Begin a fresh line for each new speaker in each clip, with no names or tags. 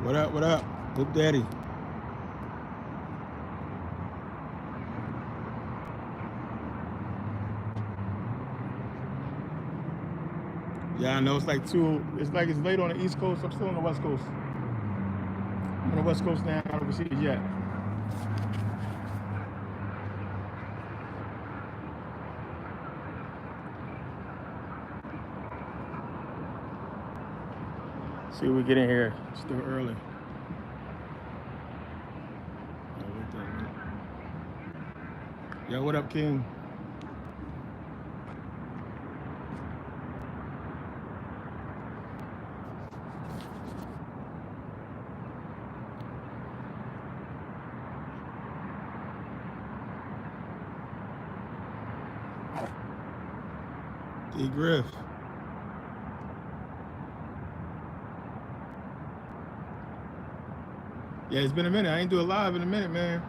What up? What up? Hoop Daddy. Yeah, I know it's like two. It's like it's late on the East Coast. I'm still on the West Coast. I'm on the West Coast now. Not overseas yet. See what we get in here. Still early. Yo, what up, King? D Griff. Yeah, it's been a minute. I ain't do a live in a minute, man.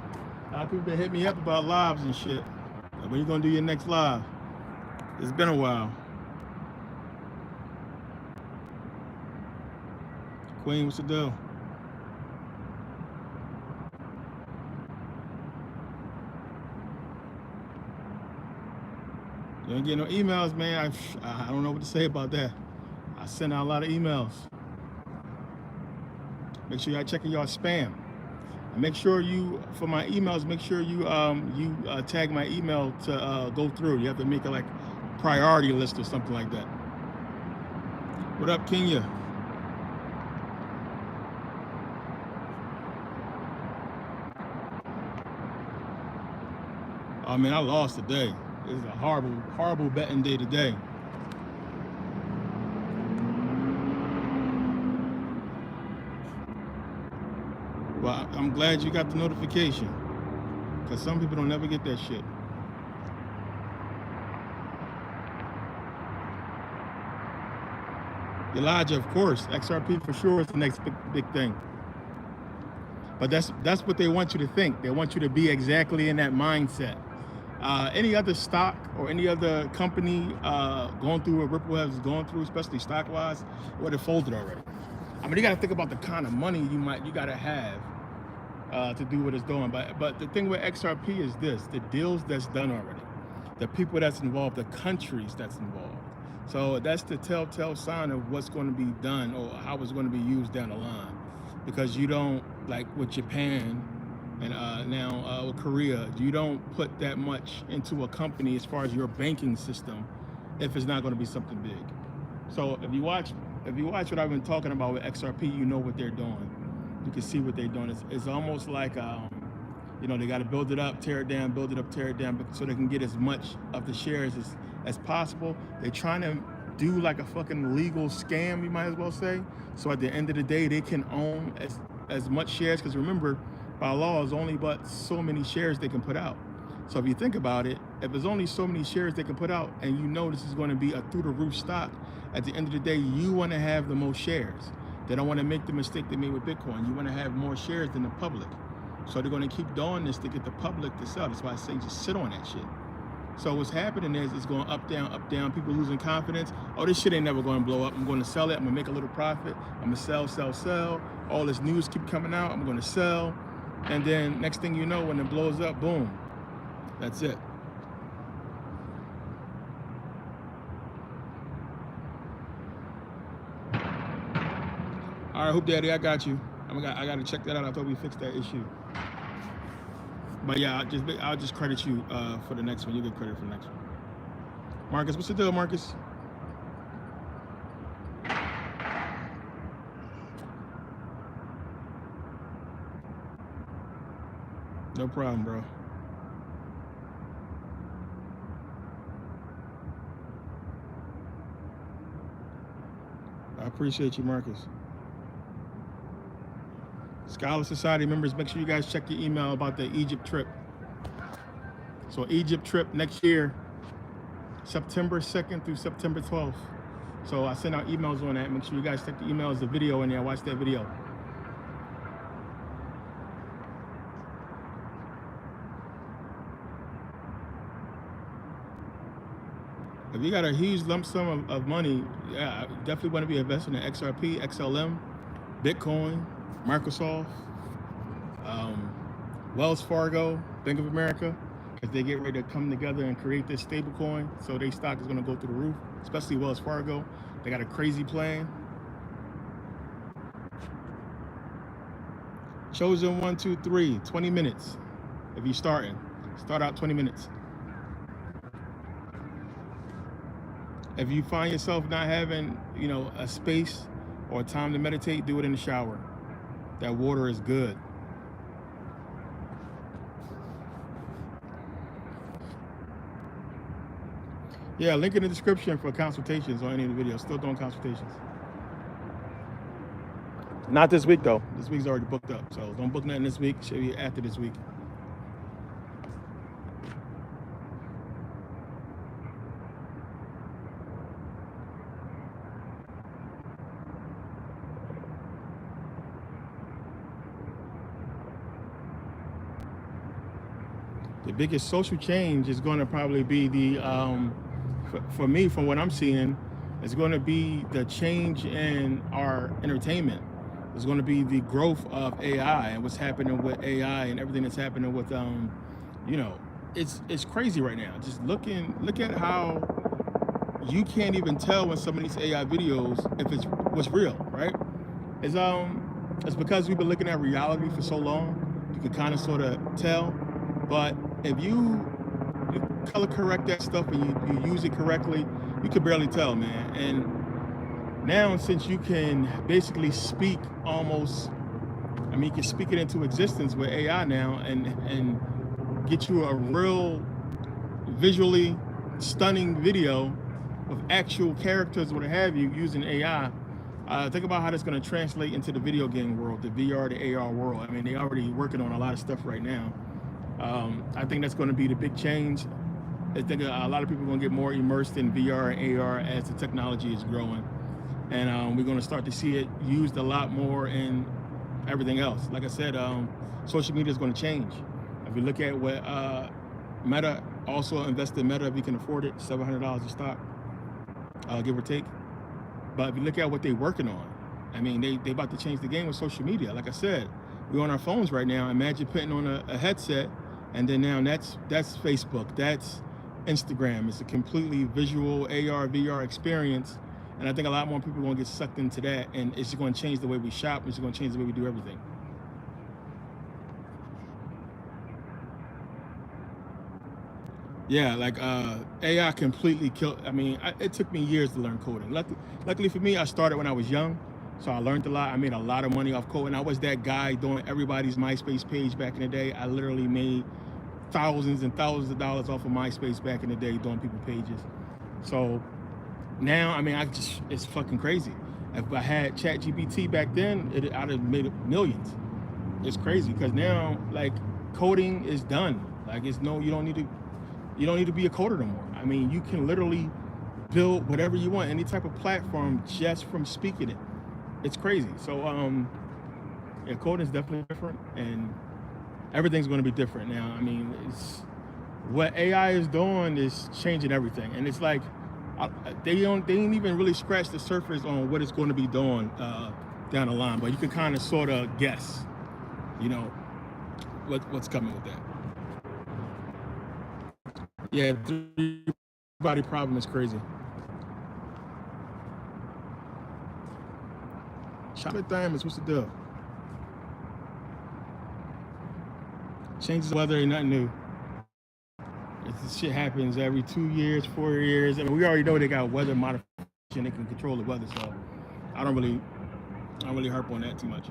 A lot of people been hitting me up about lives and shit. Like, when you gonna do your next live? It's been a while. Queen, what's the deal? You don't get no emails, man. I don't know what to say about that. I send out a lot of emails. Make sure y'all checking y'all spam. And make sure you, for my emails, make sure you tag my email to go through. You have to make a like priority list or something like that. What up, Kenya? Oh man, I lost today. It was a horrible, horrible betting day today. Well, I'm glad you got the notification, because some people don't never get that shit. Elijah, of course, XRP for sure is the next big thing. But that's what they want you to think. They want you to be exactly in that mindset. Any other stock or any other company going through what Ripple has gone through, especially stock-wise, would have folded already. I mean, you got to think about the kind of money you got to have to do what it's doing. But the thing with XRP is this: the deals that's done already, the people that's involved, the countries that's involved. So that's the telltale sign of what's going to be done or how it's going to be used down the line. Because you don't, like with Japan and now with Korea, you don't put that much into a company as far as your banking system if it's not going to be something big. So if you watch what I've been talking about with XRP, you know what they're doing. You can see what they're doing. It's almost like you know, they got to build it up, tear it down, build it up, tear it down, so they can get as much of the shares as possible. They're trying to do like a fucking legal scam, you might as well say. So at the end of the day, they can own as much shares, because remember, by law, there's only but so many shares they can put out. So if you think about it, if there's only so many shares they can put out, and you know this is going to be a through-the-roof stock, at the end of the day, you want to have the most shares. They don't want to make the mistake they made with Bitcoin. You want to have more shares than the public. So they're going to keep doing this to get the public to sell. That's why I say just sit on that shit. So what's happening is it's going up, down, people losing confidence. Oh, this shit ain't never going to blow up. I'm going to sell it. I'm going to make a little profit. I'm going to sell. All this news keep coming out. I'm going to sell. And then next thing you know, when it blows up, boom. That's it. All right, Hoop Daddy, I got you. I got to check that out. I thought we fixed that issue. But yeah, I'll just credit you for the next one. You get credit for the next one. Marcus, what's the deal, Marcus? No problem, bro. I appreciate you, Marcus. Scholar Society members, make sure you guys check your email about the Egypt trip. So Egypt trip next year, September 2nd through September 12th. So I send out emails on that. Make sure you guys check the emails, the video in there. Watch that video. If you got a huge lump sum of money, yeah, definitely want to be investing in XRP, XLM, Bitcoin, Microsoft, Wells Fargo, Bank of America, because they get ready to come together and create this stable coin. So their stock is going to go through the roof, especially Wells Fargo. They got a crazy plan. Chosen 1, 2, 3, 20 minutes. If you're starting, start out 20 minutes. If you find yourself not having, a space or time to meditate, do it in the shower. That water is good. Yeah, link in the description for consultations on any of the videos. Still doing consultations. Not this week though. This week's already booked up. So don't book nothing this week. Should be after this week. The biggest social change is going to probably be the, for me, from what I'm seeing, it's going to be the change in our entertainment. It's going to be the growth of AI and what's happening with AI and everything that's happening with, it's crazy right now. Just look at how you can't even tell when some of these AI videos if it's what's real, right? It's because we've been looking at reality for so long. You can kind of sort of tell, but if you color correct that stuff and you use it correctly, you can barely tell, man. And now, since you can basically speak almost, you can speak it into existence with AI now and get you a real visually stunning video of actual characters, what have you, using AI. Think about how that's going to translate into the video game world, the VR, the AR world. They're already working on a lot of stuff right now. I think that's going to be the big change. I think a lot of people are going to get more immersed in VR and AR as the technology is growing. And we're going to start to see it used a lot more in everything else. Like I said, social media is going to change. If you look at what Meta also invested in Meta, if you can afford it, $700 a stock, give or take. But if you look at what they're working on, they about to change the game with social media. Like I said, we're on our phones right now. Imagine putting on a headset, and then now that's Facebook, that's Instagram. It's a completely visual AR, VR experience. And I think a lot more people are going to get sucked into that, and it's going to change the way we shop. It's going to change the way we do everything. Yeah, like AI completely killed. It took me years to learn coding. Luckily for me, I started when I was young, so I learned a lot. I made a lot of money off coding. I was that guy doing everybody's MySpace page back in the day. I literally made thousands and thousands of dollars off of MySpace back in the day doing people pages. So now, it's fucking crazy. If I had ChatGPT back then, I'd have made millions. It's crazy because now, like, coding is done. Like, you don't need to be a coder no more. You can literally build whatever you want, any type of platform, just from speaking it. It's crazy. So, yeah, coding is definitely different, and everything's going to be different now. It's what AI is doing is changing everything, and it's like they ain't even really scratched the surface on what it's going to be doing down the line. But you can kind of sort of guess, what's coming with that. Yeah, three-body problem is crazy. Chocolate diamonds, what's the deal? Changes the weather ain't nothing new. This shit happens every 2 years, 4 years. We already know they got weather modification. They can control the weather, so I don't really harp on that too much.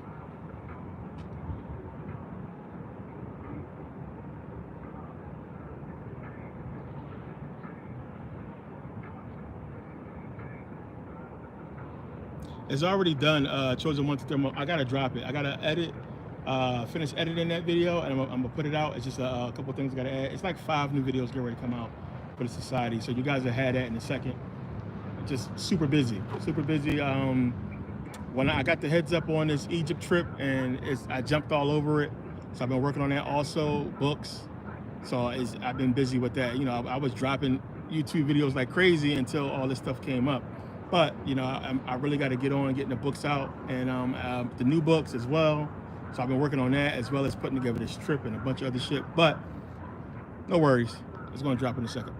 It's already done. Chosen 1 to 3. I gotta drop it. I gotta edit, finish editing that video, and I'm gonna put it out. It's just a couple things I gotta add. It's like 5 new videos getting ready to come out for the society. So you guys will have that in a second. Just super busy, super busy. When I got the heads up on this Egypt trip, and I jumped all over it. So I've been working on that also, books. So I've been busy with that. I was dropping YouTube videos like crazy until all this stuff came up. But you know, I really got to get on getting the books out and the new books as well. So I've been working on that as well as putting together this trip and a bunch of other shit. But no worries, it's going to drop in a second.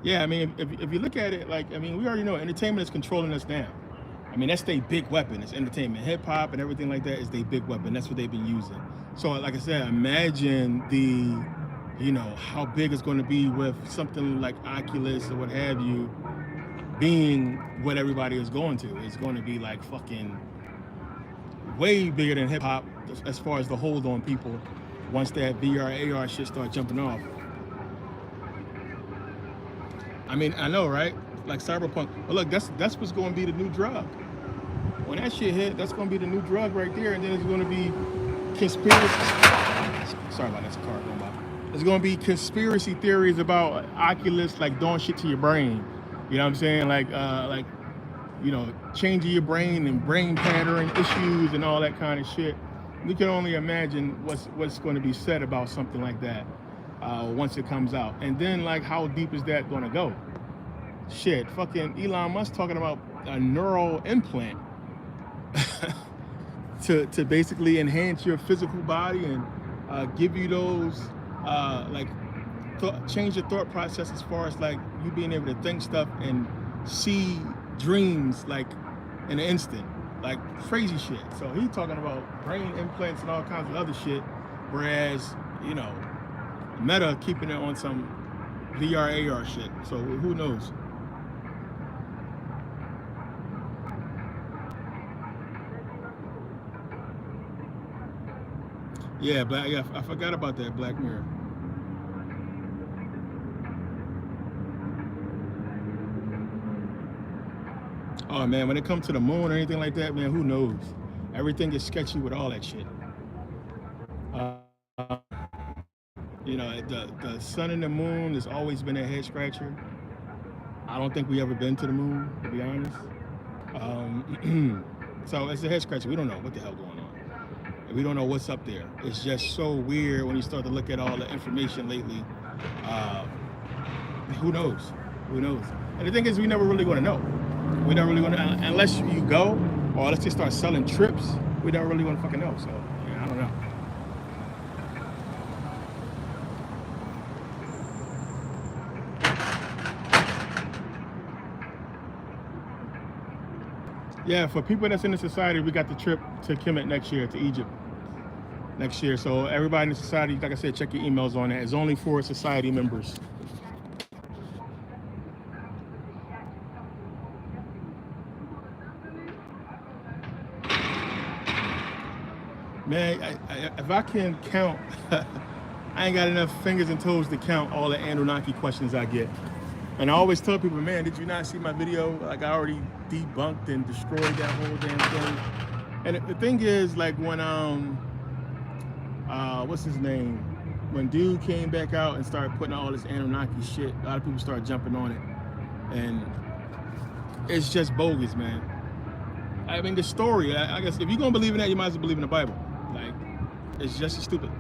Yeah, I mean, if you look at it, like, I mean, we already know entertainment is controlling us now. I mean, that's their big weapon. It's entertainment, hip hop, and everything like that is their big weapon. That's what they've been using. So, like I said, imagine you know, how big it's going to be with something like Oculus or what have you, being what everybody is going to. It's going to be like fucking way bigger than hip hop as far as the hold on people once that VR, AR shit start jumping off. I mean, I know, right? Like cyberpunk. But look, that's what's going to be the new drug. When that shit hit, that's going to be the new drug right there, and then it's going to be conspiracy. Sorry about that, it's a car going by. There's going to be conspiracy theories about Oculus, like doing shit to your brain. You know what I'm saying? Like, you know, changing your brain and brain pattern issues and all that kind of shit. We can only imagine what's going to be said about something like that once it comes out. And then, like, how deep is that going to go? Shit, fucking Elon Musk talking about a neural implant to basically enhance your physical body and give you those change your thought process as far as like you being able to think stuff and see dreams like in an instant, like crazy shit. So he talking about brain implants and all kinds of other shit, whereas, you know, Meta keeping it on some VR, AR shit. So who knows? Yeah, I forgot about that Black Mirror. Oh man, when it comes to the moon or anything like that, man, who knows? Everything is sketchy with all that shit. Uh, you know, the sun and the moon has always been a head scratcher. I don't think we ever been to the moon, to be honest. So it's a head scratcher. We don't know what the hell going on. We don't know what's up there. It's just so weird when you start to look at all the information lately. Who knows? Who knows? And the thing is, we never really going to know. We never really going to, unless you go, or unless they start selling trips, we never really going to fucking know. So, yeah, I don't know. Yeah, for people that's in the society, we got the trip to Kemet next year, to Egypt next year. So everybody in the society, like I said, check your emails on it. It's only for society members. Man, if I can count, I ain't got enough fingers and toes to count all the Anunnaki questions I get. And I always tell people, man, did you not see my video? Like, I already debunked and destroyed that whole damn thing. And the thing is, like, when what's his name? When dude came back out and started putting all this Anunnaki shit, a lot of people started jumping on it, and it's just bogus, man. I mean, the story, I guess, if you're gonna believe in that, you might as well believe in the Bible. Like, it's just as stupid.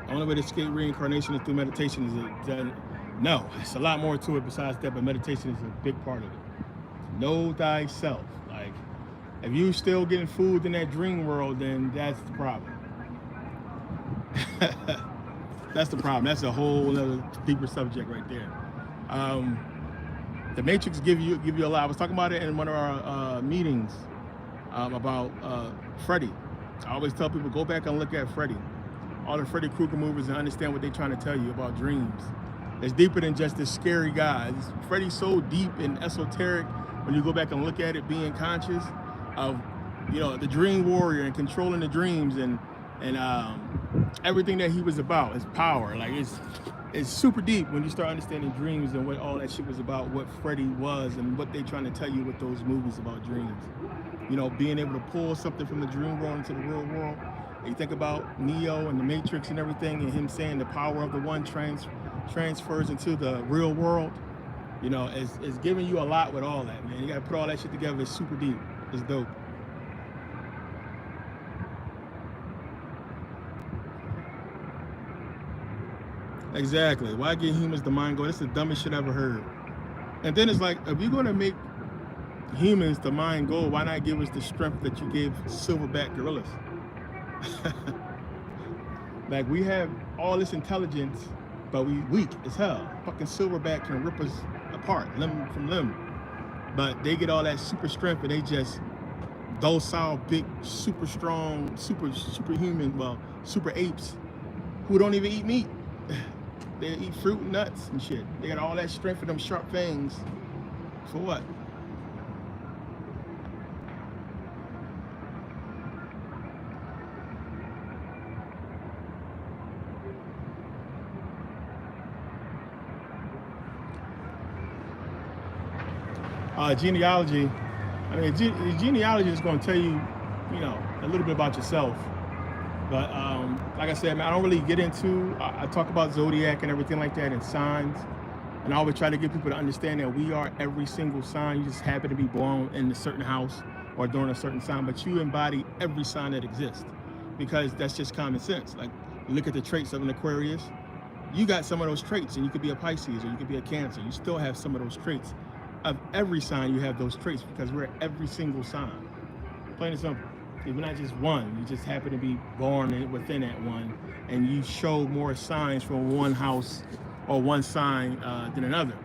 The only way to escape reincarnation is through meditation. No, it's a lot more to it besides that, but meditation is a big part of it. Know thyself. Like, if you still getting food in that dream world, then that's the problem. That's the problem. That's a whole other deeper subject right there. The Matrix give you a lot. I was talking about it in one of our meetings about Freddy. I always tell people, go back and look at Freddy. All the Freddy Krueger movies and understand what they're trying to tell you about dreams. It's deeper than just this scary guy. Freddy's so deep and esoteric when you go back and look at it, being conscious of, you know, the dream warrior and controlling the dreams and everything that he was about, his power. Like, it's super deep when you start understanding dreams and what all that shit was about, what Freddy was and what they're trying to tell you with those movies about dreams. You know, being able to pull something from the dream world into the real world. You think about Neo and the Matrix and everything, and him saying the power of the one transfers into the real world. You know, it's giving you a lot with all that, man. You gotta put all that shit together. It's super deep. It's dope. Exactly. Why give humans the mind go? That's the dumbest shit I ever heard. And then it's like, if you're gonna make humans the mind go, why not give us the strength that you gave silverback gorillas? Like, we have all this intelligence, but we weak as hell. Fucking silverback can rip us apart, limb from limb. But they get all that super strength, and they just docile, big, super strong, superhuman, well, super apes who don't even eat meat. They eat fruit and nuts and shit. They got all that strength for them sharp fangs. For what? Genealogy. I mean, genealogy is going to tell you, you know, a little bit about yourself. But like I said, man, I don't really get into, I talk about zodiac and everything like that and signs. And I always try to get people to understand that we are every single sign. You just happen to be born in a certain house or during a certain sign, but you embody every sign that exists, because that's just common sense. Like, look at the traits of an Aquarius. You got some of those traits, and you could be a Pisces or you could be a Cancer. You still have some of those traits. Of every sign, you have those traits, because we're every single sign. Plain and simple. We're not just one. You just happen to be born within that one, and you show more signs from one house or one sign than another.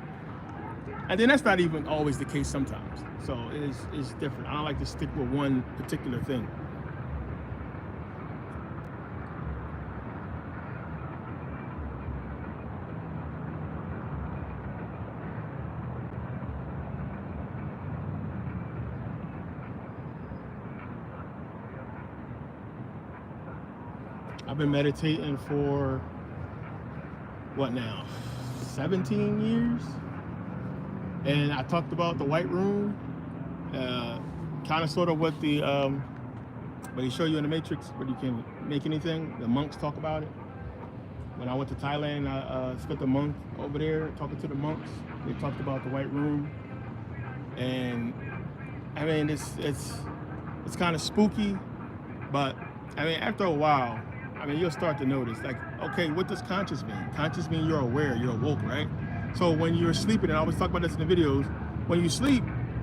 And then that's not even always the case sometimes. So it's different. I don't like to stick with one particular thing. I've been meditating for, what now, 17 years? And I talked about the white room, kind of sort of what the, what they show you in the Matrix, where you can make anything. The monks talk about it. When I went to Thailand, I spent a month over there talking to the monks. They talked about the white room. And I mean, it's kind of spooky, but I mean, after a while, I mean, you'll start to notice, like, okay, what does conscious mean? Conscious means you're aware, you're awoke, right? So when you're sleeping, and I always talk about this in the videos, when you sleep,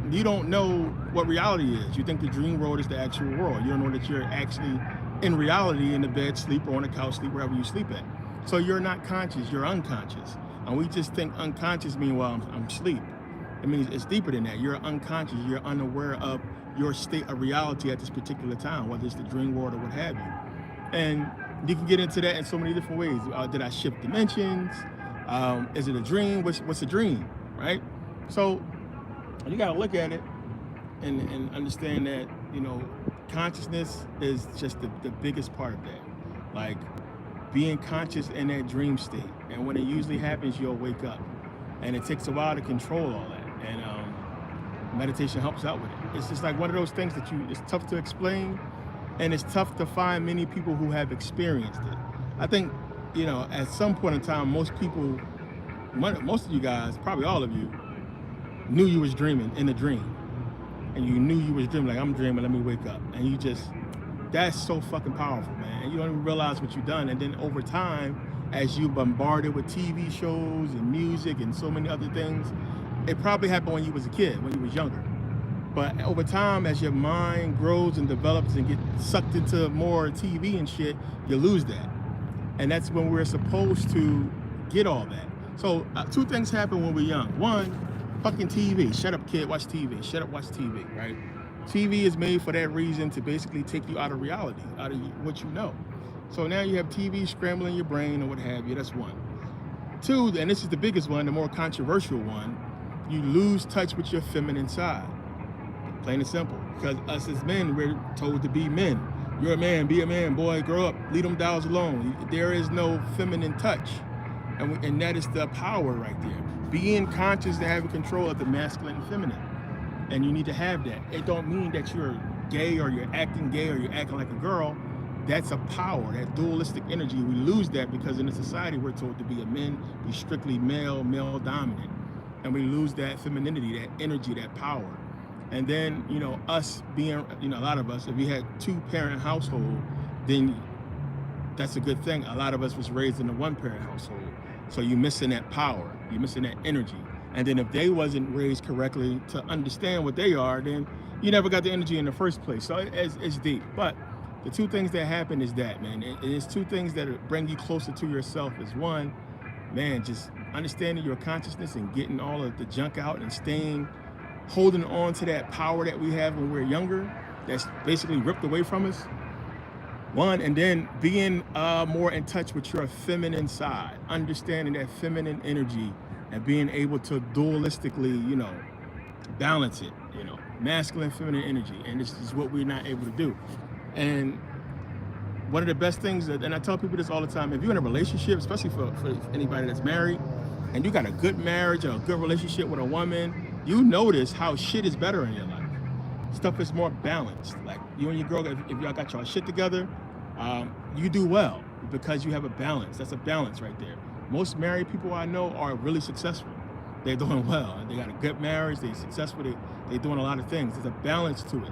you don't know what reality is. You think the dream world is the actual world. You don't know that you're actually in reality in the bed, sleep, or on the couch, sleep, wherever you sleep at. So you're not conscious, you're unconscious. And we just think unconscious means, well, I'm asleep. It means it's deeper than that. You're unconscious, you're unaware of your state of reality at this particular time, whether it's the dream world or what have you. And you can get into that in so many different ways. Did I shift dimensions? Is it a dream? What's a dream, right? So you gotta look at it and understand that, you know, consciousness is just the biggest part of that. Like, being conscious in that dream state. And when it usually happens, you'll wake up. And it takes a while to control all that. And meditation helps out with it. It's just like one of those things that it's tough to explain, and it's tough to find many people who have experienced it. I think, you know, at some point in time, most people, most of you guys, probably all of you, knew you was dreaming in a dream. And you knew you was dreaming, like, I'm dreaming, let me wake up. And you just, that's so fucking powerful, man. And you don't even realize what you've done. And then over time, as you bombarded with TV shows and music and so many other things, it probably happened when you was a kid, when you was younger. But over time, as your mind grows and develops and gets sucked into more TV and shit, you lose that. And that's when we're supposed to get all that. So two things happen when we're young. One, fucking TV. Shut up, kid, watch TV. Shut up, watch TV, right? TV is made for that reason, to basically take you out of reality, out of what you know. So now you have TV scrambling your brain or what have you. That's one. Two, and this is the biggest one, the more controversial one, you lose touch with your feminine side. Plain and simple. Because us as men, we're told to be men. You're a man, be a man, boy, grow up, leave them dolls alone. There is no feminine touch. And that is the power right there. Being conscious to having control of the masculine and feminine. And you need to have that. It don't mean that you're gay or you're acting like a girl. that's a power, that dualistic energy. We lose that because in a society we're told to be a men, be strictly male, male dominant. And we lose that femininity, that energy, that power. And then, you know, us being, you know, a lot of us, if we had 2-parent household, then that's a good thing. A lot of us was raised in a 1-parent household. So you're missing that power, you're missing that energy. And then if they wasn't raised correctly to understand what they are, then you never got the energy in the first place. So it's deep. But the 2 things that happen is that, man, it's 2 things that bring you closer to yourself. Is one, man, just understanding your consciousness and getting all of the junk out and holding on to that power that we have when we're younger, that's basically ripped away from us. One, and then being more in touch with your feminine side, understanding that feminine energy and being able to dualistically, you know, balance it, you know, masculine, feminine energy. And this is what we're not able to do. And one of the best things that, and I tell people this all the time, if you're in a relationship, especially for anybody that's married, and you got a good marriage or a good relationship with a woman, you notice how shit is better in your life. Stuff is more balanced. Like you and your girl, if y'all got y'all shit together, you do well because you have a balance. That's a balance right there. Most married people I know are really successful. They're doing well. They got a good marriage. They're successful. They're doing a lot of things. There's a balance to it.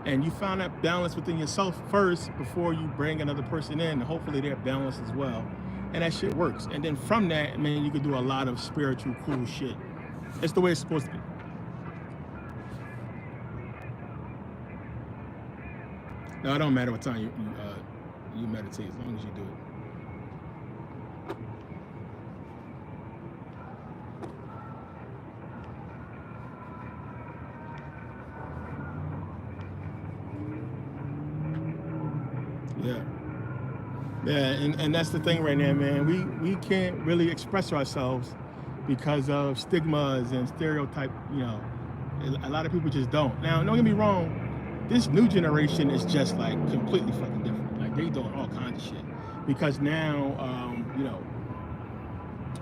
And you find that balance within yourself first before you bring another person in. And hopefully they're balanced as well. And that shit works. And then from that, man, you can do a lot of spiritual, cool shit. It's the way it's supposed to be. No, it don't matter what time you meditate, as long as you do it. Yeah, and that's the thing right now, man. We can't really express ourselves because of stigmas and stereotype. You know, a lot of people just don't. Now, don't get me wrong. This new generation is just like completely fucking different. Like they doing all kinds of shit because now, you know,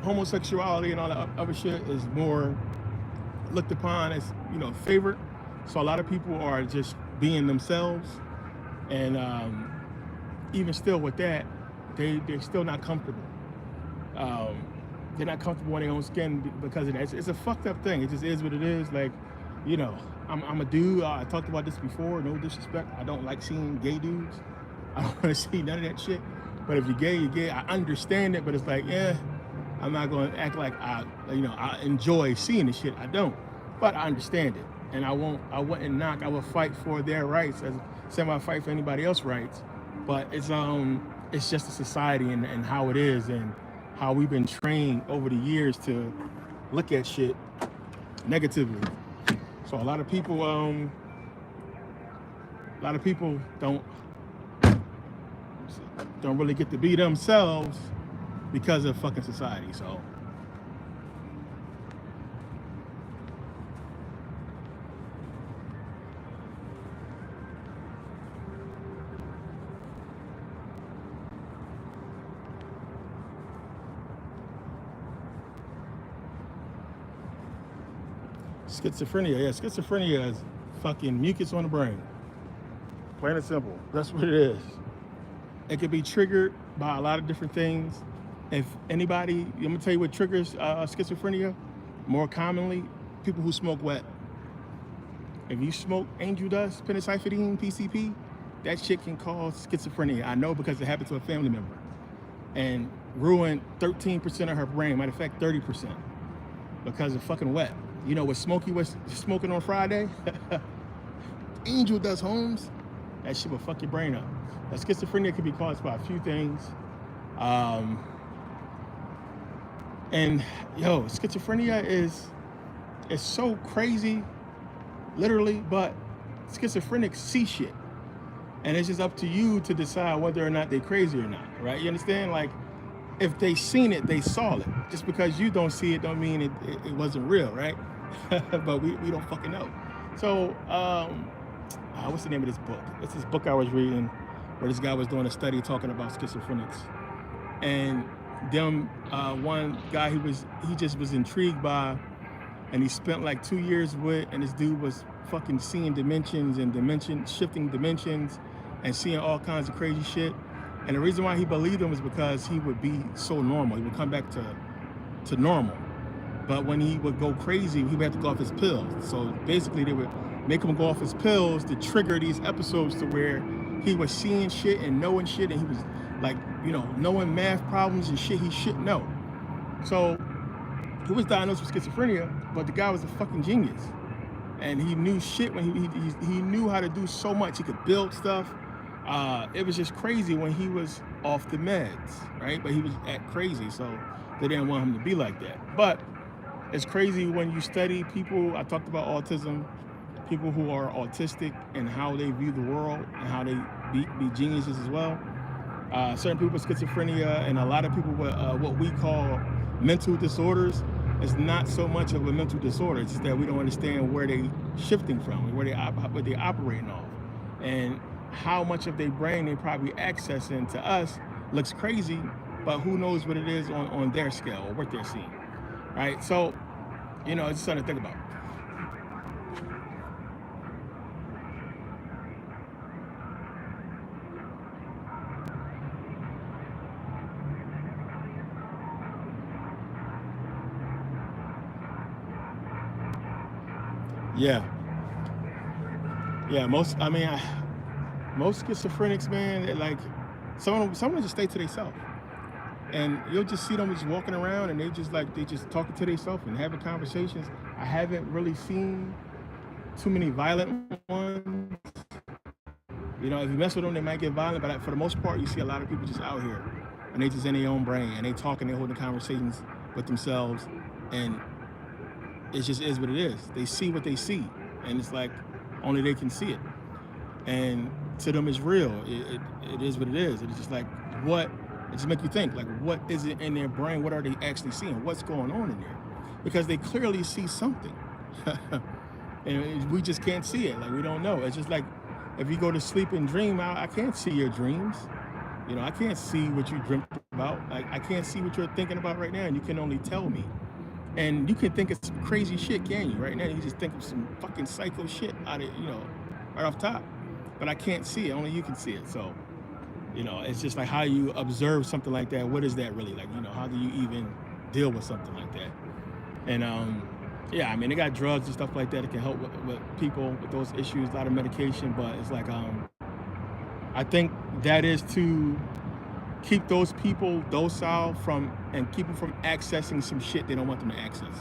homosexuality and all that other shit is more looked upon as, you know, favored. So a lot of people are just being themselves, and even still with that, they're still not comfortable. They're not comfortable in their own skin because of that. It's a fucked up thing. It just is what it is. Like, you know, I'm a dude. I talked about this before. No disrespect. I don't like seeing gay dudes. I don't want to see none of that shit. But if you're gay, you're gay. I understand it, but it's like, yeah, I'm not going to act like I enjoy seeing the shit. I don't. But I understand it, and I wouldn't knock. I would fight for their rights as same I fight for anybody else's rights. But it's just a society and how it is and how we've been trained over the years to look at shit negatively. So a lot of people don't really get to be themselves because of fucking society. So schizophrenia, yeah, schizophrenia is fucking mucus on the brain. Plain and simple. That's what it is. It can be triggered by a lot of different things. If anybody, I'm gonna tell you what triggers schizophrenia. More commonly, people who smoke wet. If you smoke angel dust, phencyclidine, PCP, that shit can cause schizophrenia. I know because it happened to a family member and ruined 13% of her brain. Matter of fact, 30% because of fucking wet. You know what Smokey was smoking on Friday? Angel dust, Holmes. That shit will fuck your brain up. Now, schizophrenia can be caused by a few things. And yo, schizophrenia is so crazy, literally, but schizophrenics see shit. And it's just up to you to decide whether or not they're crazy or not, right? You understand? Like, if they seen it, they saw it. Just because you don't see it don't mean it wasn't real, right? But we don't fucking know. So, what's the name of this book? It's this book I was reading where this guy was doing a study talking about schizophrenics. And one guy he just was intrigued by, and he spent like 2 years with, and this dude was fucking seeing dimensions and shifting dimensions. and seeing all kinds of crazy shit. And the reason why he believed him was because he would be so normal. He would come back to normal. But when he would go crazy, he would have to go off his pills. So basically they would make him go off his pills to trigger these episodes to where he was seeing shit and knowing shit, and he was like, you know, knowing math problems and shit he shouldn't know. So he was diagnosed with schizophrenia, but the guy was a fucking genius. And he knew shit when he knew how to do so much. He could build stuff. It was just crazy when he was off the meds, right? But he was act crazy, so they didn't want him to be like that. But it's crazy when you study people. I talked about autism, people who are autistic and how they view the world and how they be geniuses as well. Certain people with schizophrenia and a lot of people with what we call mental disorders. It's not so much of a mental disorder. It's just that we don't understand where they shifting from, where they operating off, and how much of their brain they probably accessing. To us looks crazy, but who knows what it is on their scale or what they're seeing, right? So, you know, it's just something to think about. Yeah, most schizophrenics, man, like some of them just stay to themselves, and you'll just see them just walking around and they just talking to themselves and having conversations. I haven't really seen too many violent ones. You know, if you mess with them, they might get violent, but for the most part, you see a lot of people just out here and they just in their own brain and they talking, they holding conversations with themselves, and it just is what it is. They see what they see, and it's like only they can see it. And to them, it's real. It is what it is. It's just like, what? It just make you think, like, what is it in their brain? What are they actually seeing? What's going on in there? Because they clearly see something, and we just can't see it. Like, we don't know. It's just like if you go to sleep and dream out, I can't see your dreams. You know, I can't see what you dreamt about. Like, I can't see what you're thinking about right now, and you can only tell me. And you can think of some crazy shit, can you? Right now, you just think of some fucking psycho shit out of, you know, right off top. But I can't see it. Only you can see it. So, you know, it's just like how you observe something like that. What is that really like? You know, how do you even deal with something like that? And yeah, I mean, they got drugs and stuff like that can help with people with those issues. A lot of medication, but it's like I think that is to keep those people docile from and keep them from accessing some shit they don't want them to access.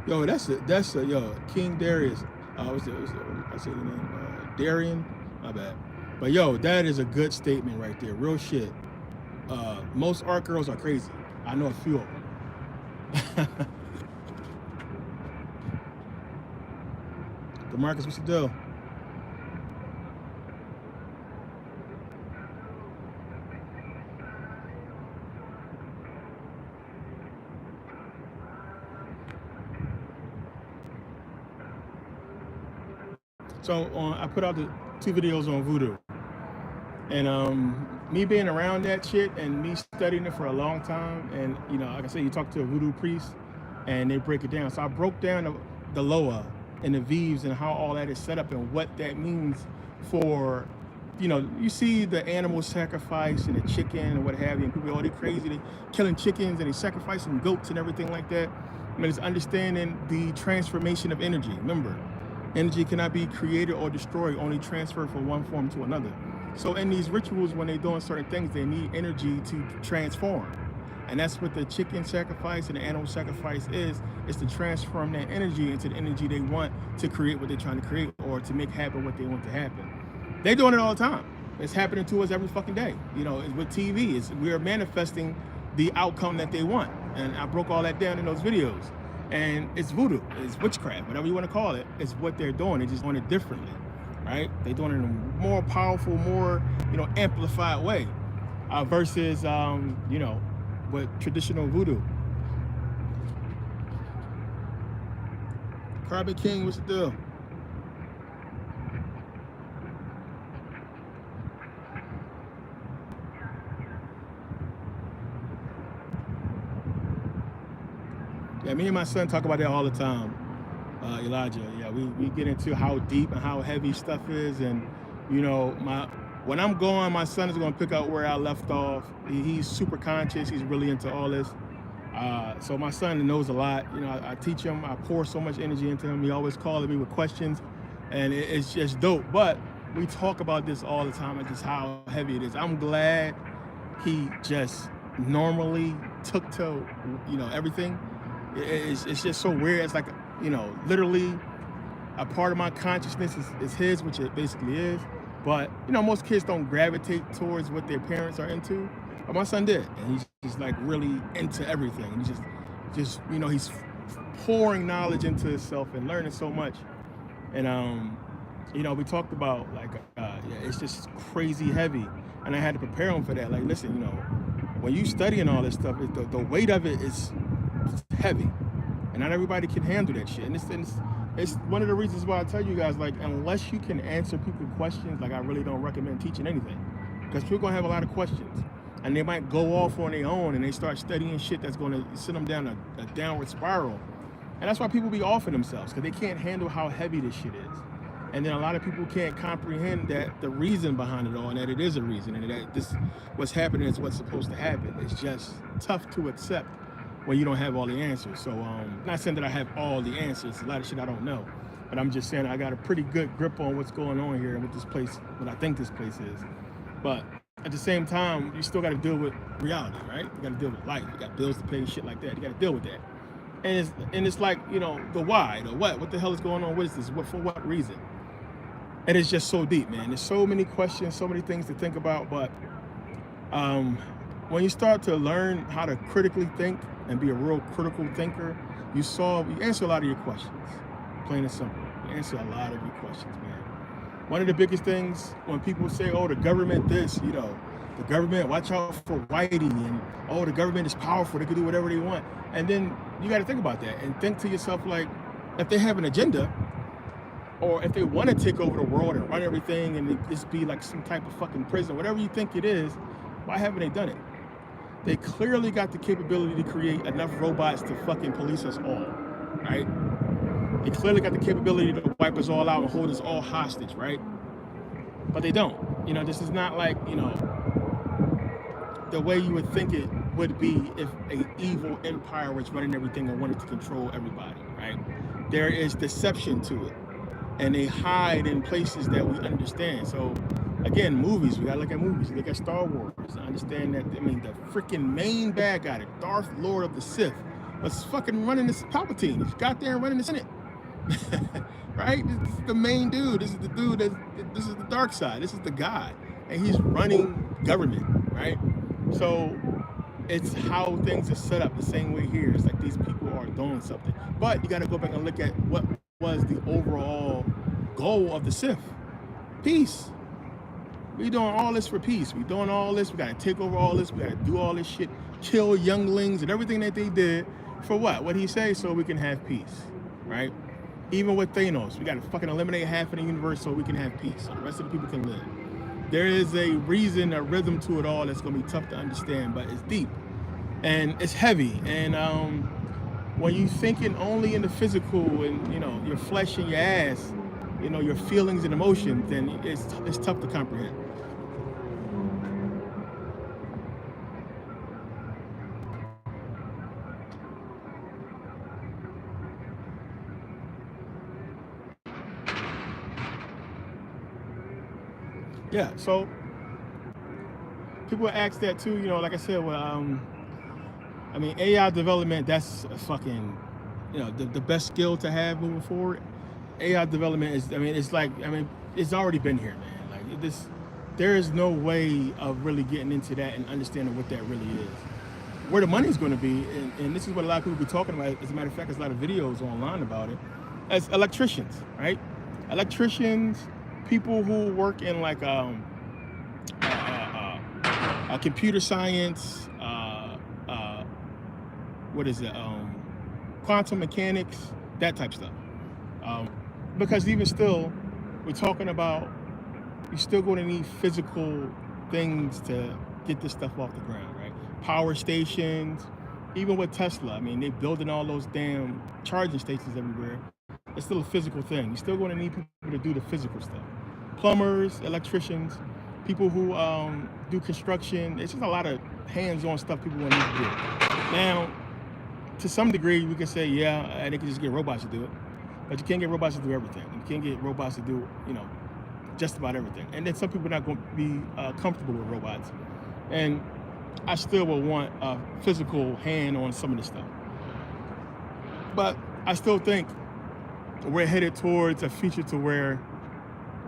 Yo, that's yo, King Darius. I said the name Darian. My bad. But yo, that is a good statement right there. Real shit. Most art girls are crazy. I know a few of them. DeMarcus, what's the deal? So I put out the 2 videos on Voodoo, and me being around that shit and me studying it for a long time, and you know, like I said, you talk to a Voodoo priest and they break it down. So I broke down the Loa and the Vives and how all that is set up and what that means for, you know, you see the animal sacrifice and the chicken and what have you, and people, oh, they crazy, they killing chickens and they sacrificing goats and everything like that. I mean, it's understanding the transformation of energy. Remember, energy cannot be created or destroyed, only transferred from one form to another. So in these rituals, when they're doing certain things, they need energy to transform. And that's what the chicken sacrifice and the animal sacrifice is to transform that energy into the energy they want to create what they're trying to create, or to make happen what they want to happen. They're doing it all the time. It's happening to us every fucking day. You know, it's with TV, we're manifesting the outcome that they want. And I broke all that down in those videos. And it's voodoo, it's witchcraft, whatever you want to call it. It's what they're doing. They're just doing it differently, right? They're doing it in a more powerful, more, you know, amplified way versus, you know, with traditional voodoo. Carbon King, what's the deal? Yeah, me and my son talk about that all the time. Elijah, yeah, we get into how deep and how heavy stuff is, and you know, when I'm going, my son is going to pick up where I left off. He's super conscious. He's really into all this. So my son knows a lot. You know, I teach him. I pour so much energy into him. He always calling me with questions, and it's just dope. But we talk about this all the time and just how heavy it is. I'm glad he just normally took to, you know, everything. It's just so weird. It's like, you know, literally a part of my consciousness is his, which it basically is. But, you know, most kids don't gravitate towards what their parents are into. But my son did. And he's just like really into everything. And he's just, you know, he's pouring knowledge into himself and learning so much. And, you know, we talked about like, yeah, it's just crazy heavy. And I had to prepare him for that. Like, listen, you know, when you studying all this stuff, the weight of it is heavy. And not everybody can handle that shit. And it's one of the reasons why I tell you guys, like, unless you can answer people's questions, like, I really don't recommend teaching anything. Because people are going to have a lot of questions. And they might go off on their own and they start studying shit that's going to send them down a downward spiral. And that's why people be offing themselves, because they can't handle how heavy this shit is. And then a lot of people can't comprehend that the reason behind it all, and that it is a reason, and that this what's happening is what's supposed to happen. It's just tough to accept when you don't have all the answers. So not saying that I have all the answers. A lot of shit I don't know. But I'm just saying I got a pretty good grip on what's going on here and what this place, what I think this place is. But at the same time, you still got to deal with reality, right? You got to deal with life. You got bills to pay, shit like that. You got to deal with that. And it's like, you know, the why, the what the hell is going on? What is this? What, for what reason? And it's just so deep, man. There's so many questions, so many things to think about. But when you start to learn how to critically think and be a real critical thinker, you answer a lot of your questions. Plain and simple. You answer a lot of your questions, man. One of the biggest things when people say, oh, the government this, you know, the government, watch out for Whitey, and oh, the government is powerful, they can do whatever they want. And then you got to think about that and think to yourself, like, if they have an agenda, or if they want to take over the world and run everything and just be like some type of fucking prison, whatever you think it is, why haven't they done it? They clearly got the capability to create enough robots to fucking police us all, right? They clearly got the capability to wipe us all out and hold us all hostage, right? But they don't. You know, this is not like, you know, the way you would think it would be if an evil empire was running everything and wanted to control everybody, right? There is deception to it. And they hide in places that we understand. So again, movies, we gotta look at movies, look at Star Wars, understand that, I mean, the freaking main bad guy, the Darth Lord of the Sith, was fucking running this Palpatine. He's got there and running the Senate. Right? This is the main dude. This is the dude this is the dark side. This is the guy. And he's running government, right? So it's how things are set up the same way here. It's like these people are doing something. But you gotta go back and look at what was the overall goal of the Sith. Peace. We doing all this for peace. We doing all this. We got to take over all this. We got to do all this shit, kill younglings and everything that they did. For what? What'd he say? So we can have peace, right? Even with Thanos, we got to fucking eliminate half of the universe so we can have peace. So the rest of the people can live. There is a reason, a rhythm to it all that's going to be tough to understand, but it's deep and it's heavy. And when you thinking only in the physical and, you know, your flesh and your ass, you know, your feelings and emotions, then it's tough to comprehend. Yeah, so people ask that too, you know, like I said, well, I mean, AI development, that's a fucking, you know, the best skill to have moving forward. AI development is, I mean, it's like, I mean, it's already been here, man. Like this, there is no way of really getting into that and understanding what that really is. Where the money's going to be, and this is what a lot of people be talking about. As a matter of fact, there's a lot of videos online about it. As electricians, right? Electricians, people who work in like computer science, what is it? Quantum mechanics, that type of stuff. Because even still, we're talking about you're still going to need physical things to get this stuff off the ground, right? Power stations, even with Tesla, I mean, they're building all those damn charging stations everywhere. It's still a physical thing. You're still going to need people to do the physical stuff. Plumbers, electricians, people who do construction. It's just a lot of hands-on stuff people want to need to do. Now, to some degree, we can say, yeah, they can just get robots to do it. But you can't get robots to do everything. You can't get robots to do, just about everything. And then some people are not going to be comfortable with robots. And I still will want a physical hand on some of this stuff. But I still think we're headed towards a future to where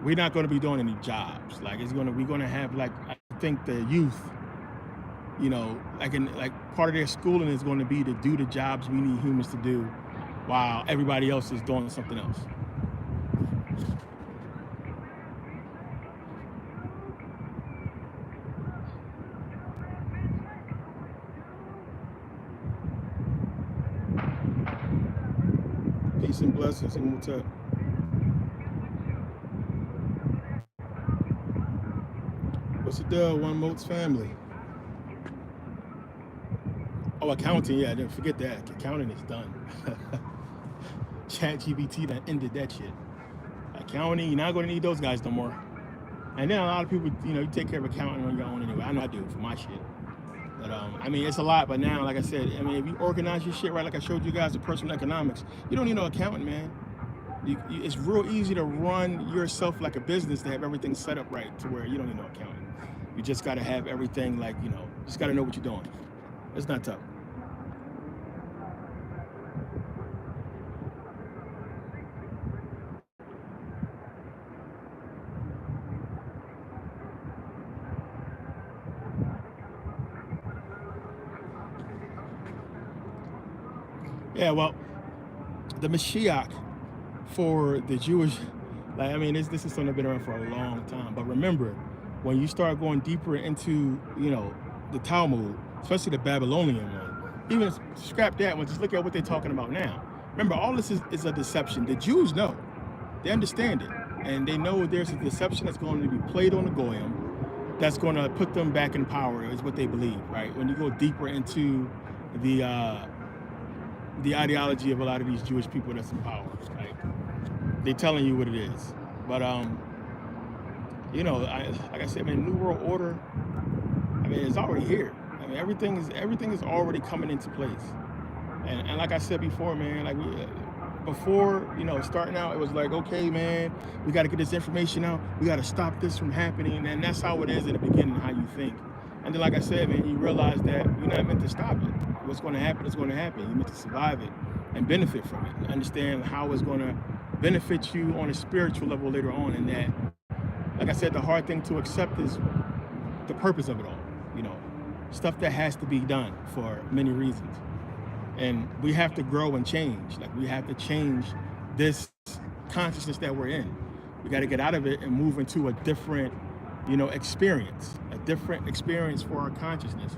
we're not going to be doing any jobs. Like we're going to have, like, I think the youth, part of their schooling is going to be to do the jobs we need humans to do while everybody else is doing something else. Peace and blessings, and what's up? What's the deal, One Moats family? Oh, accounting, yeah, I didn't forget that. Accounting is done. ChatGPT done ended that shit. Accounting, you're not going to need those guys no more. And then a lot of people, you take care of accounting on your own anyway. I know I do for my shit. But I mean, it's a lot. But now, like I said, I mean, if you organize your shit right, like I showed you guys, the personal economics, you don't need no accountant, man. It's real easy to run yourself like a business, to have everything set up right to where you don't need no accountant. You just got to have everything, like, just got to know what you're doing. It's not tough. Yeah, well, the Mashiach for the Jewish, like, I mean, this is something that's been around for a long time. But remember, when you start going deeper into, the Talmud, especially the Babylonian one, even scrap that one, just look at what they're talking about now. Remember, all this is a deception. The Jews know. They understand it. And they know there's a deception that's going to be played on the Goyim that's going to put them back in power, is what they believe, right? When you go deeper into the ideology of a lot of these Jewish people that's in power, right? They're telling you what it is. But, like I said, man, New World Order, I mean, it's already here. I mean, everything is already coming into place. And like I said before, man, like before, starting out, it was like, okay, man, we got to get this information out. We got to stop this from happening. And that's how it is in the beginning, how you think. And then, like I said, man, you realize that you're not meant to stop it. What's going to happen is going to happen. You're meant to survive it and benefit from it. And understand how it's going to benefit you on a spiritual level later on. And that, like I said, the hard thing to accept is the purpose of it all. Stuff that has to be done for many reasons. And we have to grow and change. Like, we have to change this consciousness that we're in. We got to get out of it and move into a different, experience, a different experience for our consciousness.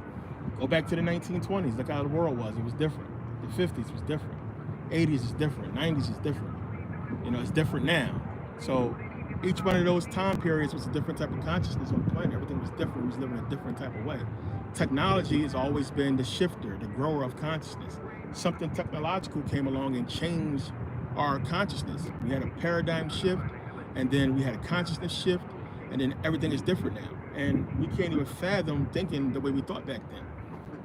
Go back to the 1920s. Look how the world was. It was different. The 50s was different. 80s is different. 90s is different. It's different now. So each one of those time periods was a different type of consciousness on the planet. Everything was different. We was living a different type of way. Technology has always been the shifter, the grower of consciousness. Something technological came along and changed our consciousness. We had a paradigm shift, and then we had a consciousness shift, and then everything is different now. And we can't even fathom thinking the way we thought back then.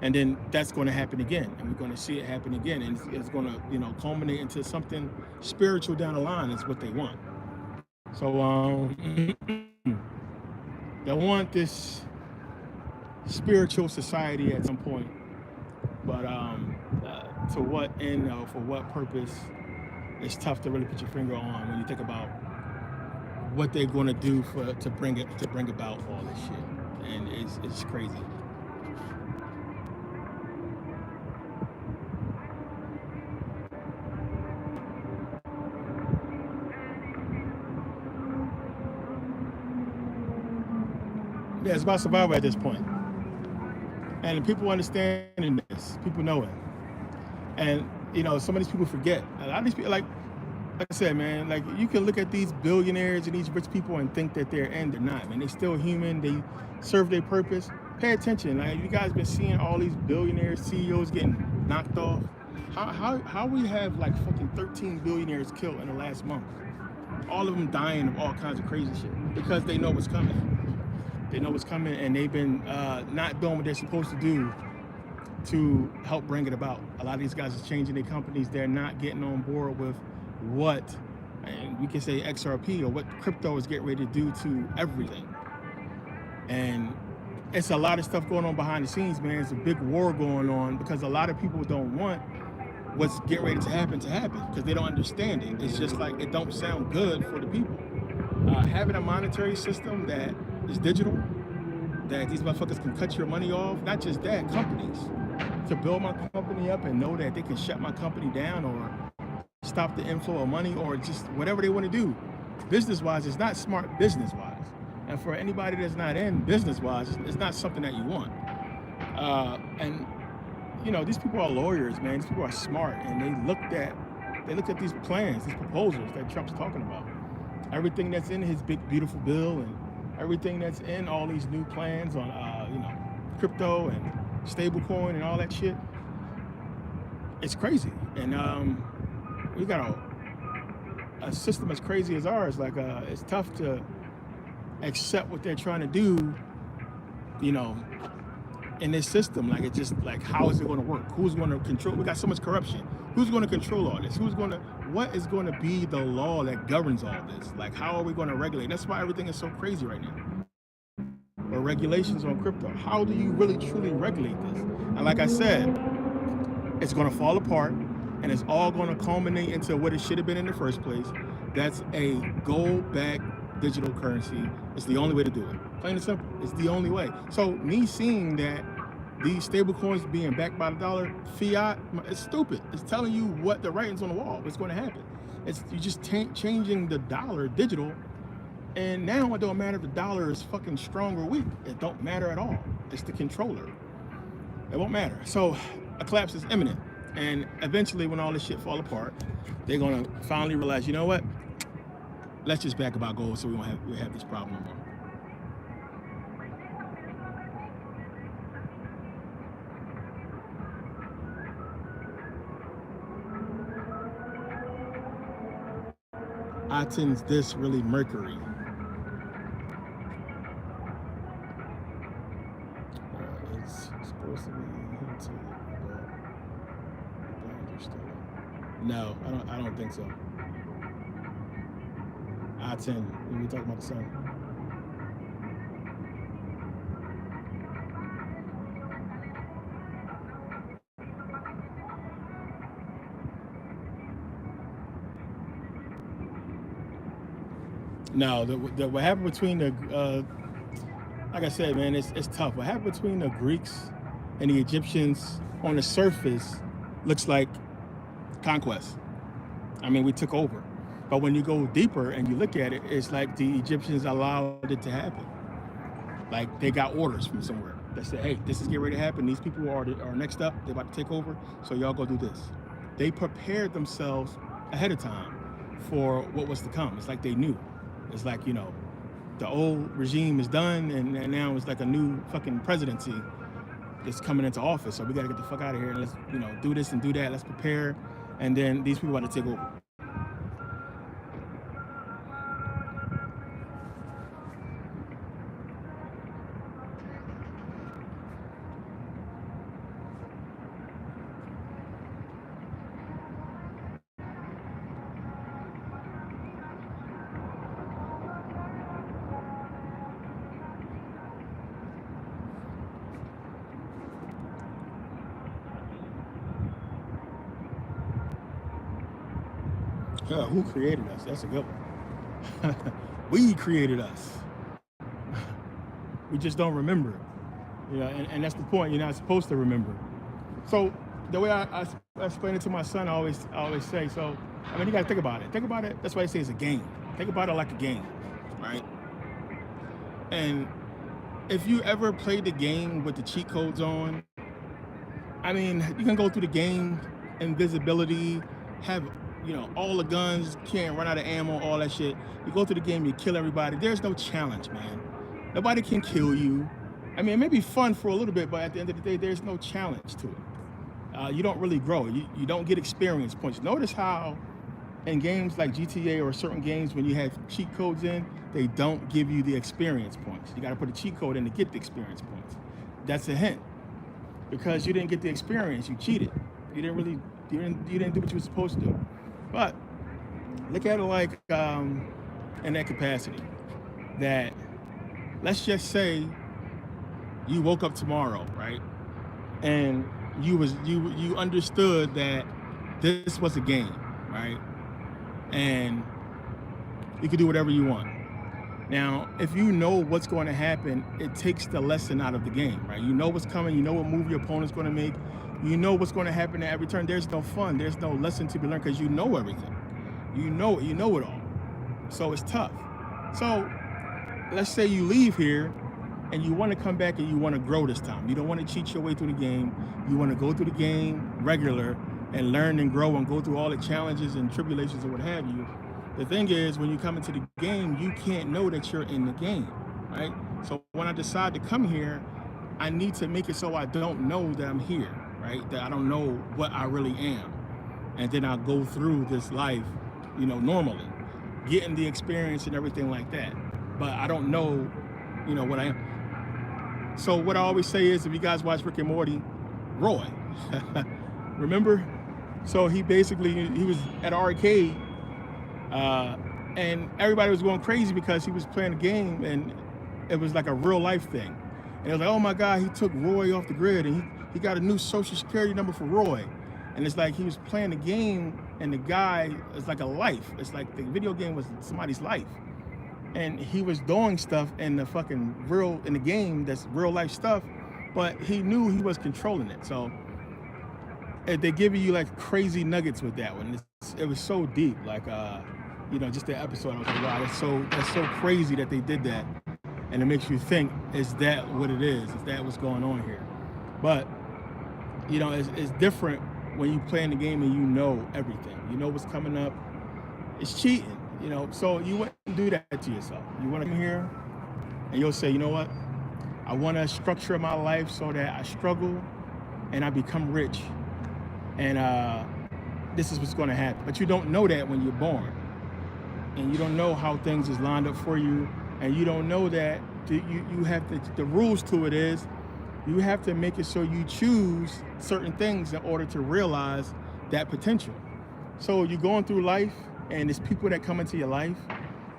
And then that's going to happen again, and we're going to see it happen again, and it's going to, culminate into something spiritual down the line. Is what they want. So they want this spiritual society at some point, but to what end or for what purpose, it's tough to really put your finger on when you think about what they're going to do to bring about all this shit, and it's crazy. Yeah, it's about survival at this point. And people understanding this, people know it. And, some of these people forget. A lot of these people, like I said, man, like, you can look at these billionaires and these rich people and think that they're not, man. They're still human. They serve their purpose. Pay attention. Like, you guys been seeing all these billionaires, CEOs getting knocked off. How we have like fucking 13 billionaires killed in the last month? All of them dying of all kinds of crazy shit because they know what's coming. They know what's coming, and they've been not doing what they're supposed to do to help bring it about. A lot of these guys are changing their companies. They're not getting on board with what, and we can say XRP, or what crypto is getting ready to do to everything. And it's a lot of stuff going on behind the scenes, man. It's a big war going on because a lot of people don't want what's getting ready to happen because they don't understand it. It's just like, it don't sound good for the people. Having a monetary system that is digital, that these motherfuckers can cut your money off, not just that, companies, to build my company up and know that they can shut my company down or stop the inflow of money or just whatever they want to do. Business-wise, it's not smart business-wise. And for anybody that's not in business-wise, it's not something that you want. And you know, these people are lawyers, man. These people are smart, and they looked at these plans, these proposals that Trump's talking about. Everything that's in his big, beautiful bill, and everything that's in all these new plans on, you know, crypto and stablecoin and all that shit. It's crazy, and we got a system as crazy as ours. Like, it's tough to accept what they're trying to do, you know, in this system. Like, it's just like, how is it going to work? Who's going to control? We got so much corruption. Who's going to control all this? What is going to be the law that governs all this? Like, how are we going to regulate? That's why everything is so crazy right now. Or regulations on crypto. How do you really truly regulate this? And like I said, it's going to fall apart, and it's all going to culminate into what it should have been in the first place. That's a gold-backed digital currency. It's the only way to do it. Plain and simple. It's the only way. So me seeing that these stable coins being backed by the dollar, fiat, it's stupid. It's telling you what the writing's on the wall, what's going to happen. You just changing the dollar digital, and now it don't matter if the dollar is fucking strong or weak. It don't matter at all. It's the controller. It won't matter. So a collapse is imminent, and eventually, when all this shit fall apart, they're gonna finally realize, you know what? Let's just back about gold so we have this problem no more. Is this really Mercury? It's supposed to be hinted, but no, I don't think so. I-10, when we talking about the sun. No, what happened between the, like I said, man, it's tough. What happened between the Greeks and the Egyptians on the surface looks like conquest. I mean, we took over. But when you go deeper and you look at it, it's like the Egyptians allowed it to happen. Like, they got orders from somewhere that said, hey, this is getting ready to happen. These people are next up. They're about to take over. So y'all go do this. They prepared themselves ahead of time for what was to come. It's like they knew. It's like, you know, the old regime is done, and now it's like a new fucking presidency that's coming into office. So we got to get the fuck out of here and let's, you know, do this and do that. Let's prepare. And then these people about to take over. Who created us? That's a good one. We created us. We just don't remember. You know, and that's the point. You're not supposed to remember. So the way I explain it to my son, I always say, so, I mean, you got to think about it. Think about it. That's why I say it's a game. Think about it like a game, right? And if you ever played the game with the cheat codes on, I mean, you can go through the game, invisibility, have, you know, all the guns, can't run out of ammo, all that shit. You go through the game, you kill everybody. There's no challenge, man. Nobody can kill you. I mean, it may be fun for a little bit, but at the end of the day, there's no challenge to it. You don't really grow. You don't get experience points. Notice how in games like GTA or certain games, when you have cheat codes in, they don't give you the experience points. You got to put a cheat code in to get the experience points. That's a hint, because you didn't get the experience. You cheated. You didn't do what you were supposed to do. But look at it like in that capacity. That let's just say you woke up tomorrow, right? And you understood that this was a game, right? And you can do whatever you want. Now, if you know what's going to happen, it takes the lesson out of the game, right? You know what's coming, you know what move your opponent's going to make, you know what's going to happen at every turn. There's no fun, there's no lesson to be learned, because you know everything. You know it all. So it's tough. So let's say you leave here and you want to come back and you want to grow this time. You don't want to cheat your way through the game. You want to go through the game regular and learn and grow and go through all the challenges and tribulations and what have you. The thing is, when you come into the game, you can't know that you're in the game, right? So when I decide to come here, I need to make it so I don't know that I'm here, right? That I don't know what I really am. And then I'll go through this life, normally, getting the experience and everything like that. But I don't know, what I am. So what I always say is, if you guys watch Rick and Morty, Roy, remember? So he was at an arcade, and everybody was going crazy because he was playing a game and it was like a real life thing. And it was like, oh my God, he took Roy off the grid and he got a new social security number for Roy. And it's like he was playing the game and the guy is like a life. It's like the video game was somebody's life. And he was doing stuff in the game that's real life stuff, but he knew he was controlling it. So they give you like crazy nuggets with that one. It was so deep, like just the episode. I was like, wow, that's so crazy that they did that, and it makes you think, is that what it is? Is that what's going on here? But it's different when you play in the game and you know everything. You know what's coming up. It's cheating, So you wouldn't do that to yourself. You want to come here, and you'll say, you know what? I want to structure my life so that I struggle and I become rich. And this is what's going to happen. But you don't know that when you're born. And you don't know how things is lined up for you. And you don't know that you have the rules to it is, you have to make it so you choose certain things in order to realize that potential. So you're going through life, and there's people that come into your life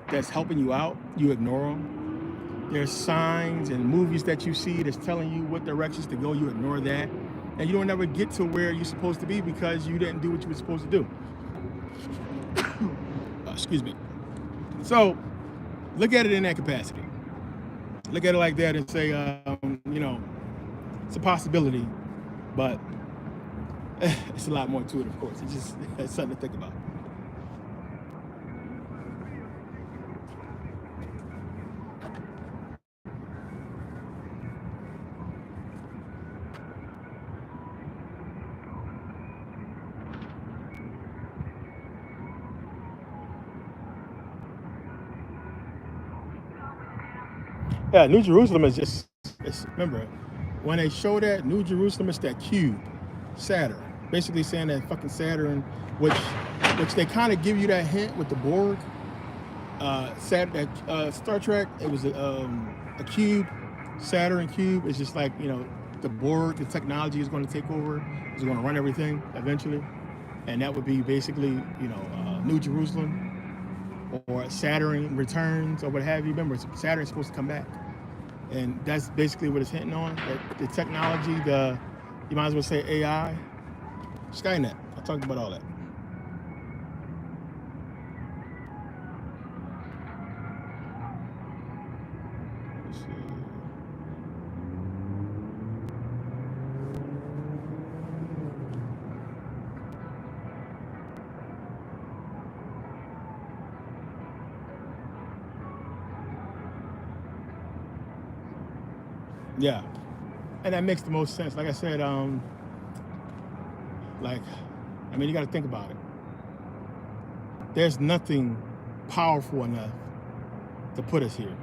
that's helping you out. You ignore them. There's signs and movies that you see that's telling you what directions to go. You ignore that. And you don't ever get to where you're supposed to be because you didn't do what you were supposed to do. Excuse me. So look at it in that capacity. Look at it like that and say, it's a possibility, but it's a lot more to it, of course. It's something to think about. Yeah, New Jerusalem is remember, when they show that New Jerusalem, it's that cube, Saturn. Basically saying that fucking Saturn, which they kind of give you that hint with the Borg. Star Trek, it was a cube, Saturn cube. It's just like, the Borg, the technology is going to take over, is going to run everything eventually. And that would be basically, New Jerusalem, or Saturn returns, or what have you. Remember, Saturn's supposed to come back. And that's basically what it's hinting on. That the technology, you might as well say AI, Skynet. I talked about all that. Let's see. Yeah, and that makes the most sense. Like I said, you got to think about it. There's nothing powerful enough to put us here.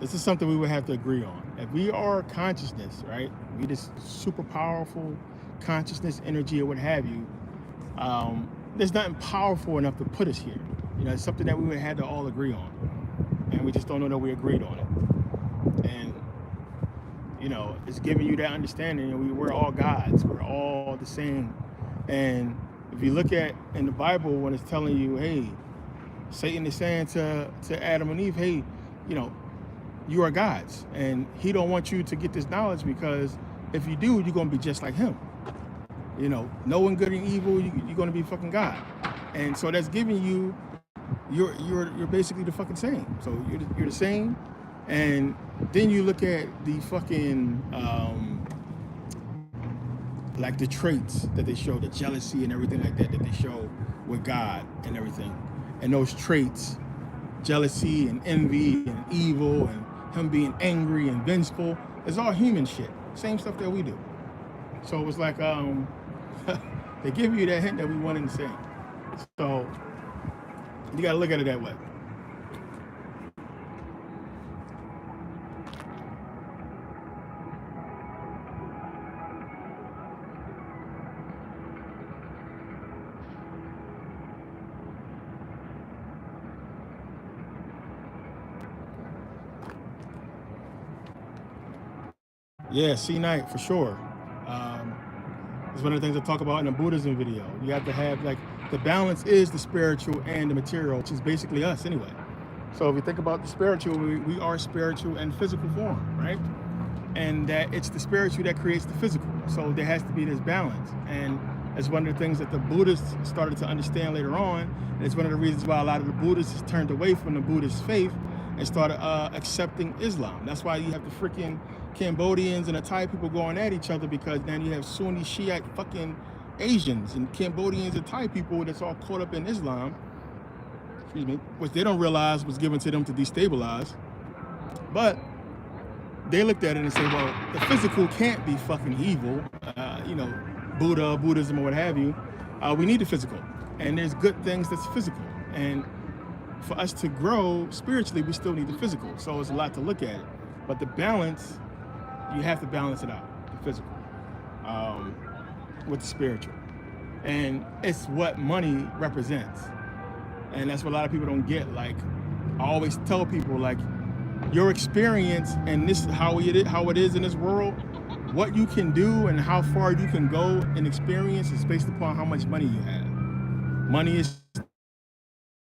This is something we would have to agree on. If we are consciousness, right? We this super powerful consciousness, energy, or what have you. There's nothing powerful enough to put us here. You know, it's something that we would have to all agree on, and we just don't know that we agreed on it. And you know, it's giving you that understanding. And we're all gods. We're all the same. And if you look at in the Bible when it's telling you, hey, Satan is saying to Adam and Eve, hey, you know, you are gods, and he don't want you to get this knowledge, because if you do, you're gonna be just like him. You know, knowing good and evil, you're gonna be fucking God. And so that's giving you, you're basically the fucking same. So you're the same. And then you look at the fucking like the traits that they show, the jealousy and everything like that they show with God and everything. And those traits, jealousy and envy and evil and him being angry and vengeful, it's all human shit. Same stuff that we do. So it was like they give you that hint that we one and the same. So you gotta look at it that way. Yeah, C-Night for sure. It's one of the things I talk about in the Buddhism video. You have to have, like, the balance is the spiritual and the material, which is basically us anyway. So if you think about the spiritual, we are spiritual and physical form, right? And that it's the spiritual that creates the physical. So there has to be this balance. And it's one of the things that the Buddhists started to understand later on. And it's one of the reasons why a lot of the Buddhists turned away from the Buddhist faith and started accepting Islam. That's why you have the freaking Cambodians and the Thai people going at each other, because then you have Sunni Shiite fucking Asians and Cambodians and Thai people that's all caught up in Islam, excuse me, which they don't realize was given to them to destabilize. But they looked at it and say, well, the physical can't be fucking evil, you know, Buddha, Buddhism, or what have you. We need the physical, and there's good things that's physical. And for us to grow spiritually, we still need the physical. So it's a lot to look at it. But the balance, you have to balance it out, the physical, with the spiritual. And it's what money represents. And that's what a lot of people don't get. Like, I always tell people, like, your experience and this how it is in this world, what you can do and how far you can go in experience is based upon how much money you have. Money is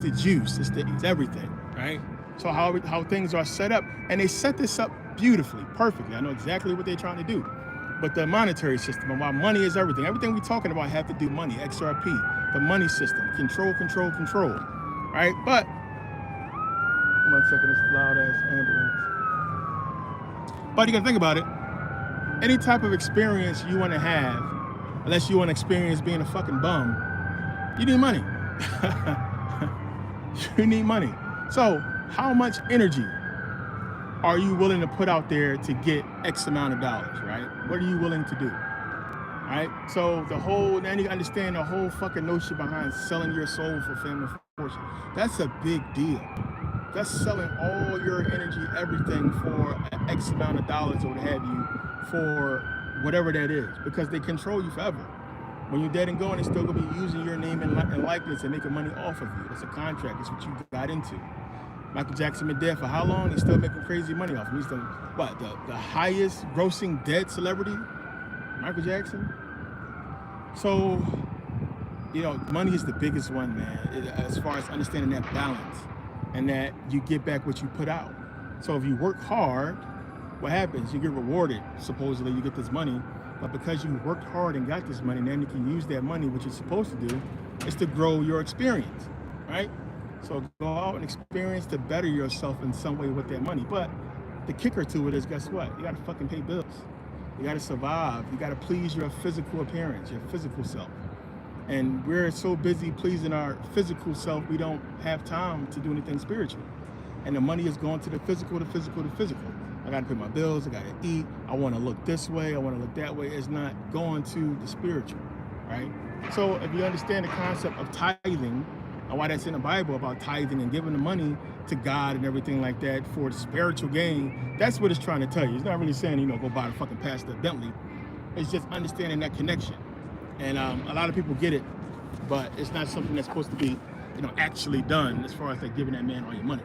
the juice, it's everything, right? So how things are set up, and they set this up beautifully, perfectly. I know exactly what they're trying to do. But the monetary system, and why money is everything. Everything we're talking about have to do money, XRP, the money system, control, right? But, 1 second, it's loud ass ambulance. But you gotta think about it. Any type of experience you wanna have, unless you wanna experience being a fucking bum, you need money. You need money. So how much energy are you willing to put out there to get X amount of dollars, right? What are you willing to do, right? So now you understand the whole fucking notion behind selling your soul for fame and fortune. That's a big deal. That's selling all your energy, everything for an X amount of dollars or what have you, for whatever that is, because they control you forever. When you're dead and gone, they're still gonna be using your name and likeness and making money off of you. It's a contract. It's what you got into. Michael Jackson been dead for how long? He's still making crazy money off him. He's the highest grossing dead celebrity? Michael Jackson? So, you know, money is the biggest one, man, as far as understanding that balance and that you get back what you put out. So if you work hard, what happens? You get rewarded. Supposedly you get this money, but because you worked hard and got this money, then you can use that money, which you're supposed to do, is to grow your experience, right? So go out and experience to better yourself in some way with that money. But the kicker to it is, guess what? You gotta fucking pay bills. You gotta survive. You gotta please your physical appearance, your physical self. And we're so busy pleasing our physical self, we don't have time to do anything spiritual. And the money is going to the physical, the physical, the physical. I gotta pay my bills, I gotta eat, I wanna look this way, I wanna look that way. It's not going to the spiritual, right? So if you understand the concept of tithing, and why that's in the Bible about tithing and giving the money, to God and everything like that for the spiritual gain. That's what it's trying to tell you. It's not really saying, go buy a fucking Pastor Bentley. It's just understanding that connection. And a lot of people get it, but it's not something that's supposed to be, actually done as far as like giving that man all your money.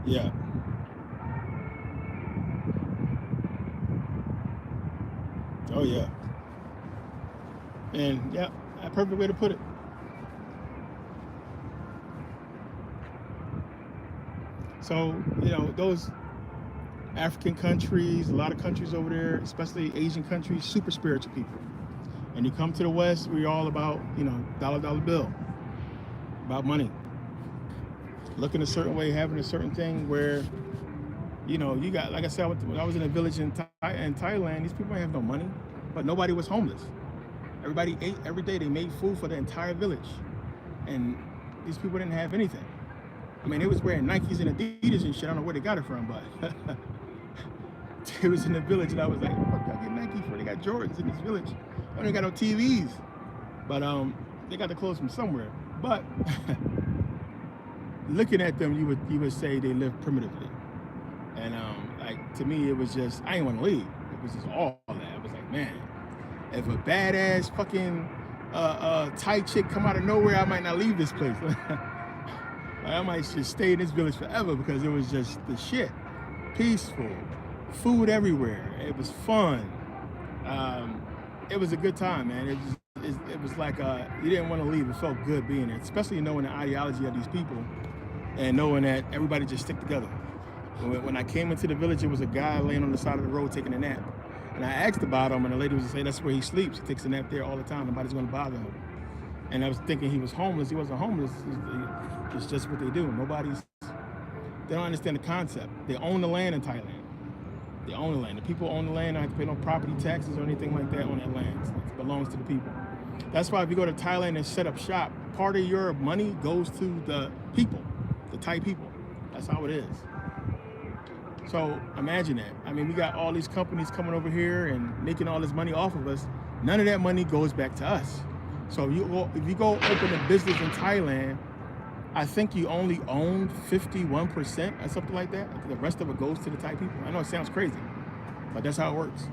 Yeah. Oh yeah. And yeah, a perfect way to put it. So, those African countries, a lot of countries over there, especially Asian countries, super spiritual people. And you come to the West, we're all about, dollar bill, about money. Looking a certain way, having a certain thing where, you got, like I said, when I was in a village in Thailand, these people have no money, but nobody was homeless. Everybody ate every day. They made food for the entire village. And these people didn't have anything. I mean, they was wearing Nikes and Adidas and shit. I don't know where they got it from, but it was in the village, and I was like, what y'all get Nike for? They got Jordans in this village. They don't got no TVs. But they got the clothes from somewhere. But looking at them, you would say they live primitively. And like, to me, it was just, I didn't want to leave. It was just all that. I was like, man, if a badass fucking Thai chick come out of nowhere, I might not leave this place. I might just stay in this village forever, because it was just the shit. Peaceful, food everywhere. It was fun. It was a good time, man. It was like you didn't want to leave. It felt good being there, especially knowing the ideology of these people and knowing that everybody just stick together. When I came into the village, it was a guy laying on the side of the road taking a nap. And I asked about him, and the lady was saying that's where he sleeps. He takes a nap there all the time. Nobody's going to bother him. And I was thinking he was homeless. He wasn't homeless. It's just what they do. They don't understand the concept. They own the land in Thailand. They own the land. The people own the land. Don't have to pay no property taxes or anything like that on that land. It belongs to the people. That's why if you go to Thailand and set up shop, part of your money goes to the people, the Thai people. That's how it is. So imagine that. I mean, we got all these companies coming over here and making all this money off of us. None of that money goes back to us. So if you go open a business in Thailand, I think you only own 51% or something like that. The rest of it goes to the Thai people. I know it sounds crazy, but that's how it works.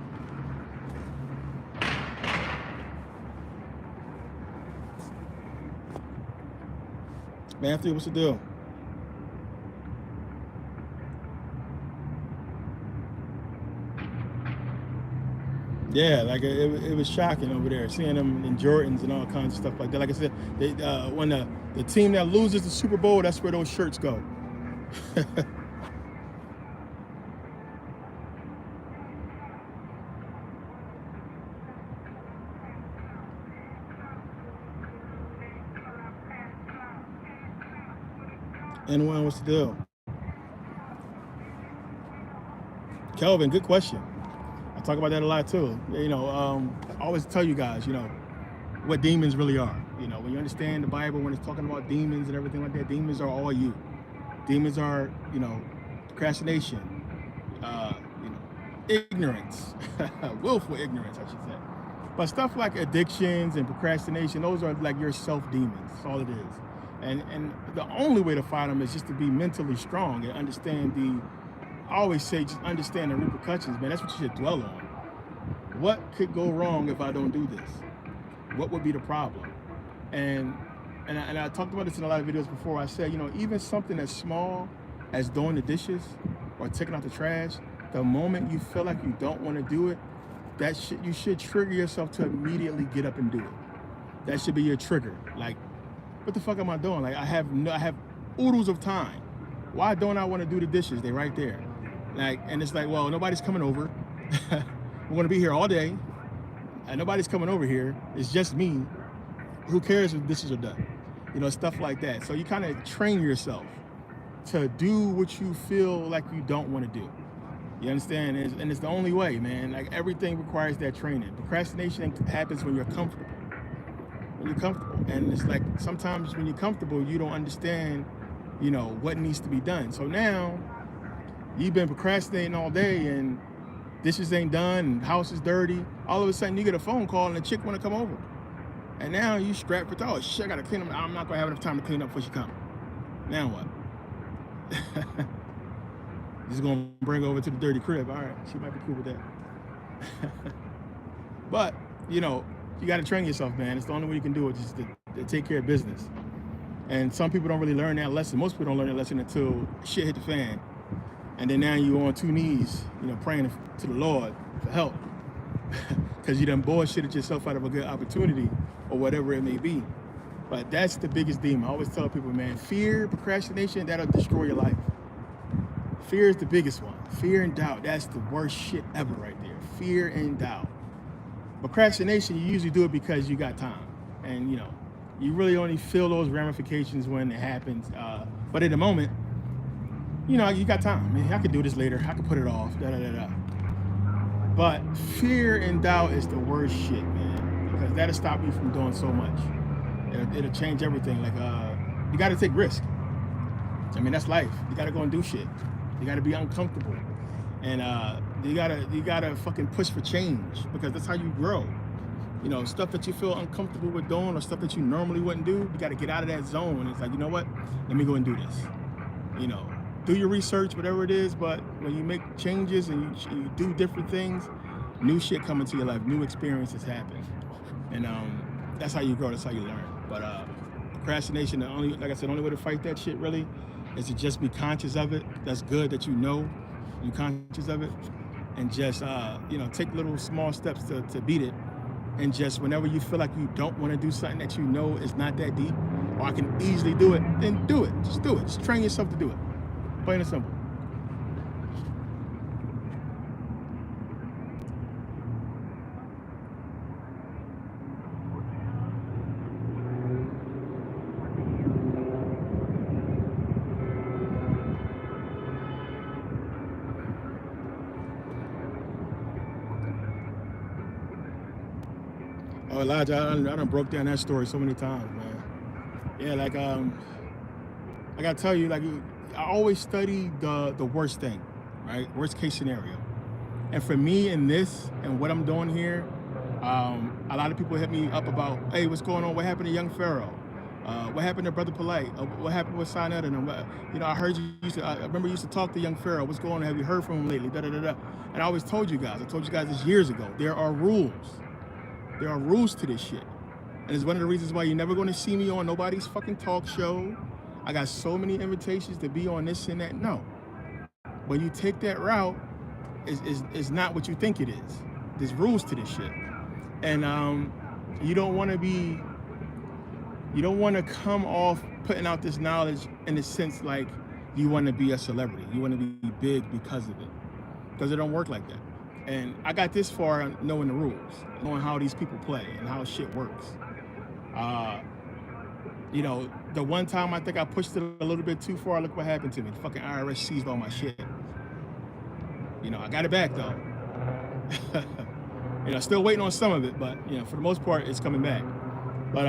Matthew, what's the deal? Yeah, like it was shocking over there, seeing them in Jordans and all kinds of stuff like that. Like I said, when the team that loses the Super Bowl, that's where those shirts go. N1, what's the deal? Kelvin, good question. I talk about that a lot too. I always tell you guys, what demons really are. When you understand the Bible, when it's talking about demons and everything like that, demons are all you. Demons are, procrastination, ignorance, willful ignorance, I should say. But stuff like addictions and procrastination, those are like your self-demons. That's all it is. And the only way to fight them is just to be mentally strong and understand I always say, just understand the repercussions, man. That's what you should dwell on. What could go wrong if I don't do this? What would be the problem? And I talked about this in a lot of videos before. I said, even something as small as doing the dishes or taking out the trash, the moment you feel like you don't want to do it, you should trigger yourself to immediately get up and do it. That should be your trigger. Like, what the fuck am I doing? Like, I have oodles of time. Why don't I want to do the dishes? They're right there. Like, and it's like, well, nobody's coming over. We're going to be here all day. And nobody's coming over here. It's just me. Who cares if dishes are done? Stuff like that. So you kind of train yourself to do what you feel like you don't want to do. You understand? And it's the only way, man. Like everything requires that training. Procrastination happens when you're comfortable. When you're comfortable. And it's like sometimes when you're comfortable, you don't understand, what needs to be done. So now you've been procrastinating all day and dishes ain't done and house is dirty. All of a sudden you get a phone call and the chick want to come over. And now you strapped for, oh shit, I gotta clean up. I'm not gonna have enough time to clean up before she comes. Now what? Just gonna bring her over to the dirty crib. All right, she might be cool with that. But, you gotta train yourself, man. It's the only way you can do it, just to take care of business. And some people don't really learn that lesson. Most people don't learn that lesson until shit hit the fan. And then now you're on two knees, praying to the Lord for help. Because you done bullshitted yourself out of a good opportunity or whatever it may be. But that's the biggest demon. I always tell people, man, fear, procrastination, that'll destroy your life. Fear is the biggest one. Fear and doubt, that's the worst shit ever right there. Fear and doubt. Procrastination, you usually do it because you got time. And, you really only feel those ramifications when it happens. But in the moment, you got time. Man, I could do this later. I could put it off, da-da-da-da. But fear and doubt is the worst shit, man, because that'll stop you from doing so much. It'll change everything. Like, you got to take risk. I mean, that's life. You got to go and do shit. You got to be uncomfortable. And you gotta fucking push for change, because that's how you grow. Stuff that you feel uncomfortable with doing or stuff that you normally wouldn't do, you got to get out of that zone. And it's like, you know what? Let me go and do this. Do your research, whatever it is, but when you make changes and you do different things, new shit come into your life, new experiences happen. And that's how you grow, that's how you learn. But procrastination, like I said, the only way to fight that shit really is to just be conscious of it. That's good that you're conscious of it. And just, take little small steps to beat it. And just whenever you feel like you don't want to do something that is not that deep, or I can easily do it, then do it. Just do it. Just train yourself to do it. Plain and simple. Oh, Elijah, I done broke down that story so many times, man. Yeah, like, I gotta tell you, like, I always study the worst thing, right? Worst case scenario. And for me in this and what I'm doing here, a lot of people hit me up about, hey, what's going on? What happened to Young Pharaoh? What happened to Brother Polite? What happened with Sinetta? And I heard I remember you used to talk to Young Pharaoh. What's going on? Have you heard from him lately? Da, da, da, da. And I always told you guys this years ago, there are rules. There are rules to this shit. And it's one of the reasons why you're never going to see me on nobody's fucking talk show. I got so many invitations to be on this and that. No. When you take that route, it's not what you think it is. There's rules to this shit. And you don't want to come off putting out this knowledge in the sense like you want to be a celebrity. You want to be big because of it. Because it don't work like that. And I got this far knowing the rules, knowing how these people play and how shit works. The one time I think I pushed it a little bit too far, look what happened to me. The fucking IRS seized all my shit. I got it back though. Still waiting on some of it, but for the most part, it's coming back. But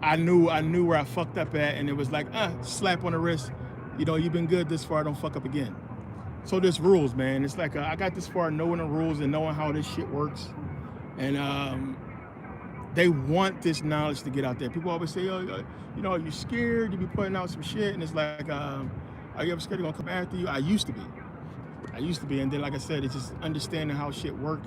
I knew where I fucked up at, and it was like, slap on the wrist. You've been good this far, don't fuck up again. So there's rules, man. It's like I got this far knowing the rules and knowing how this shit works. And they want this knowledge to get out there. People always say, oh, you're scared, you be putting out some shit. And it's like, are you ever scared they're gonna come after you? I used to be. And then, like I said, it's just understanding how shit work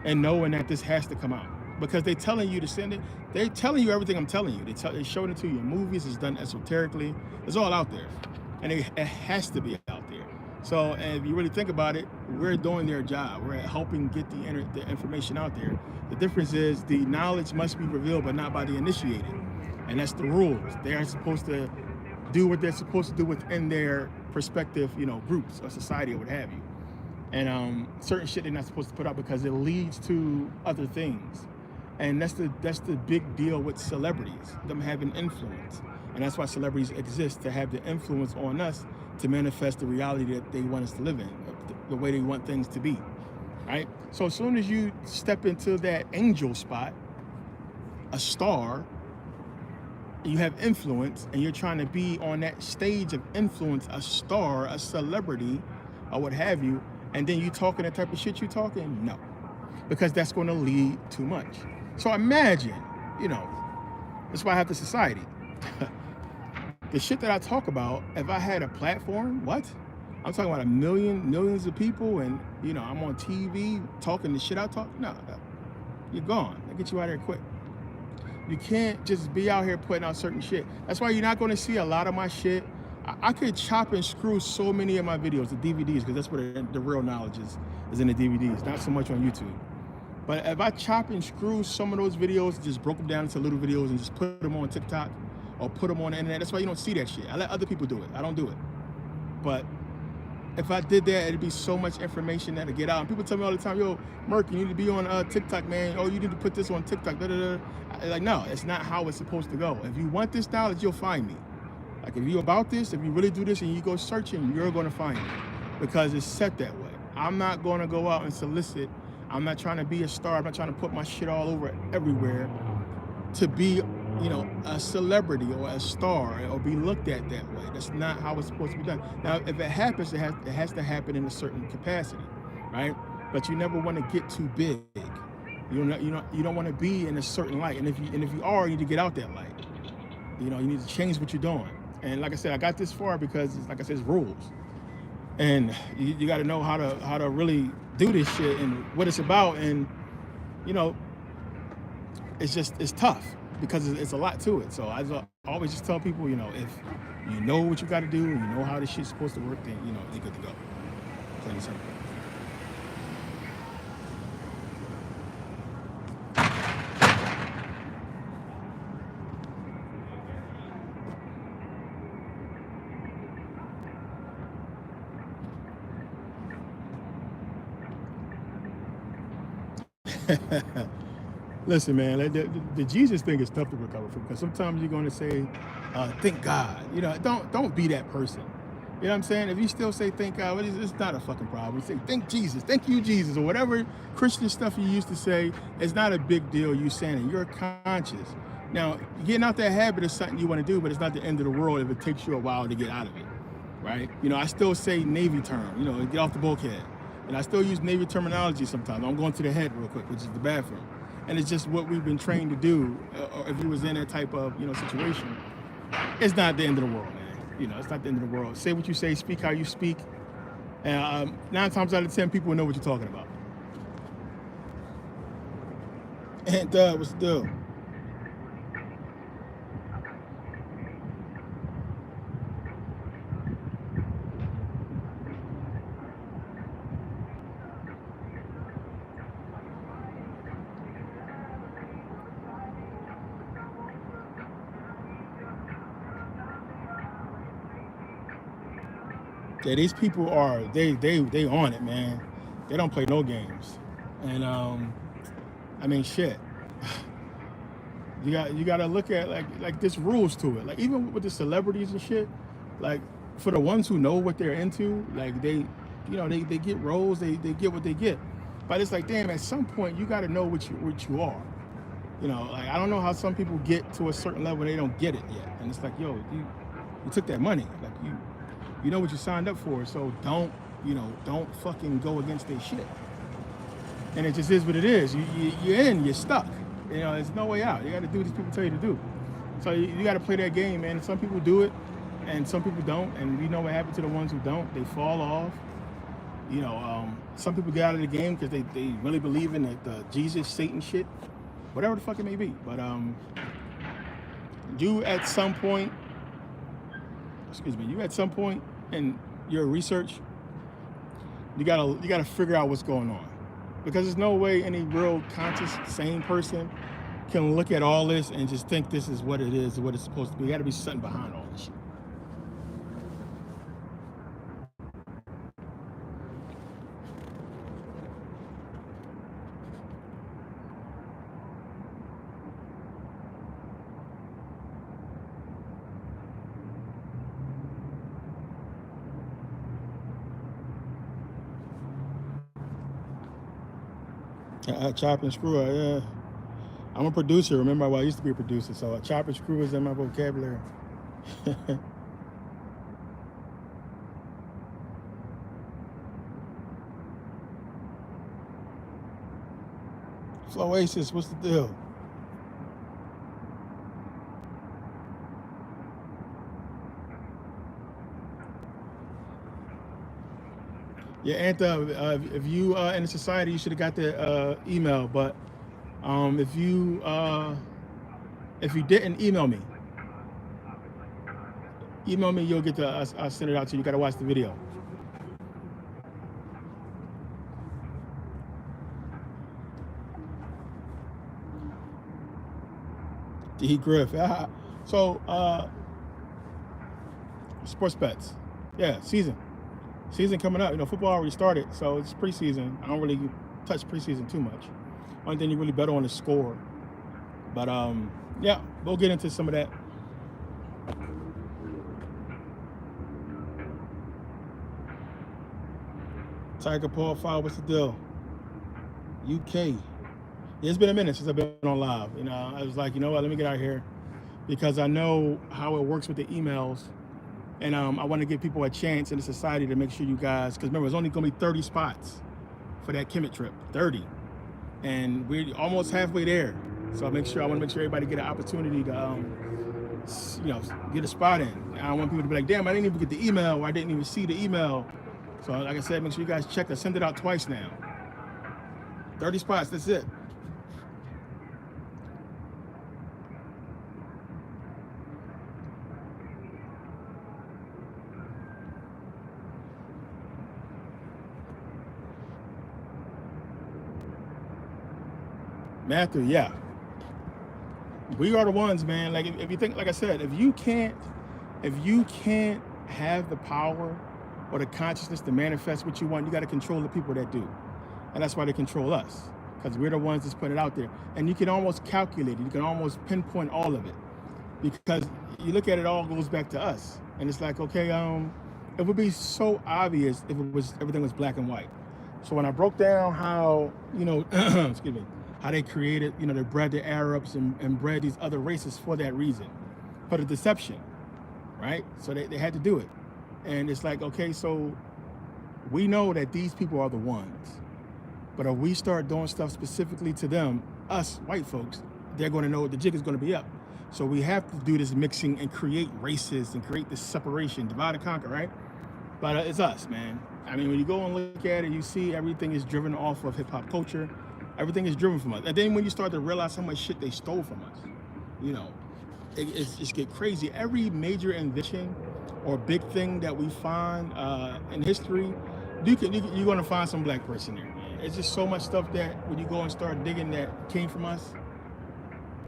and knowing that this has to come out. Because they're telling you to send it. They're telling you everything I'm telling you. They're showing it to you in movies. It's done esoterically. It's all out there. And it has to be out there. So if you really think about it, we're doing their job. We're helping get the information out there. The difference is the knowledge must be revealed, but not by the initiated. And that's the rules. They're supposed to do what they're supposed to do within their respective, groups or society or what have you. And certain shit they're not supposed to put out because it leads to other things. And that's the big deal with celebrities, them having influence. And that's why celebrities exist, to have the influence on us to manifest the reality that they want us to live in, the way they want things to be, right? So as soon as you step into that angel spot, a star, you have influence, and you're trying to be on that stage of influence, a star, a celebrity, or what have you, and then you talking the type of shit you talking, no, because that's going to lead too much. So imagine, that's why I have the society. The shit that I talk about, if I had a platform, what? I'm talking about millions of people, and I'm on TV talking the shit I talk. No, you're gone. I'll get you out of here quick. You can't just be out here putting out certain shit. That's why you're not going to see a lot of my shit. I could chop and screw so many of my videos, the DVDs, because that's where the real knowledge is in the DVDs, not so much on YouTube. But if I chop and screw some of those videos, just broke them down into little videos and just put them on TikTok or put them on the internet, that's why you don't see that shit. I let other people do it. I don't do it. But if I did that, it'd be so much information that'll get out. And people tell me all the time, yo, Merk, you need to be on TikTok, man. Oh, you need to put this on TikTok. Like, no, it's not how it's supposed to go. If you want this knowledge, you'll find me. Like, if you're about this, if you really do this and you go searching, you're going to find me, because it's set that way. I'm not going to go out and solicit. I'm not trying to be a star. I'm not trying to put my shit all over everywhere to be, a celebrity or a star or be looked at that way. That's not how it's supposed to be done. Now, if it happens, it has to happen in a certain capacity, right? But you never want to get too big. You don't want to be in a certain light. And if you are, you need to get out that light. You need to change what you're doing. And like I said, I got this far because, like I said, it's rules. And you got to know how to really do this shit and what it's about. And it's tough because it's a lot to it. So I always just tell people, if you know what you got to do, you know how this shit's supposed to work, then you're good to go. Plain and simple. Listen, man, the Jesus thing is tough to recover from, because sometimes you're going to say, thank God. Don't be that person. You know what I'm saying? If you still say thank God, it's not a fucking problem. You say thank Jesus, thank you, Jesus, or whatever Christian stuff you used to say. It's not a big deal. You saying it. You're conscious. Now, getting out that habit is something you want to do, but it's not the end of the world if it takes you a while to get out of it, right? I still say Navy term, get off the bulkhead. And I still use Navy terminology sometimes. I'm going to the head real quick, which is the bathroom. And it's just what we've been trained to do. Or if you was in that type of, situation, it's not the end of the world, man. It's not the end of the world. Say what you say, speak how you speak. And 9 times out of 10, people will know what you're talking about. And what's the deal? Yeah, these people are they on it, man. They don't play no games. And I mean, shit. You got to look at like there's rules to it. Like even with the celebrities and shit, like for the ones who know what they're into, like they get roles, they get what they get. But it's like, damn, at some point you got to know what you are. Like I don't know how some people get to a certain level they don't get it yet. And it's like, yo, you took that money, like you know what you signed up for, so don't fucking go against their shit. And it just is what it is. You're stuck. There's no way out. You got to do what these people tell you to do. So you got to play that game, man. Some people do it, and some people don't. And we know what happened to the ones who don't. They fall off. Some people get out of the game because they really believe in the Jesus, Satan shit, whatever the fuck it may be. But you at some point in your research, you gotta figure out what's going on, because there's no way any real conscious, sane person can look at all this and just think this is what it is or what it's supposed to be. There got to be something behind all this shit. Chop and screw. Yeah, I'm a producer. Remember, I used to be a producer, so chop and screw is in my vocabulary. Floasis, what's the deal? Yeah, Antha, if you in the society, you should have got the email. But if you didn't email me, you'll get the. I'll send it out to you. You gotta watch the video. D Griff. So sports bets. Yeah, season coming up. You know, football already started, so it's preseason. I don't really touch preseason too much. Only thing you really bet on is score. But yeah, we'll get into some of that. Tiger Paul 5, what's the deal? UK. Yeah, it's been a minute since I've been on live. You know, I was like, you know what, let me get out here because I know how it works with the emails. And I want to give people a chance in the society to make sure you guys, because remember, it's only going to be 30 spots for that Kemet trip, 30. And we're almost halfway there. So I want to make sure everybody get an opportunity to, you know, get a spot in. I don't want people to be like, damn, I didn't even get the email, or I didn't even see the email. So like I said, make sure you guys check. I sent it out twice now. 30 spots, that's it. Matthew, yeah. We are the ones, man. Like if you think, like I said, if you can't have the power or the consciousness to manifest what you want, you got to control the people that do. And that's why they control us, because we're the ones that's putting it out there. And you can almost calculate it. You can almost pinpoint all of it, because you look at it, all goes back to us. And it's like, okay, it would be so obvious if everything was black and white. So when I broke down how, you know, excuse me, how they created, you know, they bred the Arabs and bred these other races for that reason, for the deception, right? So they had to do it. And it's like, okay, so we know that these people are the ones, but if we start doing stuff specifically to them, us white folks, they're going to know the jig is going to be up. So we have to do this mixing and create races and create this separation, divide and conquer, right? But it's us, man. I mean, when you go and look at it, you see everything is driven off of hip hop culture. Everything is driven from us. And then when you start to realize how much shit they stole from us, you know, it's just get crazy. Every major invention or big thing that we find in history, you're going to find some black person there. It's just so much stuff that when you go and start digging that came from us,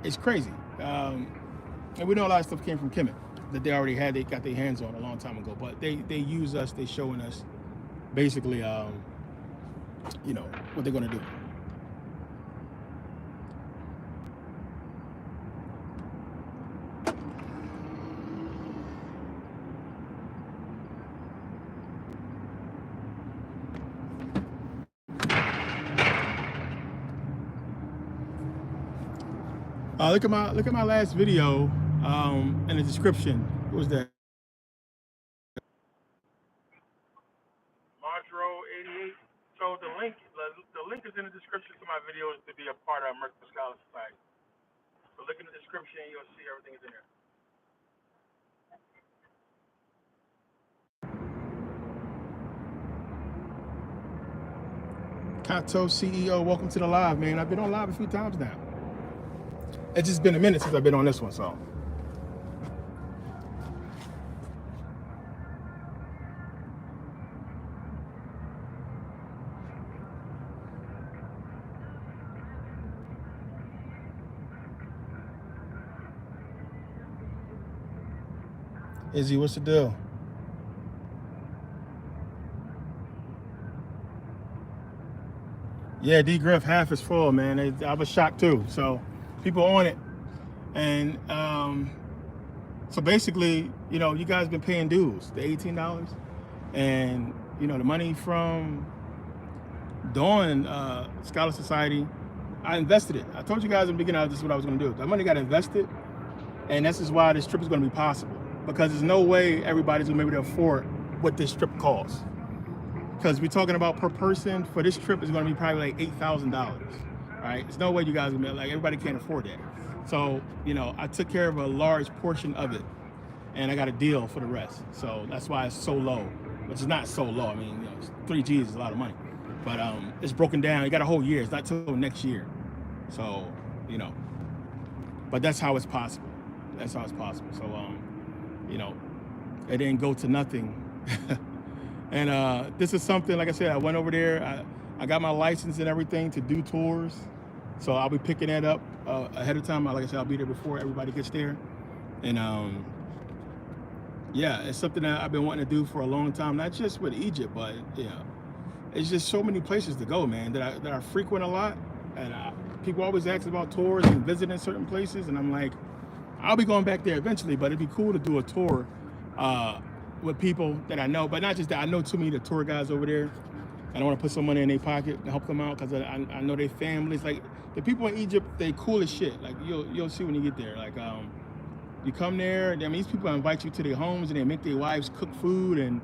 it's crazy. And we know a lot of stuff came from Kemet that they already had, they got their hands on a long time ago. But they use us, they showing us basically, you know, what they're going to do. Look at my last video in the description. What was that? Margero 88. So the link is in the description to my videos to be a part of Merkabah Scholar Society. So look in the description, you'll see everything is in there. Kato CEO, welcome to the live, man. I've been on live a few times now. It's just been a minute since I've been on this one, so. Izzy, what's the deal? Yeah, D Griff, half is full, man. I was shocked too. So people on it. And so basically, you know, you guys been paying dues, the $18. And, you know, the money from Dawn Scholar Society, I invested it. I told you guys in the beginning this is what I was going to do. That money got invested, and this is why this trip is going to be possible. Because there's no way everybody's going to be able to afford what this trip costs. Because we're talking about per person for this trip is going to be probably like $8,000. Right? There's no way you guys are going to be like, everybody can't afford that. So, you know, I took care of a large portion of it, and I got a deal for the rest. So that's why it's so low, which is not so low. I mean, you know, 3 G's is a lot of money, but it's broken down. You got a whole year. It's not till next year. So, you know, but that's how it's possible. That's how it's possible. So, you know, it didn't go to nothing. And this is something, like I said, I went over there. I got my license and everything to do tours. So I'll be picking that up ahead of time. Like I said, I'll be there before everybody gets there. And yeah, it's something that I've been wanting to do for a long time, not just with Egypt, but yeah, it's just so many places to go, man, that I frequent a lot. And people always ask about tours and visiting certain places. And I'm like, I'll be going back there eventually, but it'd be cool to do a tour with people that I know, but not just that. I know too many of the tour guys over there. And I want to put some money in their pocket and help them out because I know their families. Like the people in Egypt, they cool as shit. Like you'll see when you get there. Like you come there, I mean, these people invite you to their homes and they make their wives cook food, and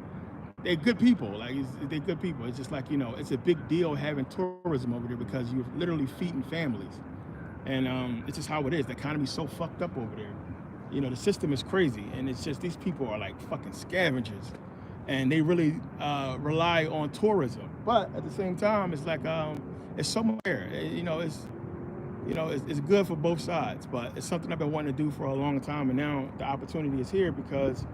they're good people. Like they're good people. It's just like, you know, it's a big deal having tourism over there because you're literally feeding families, and it's just how it is. The economy's so fucked up over there. You know, the system is crazy, and it's just these people are like fucking scavengers. And they really rely on tourism, but at the same time, it's like it's somewhere. You know, it's good for both sides. But it's something I've been wanting to do for a long time, and now the opportunity is here because,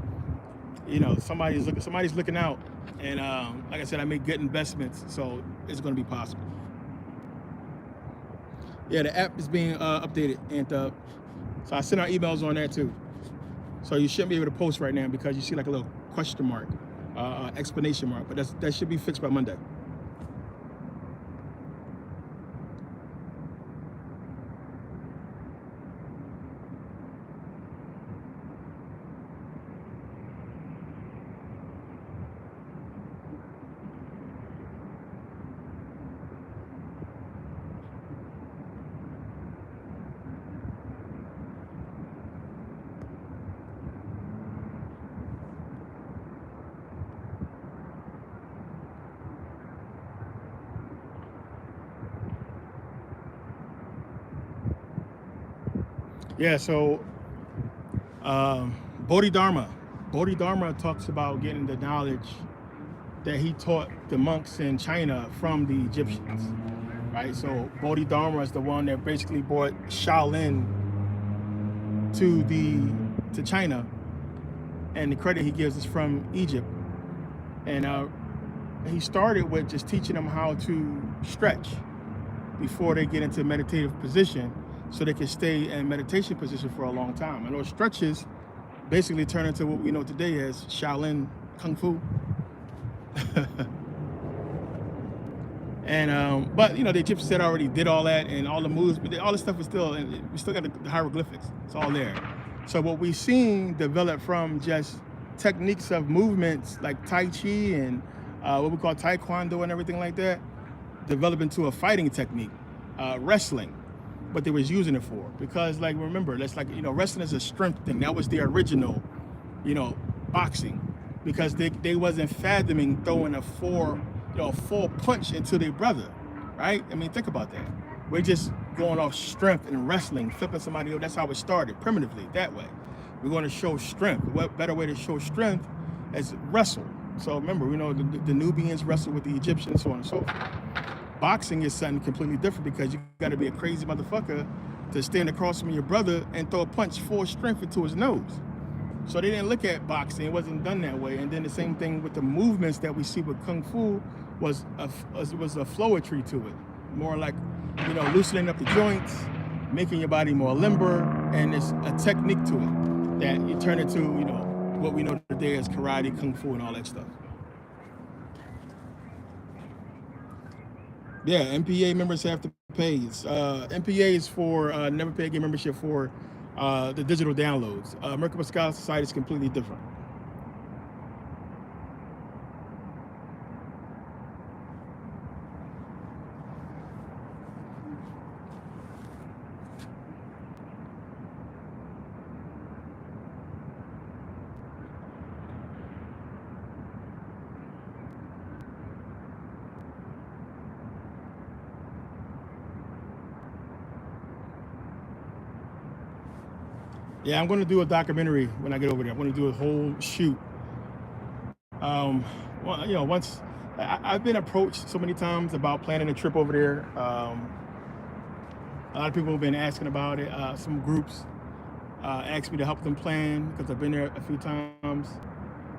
you know, somebody's looking out, and like I said, I make good investments, so it's going to be possible. Yeah, the app is being updated, and so I send out emails on there too. So you shouldn't be able to post right now because you see like a little question mark. Explanation mark, but that should be fixed by Monday. Yeah, so Bodhidharma talks about getting the knowledge that he taught the monks in China from the Egyptians, right? So Bodhidharma is the one that basically brought Shaolin to China, and the credit he gives is from Egypt. And he started with just teaching them how to stretch before they get into meditative position, so they can stay in meditation position for a long time. And those stretches basically turn into what we know today as Shaolin Kung Fu. And but you know, the Egyptians had already did all that and all the moves, but all the stuff is still, and we still got the hieroglyphics. It's all there. So what we've seen develop from just techniques of movements like Tai Chi and what we call Taekwondo and everything like that, develop into a fighting technique, wrestling, what they was using it for. Because like, remember, that's like, you know, wrestling is a strength thing. That was the original, you know, boxing, because they wasn't fathoming throwing a full punch into their brother, right? I mean, think about that. We're just going off strength and wrestling, flipping somebody over. That's how it started, primitively, that way. We're going to show strength. What better way to show strength is wrestle. So remember, you know, the Nubians wrestled with the Egyptians, so on and so forth. Boxing is something completely different because you got to be a crazy motherfucker to stand across from your brother and throw a punch full strength into his nose. So they didn't look at boxing. It wasn't done that way. And then the same thing with the movements that we see with Kung Fu was a flowetry to it. More like, you know, loosening up the joints, making your body more limber, and it's a technique to it that you turn into, you know, what we know today as karate, Kung Fu, and all that stuff. Yeah, MPA members have to pay. MPA is for never pay game membership for the digital downloads. Merkabah Scholar Society is completely different. Yeah, I'm going to do a documentary when I get over there. I'm going to do a whole shoot. Well, you know, once I've been approached so many times about planning a trip over there. A lot of people have been asking about it. Some groups asked me to help them plan because I've been there a few times.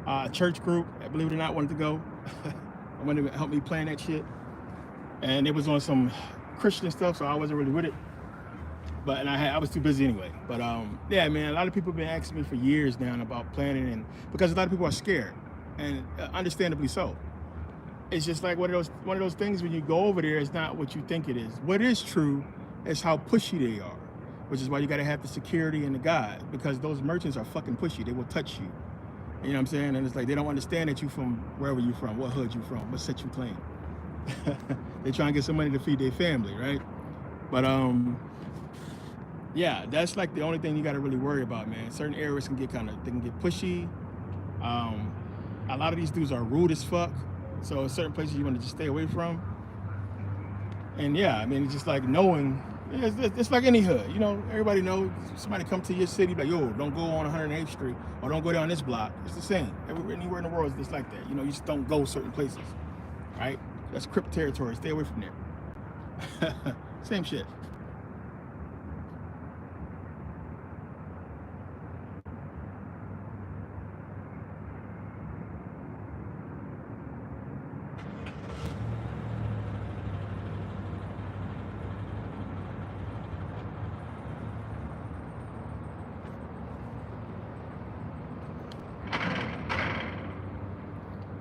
A church group, believe it or not, wanted to go. I wanted to help me plan that shit. And it was on some Christian stuff, so I wasn't really with it. But and I was too busy anyway. But yeah, man, a lot of people have been asking me for years now about planning, and because a lot of people are scared, and understandably so. It's just like one of those things when you go over there, it's not what you think it is. What is true is how pushy they are, which is why you got to have the security and the guide, because those merchants are fucking pushy. They will touch you. You know what I'm saying? And it's like they don't understand that you from wherever you from, what hood you from, what set you claim. They try and get some money to feed their family, right? But yeah, that's like the only thing you got to really worry about, man. Certain areas can get they can get pushy. A lot of these dudes are rude as fuck. So certain places you want to just stay away from. And yeah, I mean, it's just like knowing, it's like any hood, you know, everybody knows. Somebody come to your city, like, yo, don't go on 108th Street or don't go down this block. It's the same. Anywhere in the world is just like that. You know, you just don't go certain places, right? That's Crip territory. Stay away from there. Same shit.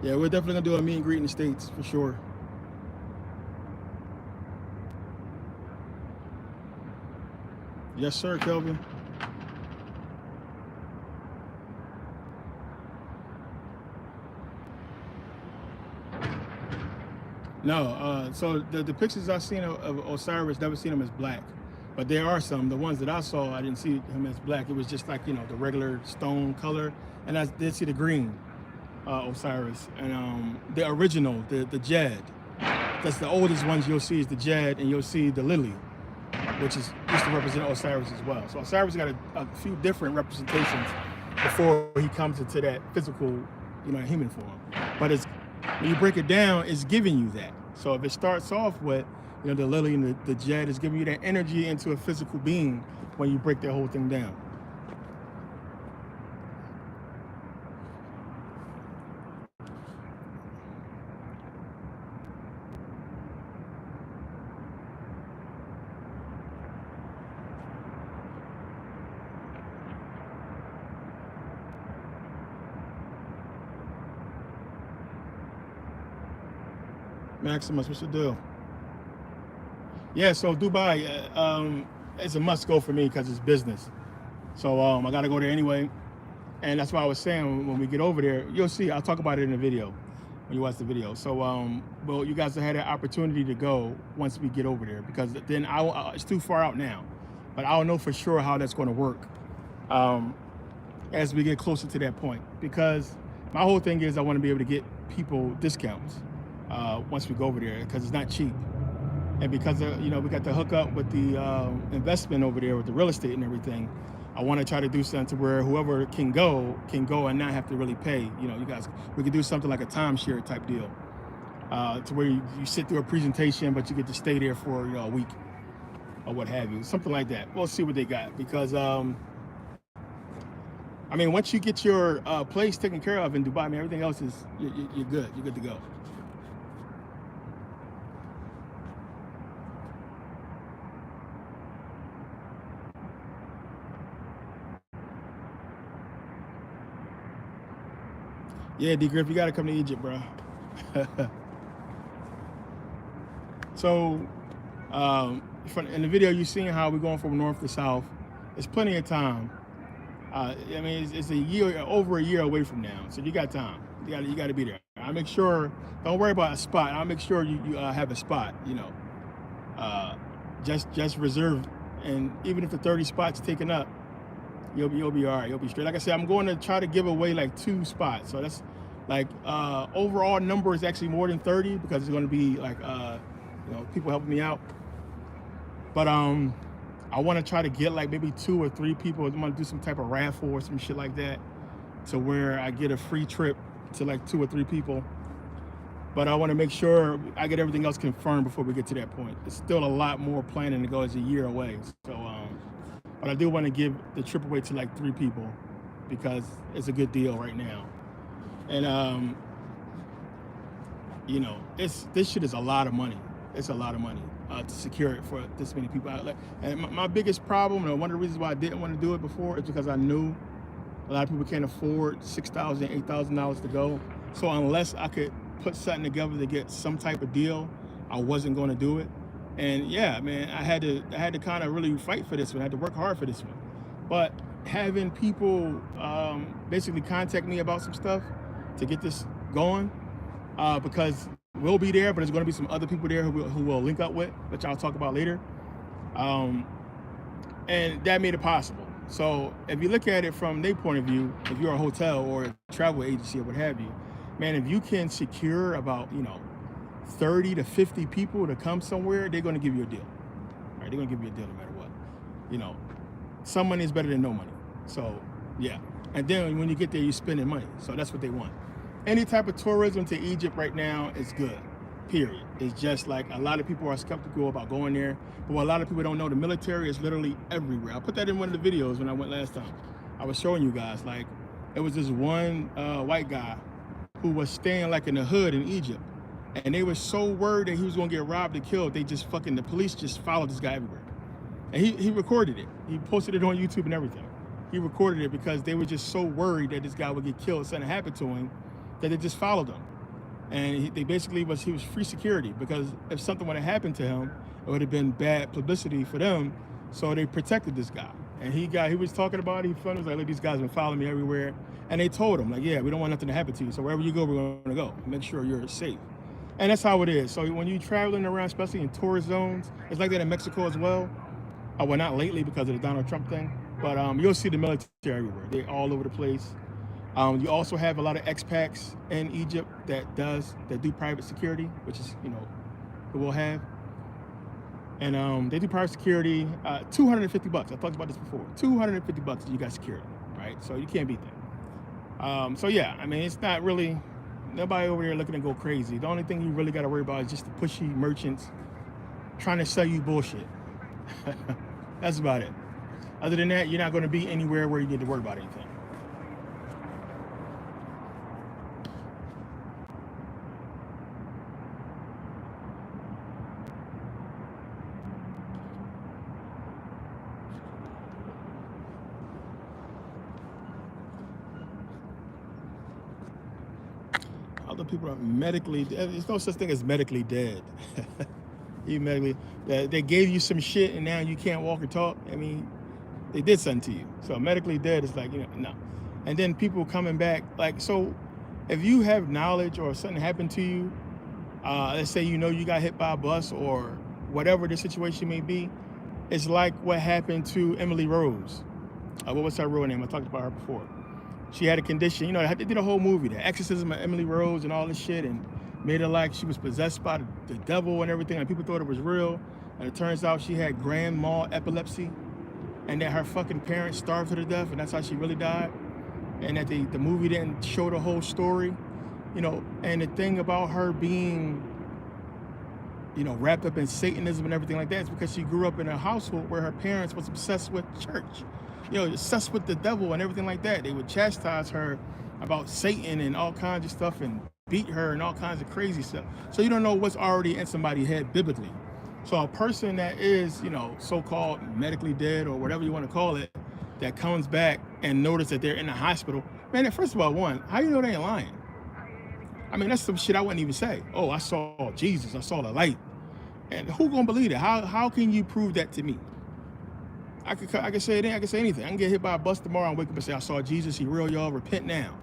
Yeah, we're definitely gonna do a meet and greet in the States for sure. Yes, sir, Kelvin. No, so the depictions I've seen of Osiris, never seen him as black. But there are some. The ones that I saw, I didn't see him as black. It was just like, you know, the regular stone color. And I did see the green Osiris. And the original, the Jed. That's the oldest ones you'll see is the Jed, and you'll see the Lily, which is used to represent Osiris as well. So Osiris got a few different representations before he comes into that physical, you know, human form. But it's, when you break it down, it's giving you that. So if it starts off with, you know, the lily and the Jed is giving you that energy into a physical being when you break that whole thing down. Maximus, what's the deal? Yeah, so Dubai is a must go for me because it's business. So I got to go there anyway. And that's why I was saying when we get over there, you'll see, I'll talk about it in the video when you watch the video. So, well, you guys have had an opportunity to go once we get over there, because then it's too far out now. But I don't know for sure how that's going to work as we get closer to that point. Because my whole thing is I want to be able to get people discounts once we go over there, because it's not cheap. And because you know, we got to hook up with the investment over there with the real estate and everything, I want to try to do something to where whoever can go and not have to really pay. You know, you guys, we could do something like a timeshare type deal, to where you sit through a presentation, but you get to stay there for, you know, a week or what have you, something like that. We'll see what they got, because I mean, once you get your place taken care of in Dubai, I mean, everything else is you're good. You're good to go. Yeah, D Griff, you got to come to Egypt, bro. So, in the video, you've seen how we're going from north to south. There's plenty of time. I mean, it's a year, over a year away from now, so you got time. You got to be there. I'll make sure. Don't worry about a spot. I'll make sure you have a spot. You know, just reserve, and even if the 30 spots taken up, you'll be all right. You'll be straight. Like I said, I'm going to try to give away like 2 spots. So that's like overall number is actually more than 30, because it's going to be like you know, people helping me out. But I want to try to get like maybe 2 or 3 people. I'm gonna do some type of raffle or some shit like that, to where I get a free trip to like 2 or 3 people. But I want to make sure I get everything else confirmed before we get to that point. It's still a lot more planning to go. It's a year away. So, but I do want to give the trip away to like 3 people because it's a good deal right now. And you know, this shit is a lot of money. It's a lot of money to secure it for this many people. And my biggest problem, and one of the reasons why I didn't want to do it before, is because I knew a lot of people can't afford $6,000, $8,000 to go. So unless I could put something together to get some type of deal, I wasn't going to do it. And yeah, man, I had to kind of really fight for this one. I had to work hard for this one. But having people basically contact me about some stuff to get this going, because we'll be there, but there's going to be some other people there who will link up with, which I'll talk about later. And that made it possible. So if you look at it from their point of view, if you're a hotel or a travel agency or what have you, man, if you can secure about, 30 to 50 people to come somewhere, they're going to give you a deal. Right? They're going to give you a deal no matter what. Some money is better than no money. So yeah. And then when you get there, you're spending money. So that's what they want. Any type of tourism to Egypt right now is good, period. It's just like a lot of people are skeptical about going there. But what a lot of people don't know, the military is literally everywhere. I put that in one of the videos when I went last time. I was showing you guys, like, it was this one white guy who was staying like in the hood in Egypt. And they were so worried that he was gonna get robbed and killed, the police just followed this guy everywhere. And he recorded it. He posted it on YouTube and everything. He recorded it because they were just so worried that this guy would get killed, something happened to him, that they just followed him. And he was free security, because if something would have happened to him, it would have been bad publicity for them. So they protected this guy. And he was talking about it. He was like, look, these guys have been following me everywhere. And they told him, like, yeah, we don't want nothing to happen to you. So wherever you go, we're going to go. Make sure you're safe. And that's how it is. So when you're traveling around, especially in tourist zones, it's like that in Mexico as well. Well, not lately because of the Donald Trump thing, but you'll see the military everywhere. They're all over the place. You also have a lot of expats in Egypt that do private security, which is, who we'll have. And they do private security, $250. I talked about this before. $250 you got security, right? So you can't beat that. So yeah, I mean, it's not really, nobody over there looking to go crazy. The only thing you really got to worry about is just the pushy merchants trying to sell you bullshit. That's about it. Other than that, you're not going to be anywhere where you need to worry about anything. Other people are medically dead. There's no such thing as medically dead. They gave you some shit and now you can't walk or talk. I mean, they did something to you. So medically dead is like, no. And then people coming back, like, so if you have knowledge or something happened to you, let's say you got hit by a bus or whatever the situation may be, it's like what happened to Emily Rose. What was her real name? I talked about her before. She had a condition, they did a whole movie, the exorcism of Emily Rose and all this shit, and made her like she was possessed by the devil and everything, and people thought it was real. And it turns out she had grand mal epilepsy, and that her fucking parents starved her to death, and that's how she really died. And that the movie didn't show the whole story, And the thing about her being, wrapped up in Satanism and everything like that is because she grew up in a household where her parents was obsessed with church, obsessed with the devil and everything like that. They would chastise her about Satan and all kinds of stuff and beat her and all kinds of crazy stuff. So you don't know what's already in somebody's head biblically. So a person that is, so-called medically dead or whatever you want to call it, that comes back and notice that they're in the hospital, man, first of all, how you know they ain't lying? I mean, that's some shit I wouldn't even say. Oh, I saw Jesus, I saw the light. And who gonna believe it? How can you prove that to me? I can say it. I can say anything. I can get hit by a bus tomorrow and wake up and say, I saw Jesus, he real, y'all, repent now.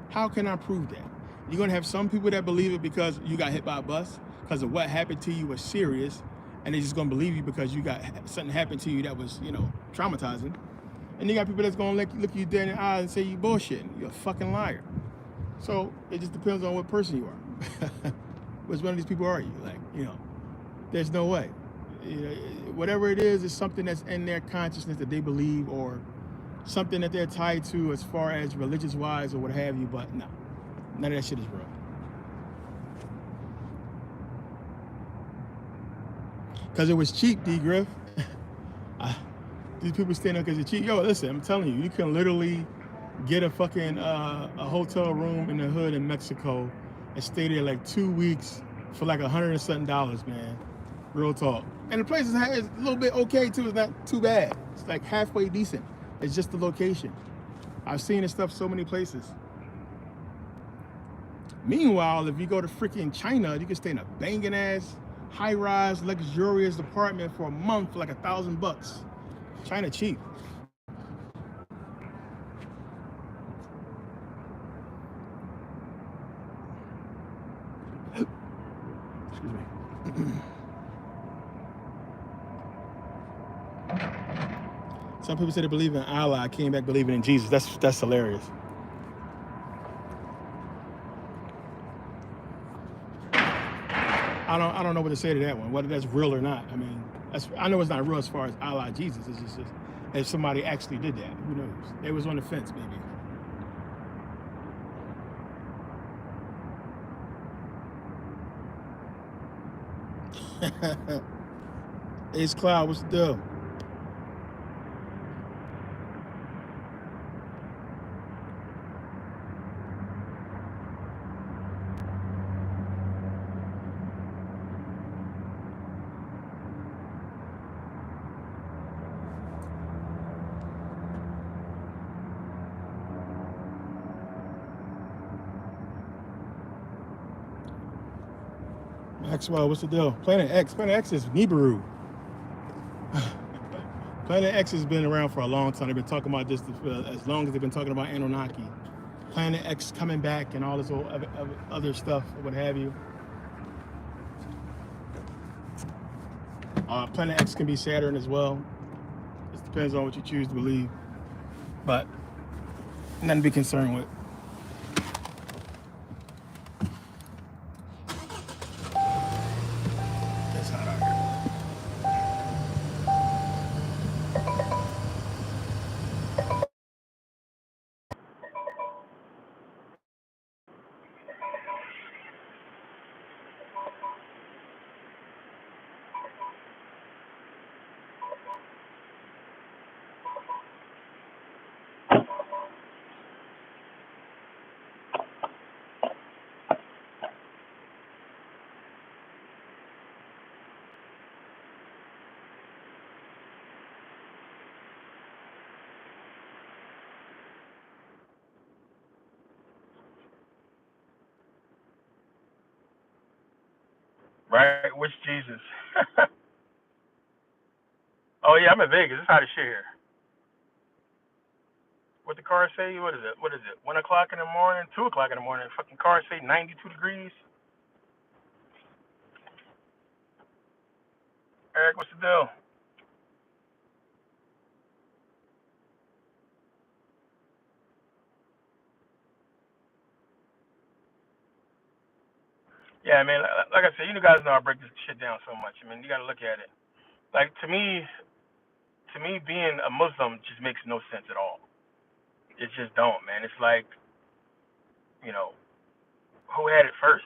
How can I prove that? You're gonna have some people that believe it because you got hit by a bus, because of what happened to you was serious, and they're just gonna believe you because you got something happened to you that was, traumatizing. And you got people that's gonna look you dead in the eye and say you bullshitting, you're a fucking liar. So it just depends on what person you are. Which one of these people are you? Like, there's no way. Whatever it is something that's in their consciousness that they believe, or something that they're tied to as far as religious wise or what have you. But no, none of that shit is real. Because it was cheap, D. Griff. These people stand up because it's cheap. Yo, listen, I'm telling you, you can literally get a fucking a hotel room in the hood in Mexico and stay there like 2 weeks for like $100 and something, man. Real talk. And the place is a little bit okay too. It's not too bad. It's like halfway decent. It's just the location. I've seen this stuff so many places. Meanwhile, if you go to freaking China, you can stay in a banging ass, high-rise, luxurious apartment for a month for like $1,000. China cheap. Excuse me. Some people say they believe in Allah. I came back believing in Jesus. That's hilarious. I don't know what to say to that one, whether that's real or not. I mean, I know it's not real as far as Allah, Jesus. It's just if somebody actually did that, who knows? They was on the fence, maybe. Ace Cloud, what's the deal? Maxwell, what's the deal? Planet X is Nibiru. Planet X has been around for a long time. They've been talking about this as long as they've been talking about Anunnaki. Planet X coming back and all this other stuff, what have you. Planet X can be Saturn as well. It depends on what you choose to believe. But nothing to be concerned with. It's hot out here. Right? Which Jesus? Oh yeah, I'm in Vegas. It's hot as shit here. What the car say? What is it? 1 o'clock in the morning, 2 o'clock in the morning. Fucking car say 92 degrees. Eric, what's the deal? Yeah, I mean, like I said, you guys know I break this shit down so much. I mean, you got to look at it. Like to me, being a Muslim just makes no sense at all. It just don't, man. It's like, you know, who had it first?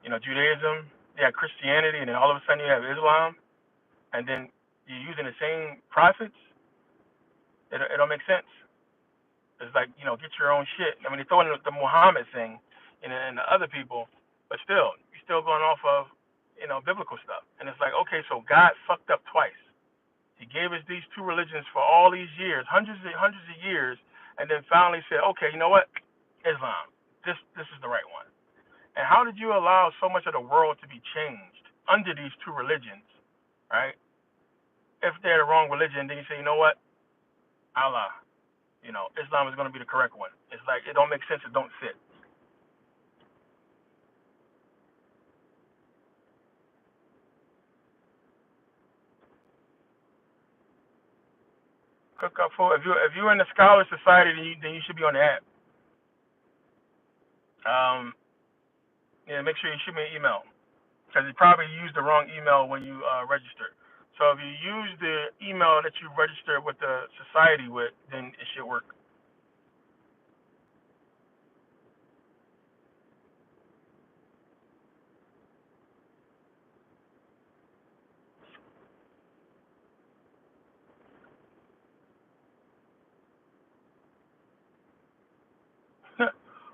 You know, Judaism, you had Christianity, and then all of a sudden you have Islam, and then you're using the same prophets. It don't make sense. It's like, you know, get your own shit. I mean, they throw in the Muhammad thing and the other people, but still, you're still going off of, you know, biblical stuff. And it's like, okay, so God fucked up twice. He gave us these two religions for all these years, hundreds of years, and then finally said, okay, you know what? Islam. This is the right one. And how did you allow so much of the world to be changed under these two religions, right? If they're the wrong religion, then you say, you know what? Allah. You know, Islam is going to be the correct one. It's like, it don't make sense. It don't fit. Cook up food. If you're in the scholar society, then you should be on the app. Yeah, make sure you shoot me an email. because you probably used the wrong email when you registered. So if you use the email that you registered with the society with, then it should work.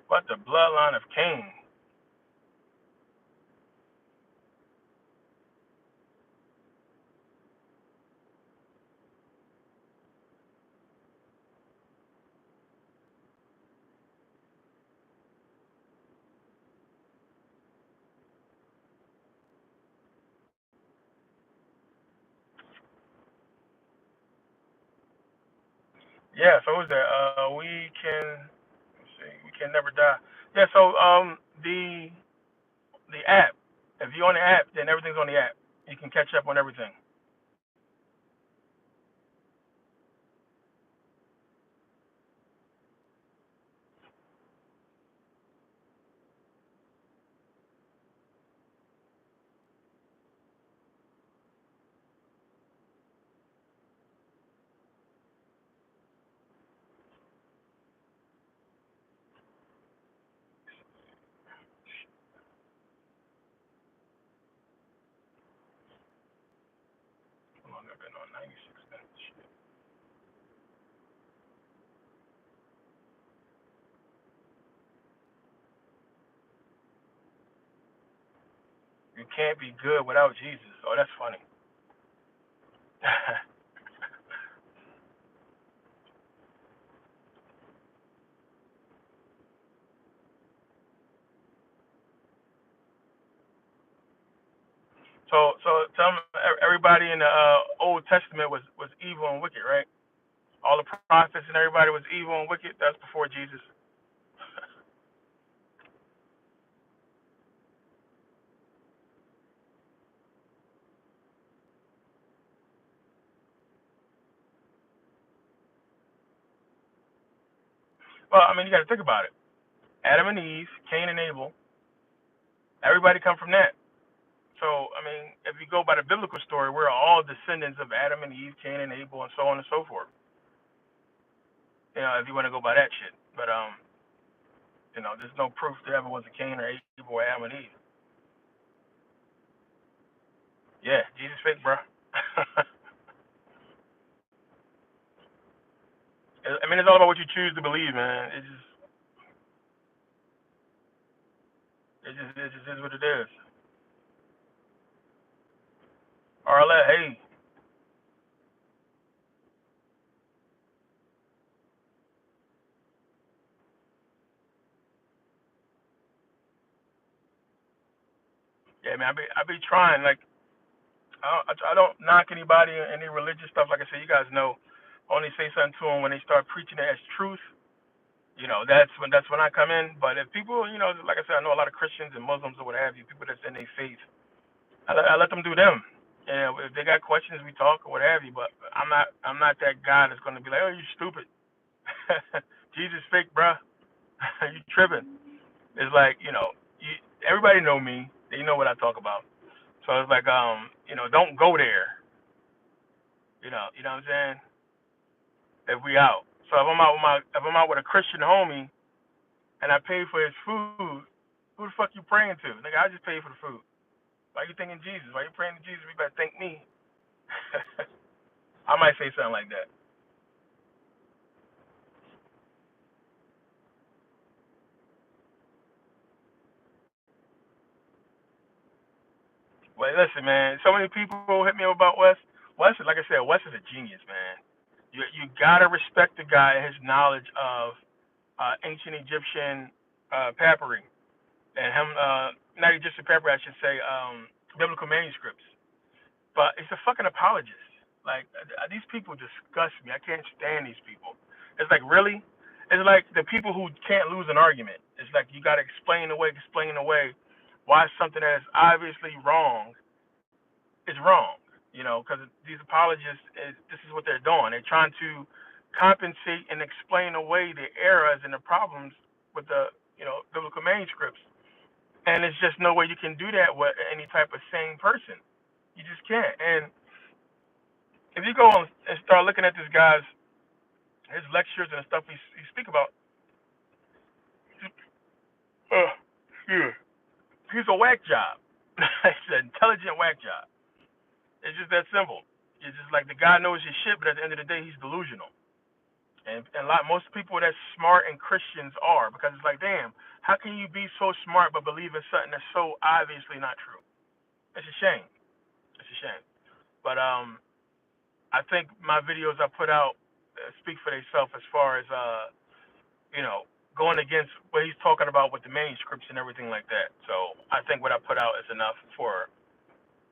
What the bloodline of Cain? Yeah, so who's that? We can, let's see, we can never die. Yeah, so the app. If you're on the app, then everything's on the app. You can catch up on everything. How long have I been on? 96 minutes. You can't be good without Jesus. Oh, that's funny. So tell me, everybody in the Old Testament was evil and wicked, right? All the prophets and everybody was evil and wicked. That's before Jesus. Well, I mean, you got to think about it. Adam and Eve, Cain and Abel, everybody come from that. So, I mean, if you go by the biblical story, we're all descendants of Adam and Eve, Cain and Abel, and so on and so forth. You know, if you want to go by that shit. But you know, there's no proof there ever was a Cain or Abel or Adam and Eve. Yeah, Jesus fake, bro. I mean, it's all about what you choose to believe, man. It just is what it is. Arlette, hey, yeah, man, I be trying. Like, I don't knock anybody any religious stuff. Like I said, you guys know, only say something to them when they start preaching it as truth. You know, that's when I come in. But if people, you know, like I said, I know a lot of Christians and Muslims or what have you, people that's in their faith. I let them do them. And if they got questions, we talk or what have you. But I'm not that guy that's gonna be like, oh, you stupid. Jesus fake, bruh. You tripping? It's like, you know, everybody know me. They know what I talk about. So it's like, you know, don't go there. You know what I'm saying? If we out. So if I'm out with a Christian homie and I pay for his food, who the fuck you praying to? Nigga, I just pay for the food. Why you thinking Jesus? Why you praying to Jesus? You better thank me. I might say something like that. Well, listen, man. So many people hit me up about Wes. Wes, like I said, Wes is a genius, man. You gotta respect the guy and his knowledge of ancient Egyptian papyri and him not Egyptian papyri, I should say, biblical manuscripts. But it's a fucking apologist. Like these people disgust me. I can't stand these people. It's like really, it's like the people who can't lose an argument. It's like you gotta explain away why something that is obviously wrong is wrong. You know, because these apologists, this is what they're doing. They're trying to compensate and explain away the errors and the problems with the, you know, biblical manuscripts. And there's just no way you can do that with any type of sane person. You just can't. And if you go and start looking at this guy's his lectures and the stuff he speak about, uh, yeah, he's a whack job. He's an intelligent whack job. It's just that simple. It's just like the guy knows his shit, but at the end of the day, he's delusional. And most people that's smart and Christians are, because it's like, damn, how can you be so smart but believe in something that's so obviously not true? It's a shame. It's a shame. But I think my videos I put out speak for themselves as far as going against what he's talking about with the manuscripts and everything like that. So I think what I put out is enough for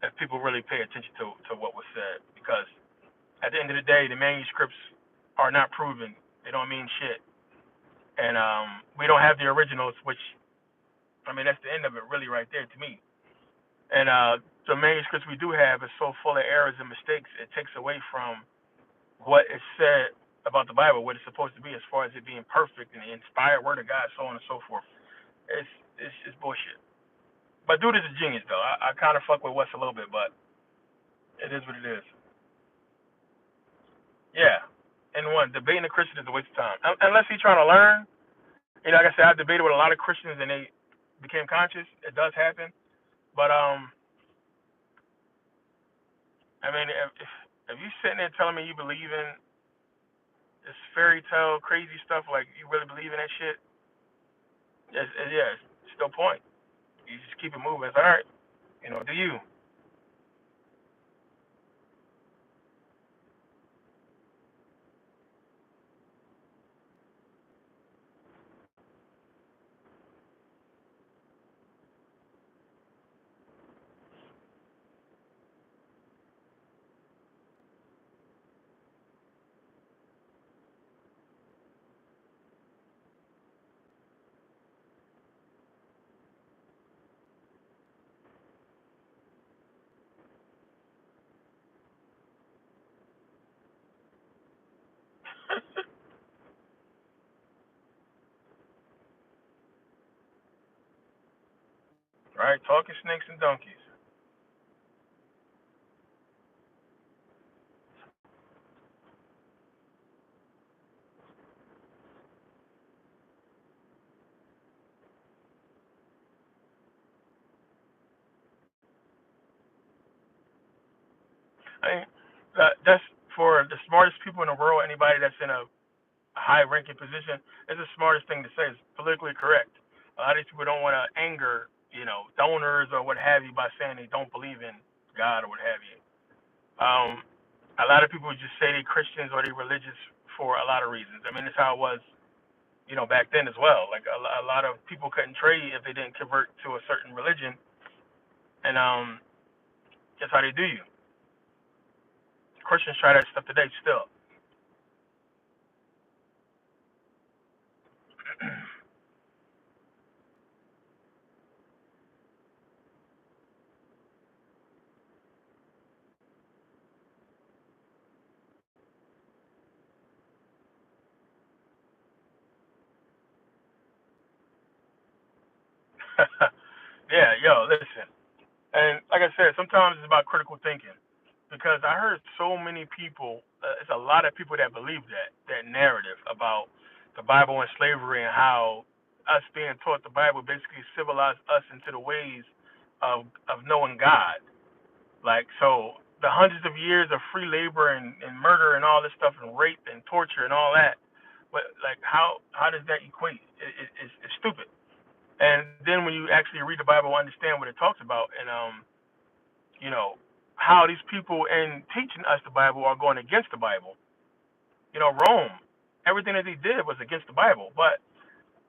if people really pay attention to what was said, because at the end of the day, the manuscripts are not proven. They don't mean shit. And we don't have the originals, which, I mean, that's the end of it really right there to me. And the manuscripts we do have is so full of errors and mistakes, it takes away from what is said about the Bible, what it's supposed to be as far as it being perfect and the inspired word of God, so on and so forth. It's just bullshit. But dude is a genius, though. I kind of fuck with Wes a little bit, but it is what it is. Yeah. And one, debating a Christian is a waste of time. Unless he's trying to learn. Like I said, I've debated with a lot of Christians and they became conscious. It does happen. But I mean, if you sitting there telling me you believe in this fairy tale crazy stuff, like you really believe in that shit, it's no point. You just keep it moving. It's all right. Do you? Right? Talking snakes and donkeys. I mean, that's for the smartest people in the world. Anybody that's in a high-ranking position, it's the smartest thing to say. It's politically correct. A lot of these people don't want to anger, donors or what have you by saying they don't believe in God or what have you. Um, a lot of people just say they Christians or they religious for a lot of reasons. I mean, it's how it was, back then as well. Like a lot of people couldn't trade if they didn't convert to a certain religion, and that's how they do you. Christians try that stuff today still. Yeah, yo, listen. And like I said, sometimes it's about critical thinking, because I heard so many people. It's a lot of people that believe that narrative about the Bible and slavery, and how us being taught the Bible basically civilized us into the ways of knowing God. Like, so the hundreds of years of free labor and murder and all this stuff and rape and torture and all that, but like how does that equate? It's stupid. And then when you actually read the Bible, understand what it talks about, and you know, how these people in teaching us the Bible are going against the Bible. Rome, everything that they did was against the Bible. But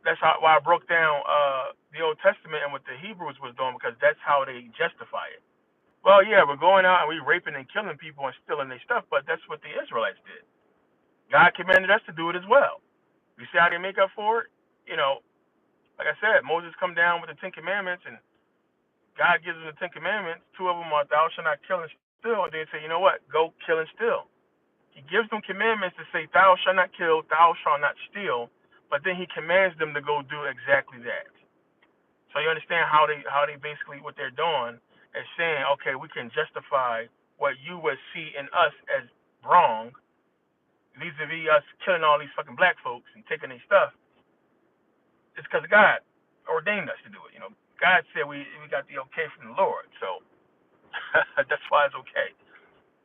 that's why I broke down the Old Testament and what the Hebrews was doing, because that's how they justify it. Well, yeah, we're going out and we raping and killing people and stealing their stuff, but that's what the Israelites did. God commanded us to do it as well. You see how they make up for it? You know, like I said, Moses come down with the Ten Commandments, and God gives them the Ten Commandments. Two of them are thou shalt not kill and steal, and then say, you know what, go kill and steal. He gives them commandments to say, thou shalt not kill, thou shalt not steal, but then he commands them to go do exactly that. So you understand how they basically what they're doing is saying, okay, we can justify what you would see in us as wrong, vis-a-vis us killing all these fucking black folks and taking their stuff. It's because God ordained us to do it. You know, God said we got the okay from the Lord, so that's why it's okay.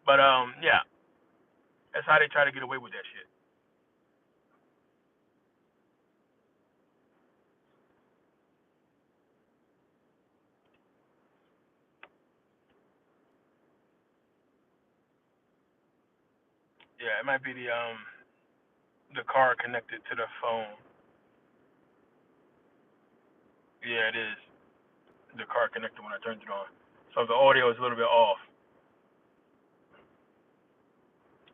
But yeah, that's how they try to get away with that shit. Yeah, it might be the car connected to the phone. Yeah, it is the car connected when I turned it on. So the audio is a little bit off,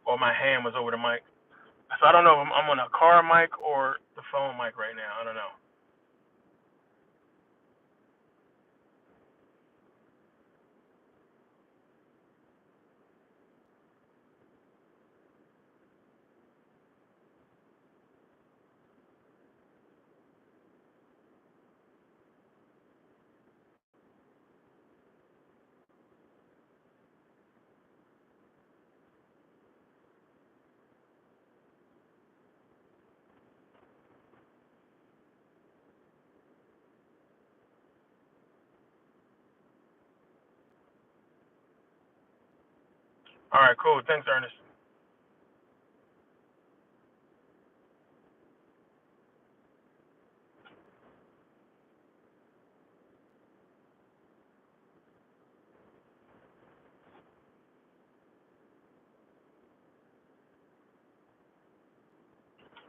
or my hand was over the mic. So I don't know if I'm on a car mic or the phone mic right now. I don't know. All right, cool. Thanks, Ernest.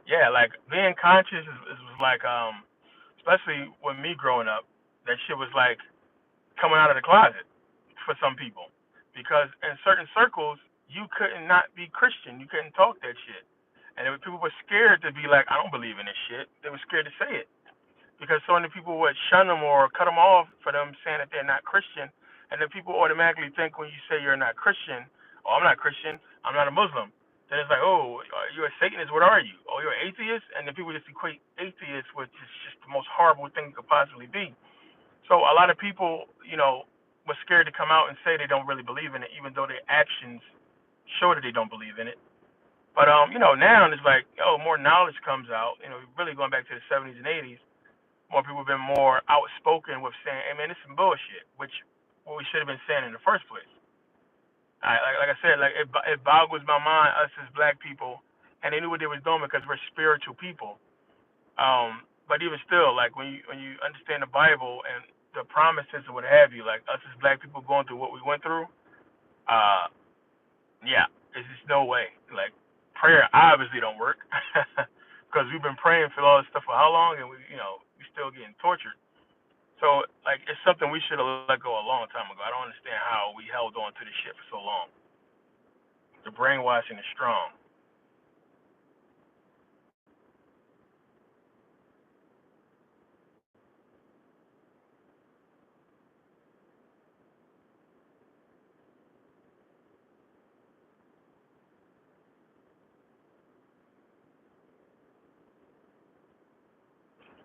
Yeah, like being conscious is like especially with me growing up, that shit was like coming out of the closet for some people, because in certain circles you couldn't not be Christian, you couldn't talk that shit, and people were scared to be like, I don't believe in this shit. They were scared to say it because so many people would shun them or cut them off for them saying that they're not Christian, and then people automatically think when you say you're not Christian, oh, I'm not Christian, I'm not a Muslim. Then it's like, oh, you're a Satanist. What are you? Oh, you're an atheist, and then people just equate atheist with just the most horrible thing you could possibly be. So a lot of people, were scared to come out and say they don't really believe in it, even though their actions show that they don't believe in it. But now it's like, more knowledge comes out. Really going back to the 70s and 80s, more people have been more outspoken with saying, "Hey man, this is some bullshit," which what we should have been saying in the first place. Like I said, like it boggles my mind, us as black people, and they knew what they was doing because we're spiritual people. But even still, like when you understand the Bible and the promises and what have you, like us as black people going through what we went through, uh, yeah, it's just no way. Like prayer obviously don't work because we've been praying for all this stuff for how long, and we still getting tortured. So like it's something we should have let go a long time ago. I don't understand how we held on to this shit for so long. The brainwashing is strong.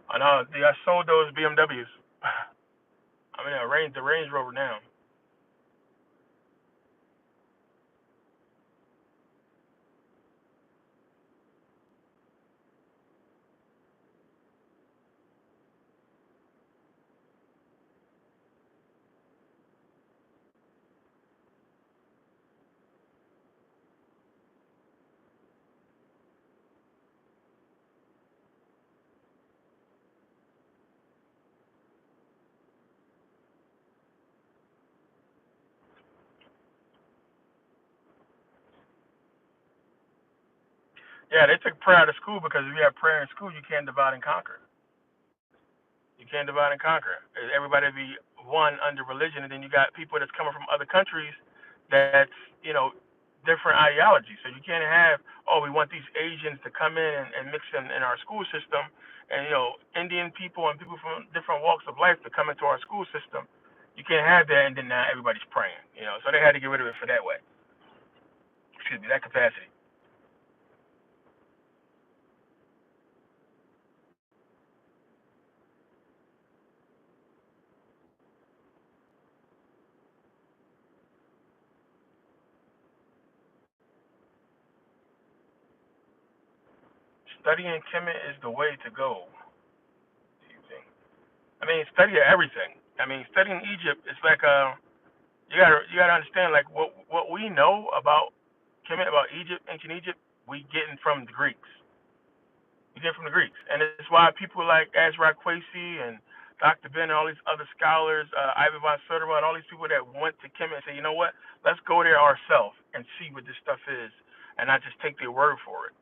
I know. I sold those BMWs. I mean, the Range Rover now. Yeah, they took prayer out of school because if you have prayer in school, you can't divide and conquer. You can't divide and conquer. Everybody be one under religion, and then you got people that's coming from other countries that's different ideologies. So you can't have, oh, we want these Asians to come in and mix in our school system, and Indian people and people from different walks of life to come into our school system. You can't have that, and then now everybody's praying. So they had to get rid of it for that way. Excuse me, that capacity.
studying Kemet is the way to go. Do you think? I mean, study everything. I mean, studying Egypt is like you gotta understand like what we know about Kemet, about Egypt, ancient Egypt, we getting from the Greeks. We get from the Greeks, and it's why people like Azra Quasi and Dr. Ben and all these other scholars, Ivan von Soderbergh, and all these people that went to Kemet and say, you know what, let's go there ourselves and see what this stuff is, and not just take their word for it,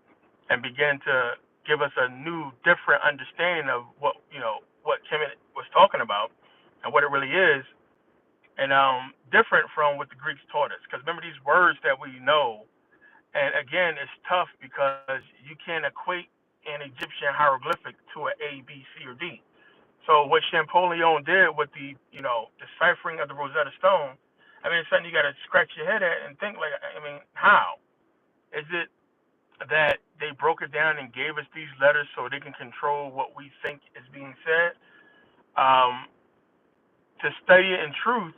and begin to give us a new, different understanding of what Kemet was talking about and what it really is, and different from what the Greeks taught us. Because remember these words that we know, and again, it's tough because you can't equate an Egyptian hieroglyphic to an A, B, C, or D. So what Champollion did with the deciphering of the Rosetta Stone, I mean, it's something you got to scratch your head at and think like, I mean, how is it that they broke it down and gave us these letters so they can control what we think is being said? Um, to study it in truth,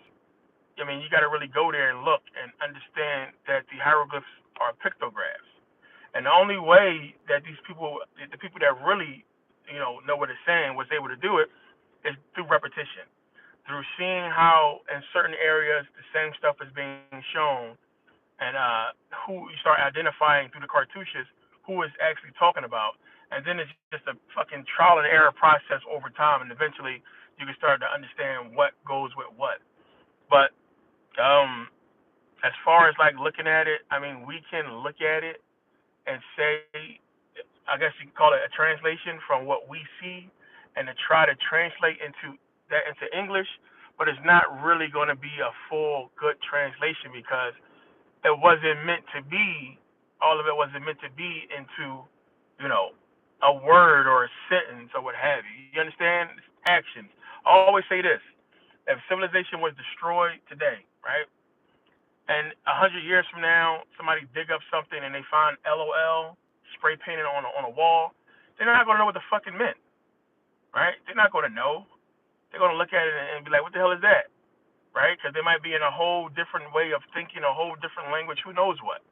I mean, you got to really go there and look and understand that the hieroglyphs are pictographs. And the only way that these people, the people that really, know what it's saying, was able to do it, is through repetition, through seeing how in certain areas the same stuff is being shown, and who you start identifying through the cartouches who is actually talking about, and then it's just a fucking trial and error process over time, and eventually you can start to understand what goes with what. But um, as far as like looking at it, I mean, we can look at it and say, I guess you can call it a translation from what we see, and to try to translate into English, but it's not really going to be a full good translation because it wasn't meant to be. All of it wasn't meant to be into, you know, a word or a sentence or what have you. You understand? It's actions. I always say this: if civilization was destroyed today, right? And 100 years from now, somebody dig up something and they find LOL spray painted on a wall. They're not gonna know what the fuck it meant, right? They're not gonna know. They're gonna look at it and be like, "What the hell is that?" Right? Because they might be in a whole different way of thinking, a whole different language. Who knows what?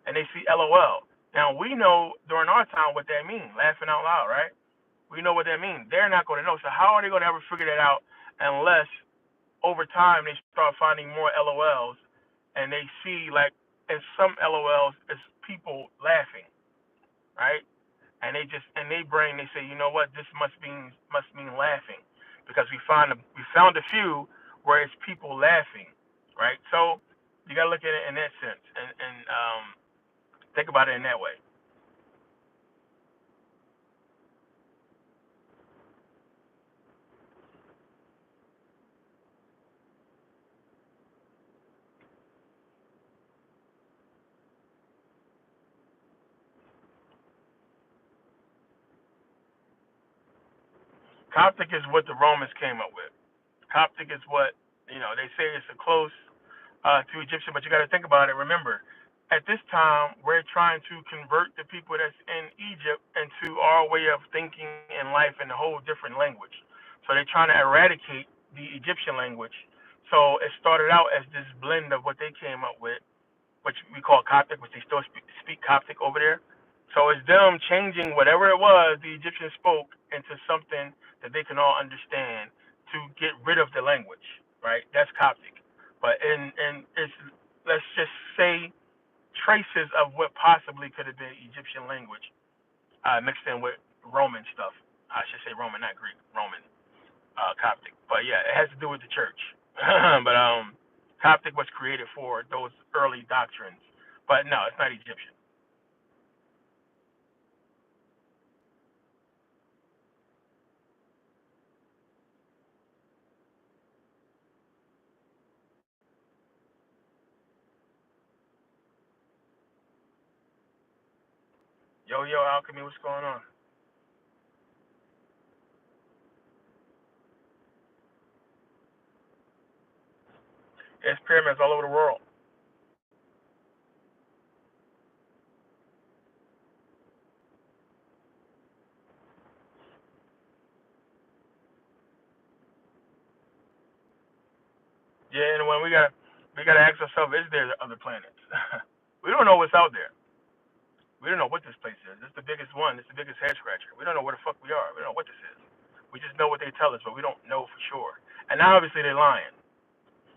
And they see LOL. Now we know during our time what that means, laughing out loud, right? We know what that means. They're not gonna know. So how are they gonna ever figure that out unless over time they start finding more LOLs and they see like in some LOLs it's people laughing, right? And they just in their brain they say, you know what, this must mean laughing because we found a few where it's people laughing, right? So you gotta look at it in that sense and think about it in that way. Coptic is what the Romans came up with. Coptic is what they say it's a close to Egyptian, but you got to think about it. Remember, at this time, we're trying to convert the people that's in Egypt into our way of thinking in life in a whole different language. So they're trying to eradicate the Egyptian language. So it started out as this blend of what they came up with, which we call Coptic, which they still speak Coptic over there. So it's them changing whatever it was the Egyptians spoke into something that they can all understand to get rid of the language, right? That's Coptic. But in it's, let's just say, traces of what possibly could have been Egyptian language mixed in with Roman stuff. I should say Roman, not Greek, Roman, Coptic. But yeah, it has to do with the church. But Coptic was created for those early doctrines. But no, it's not Egyptian. Yo, yo, alchemy, what's going on? There's pyramids all over the world. Yeah, and when we gotta ask ourselves, is there other planets? We don't know what's out there. We don't know what this place is. It's the biggest one. It's the biggest head scratcher. We don't know where the fuck we are. We don't know what this is. We just know what they tell us, but we don't know for sure. And now obviously they're lying.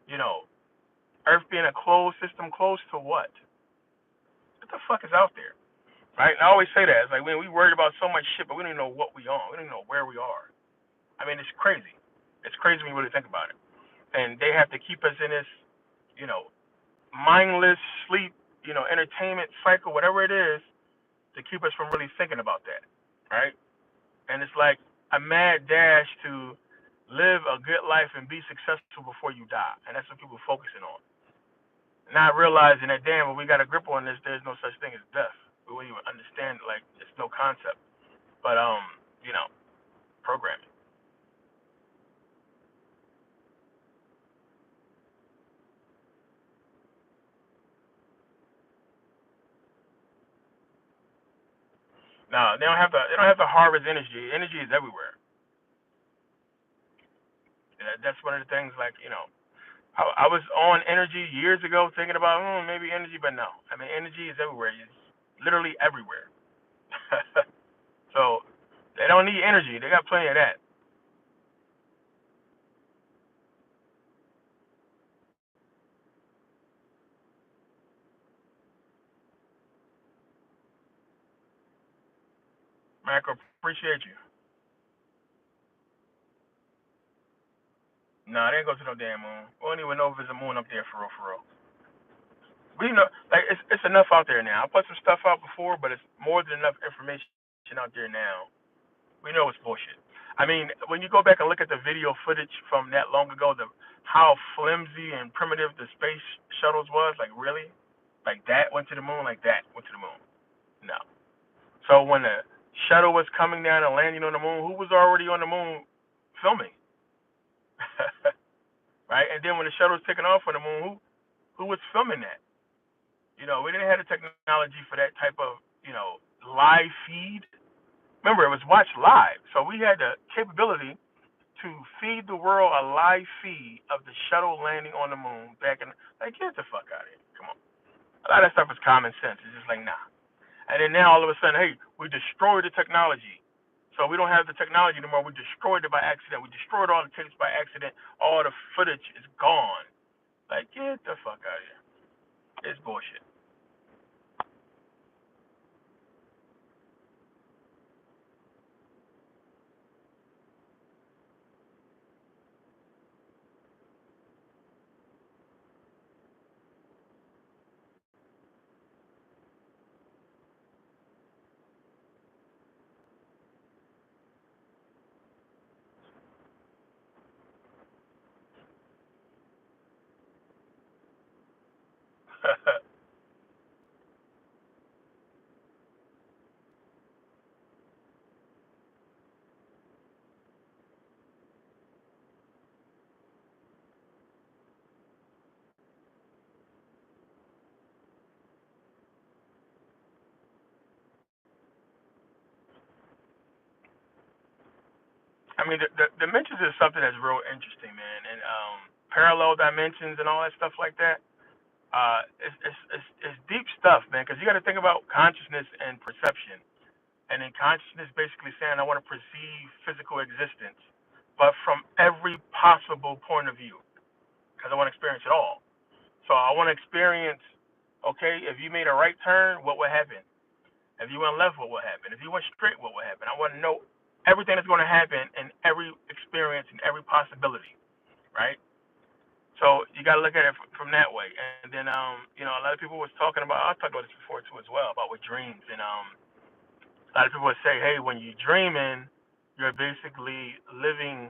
You know, Earth being a closed system, closed to what? What the fuck is out there? Right? And I always say that. It's like we worried about so much shit, but we don't even know what we on. We don't even know where we are. I mean, it's crazy. It's crazy when you really think about it. And they have to keep us in this, you know, mindless sleep, you know, entertainment cycle, whatever it is, to keep us from really thinking about that, right? And it's like a mad dash to live a good life and be successful before you die, and that's what people are focusing on. Not realizing that, damn, when we got a grip on this, there's no such thing as death. We wouldn't even understand, like, it's no concept. But you know, programming. No, they don't have to. They don't have to harvest energy. Energy is everywhere. That's one of the things. Like, you know, I was on energy years ago, thinking about maybe energy, but no. I mean, energy is everywhere. It's literally everywhere. So they don't need energy. They got plenty of that. Macro, appreciate you. Nah, they ain't go to no damn moon. We don't even know if there's a moon up there for real, for real. We know, like, it's enough out there now. I put some stuff out before, but it's more than enough information out there now. We know it's bullshit. I mean, when you go back and look at the video footage from that long ago, the how flimsy and primitive the space shuttles was, like really, like that went to the moon, like that went to the moon. No. So when the shuttle was coming down and landing on the moon, who was already on the moon filming? Right? And then when the shuttle was taking off on the moon, who was filming that? You know, we didn't have the technology for that type of, you know, live feed. Remember, it was watched live, so we had the capability to feed the world a live feed of the shuttle landing on the moon back in. Like, get the fuck out of here! Come on, a lot of that stuff is common sense. It's just like nah. And then now all of a sudden, hey, we destroyed the technology. So we don't have the technology anymore. We destroyed it by accident. We destroyed all the tapes by accident. All the footage is gone. Like, get the fuck out of here. It's bullshit. I mean, the dimensions is something that's real interesting, man. And parallel dimensions and all that stuff like that. It's deep stuff, man. Because you got to think about consciousness and perception. And then consciousness basically saying, I want to perceive physical existence, but from every possible point of view, because I want to experience it all. So I want to experience, okay, if you made a right turn, what would happen? If you went left, what would happen? If you went straight, what would happen? I want to know everything that's going to happen in every experience and every possibility, right? So you got to look at it from that way. And then, you know, a lot of people was talking about, I talked about this before too as well, about with dreams. And a lot of people would say, hey, when you're dreaming, you're basically living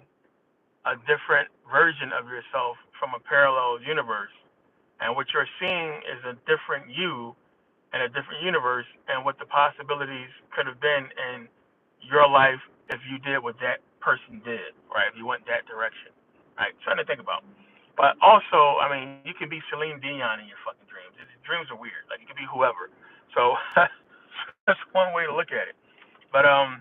a different version of yourself from a parallel universe. And what you're seeing is a different you in a different universe and what the possibilities could have been in your life if you did what that person did, right? If you went that direction, right? Something to think about. But also, I mean, you can be Celine Dion in your fucking dreams. Dreams are weird. Like, you can be whoever. So that's one way to look at it. But I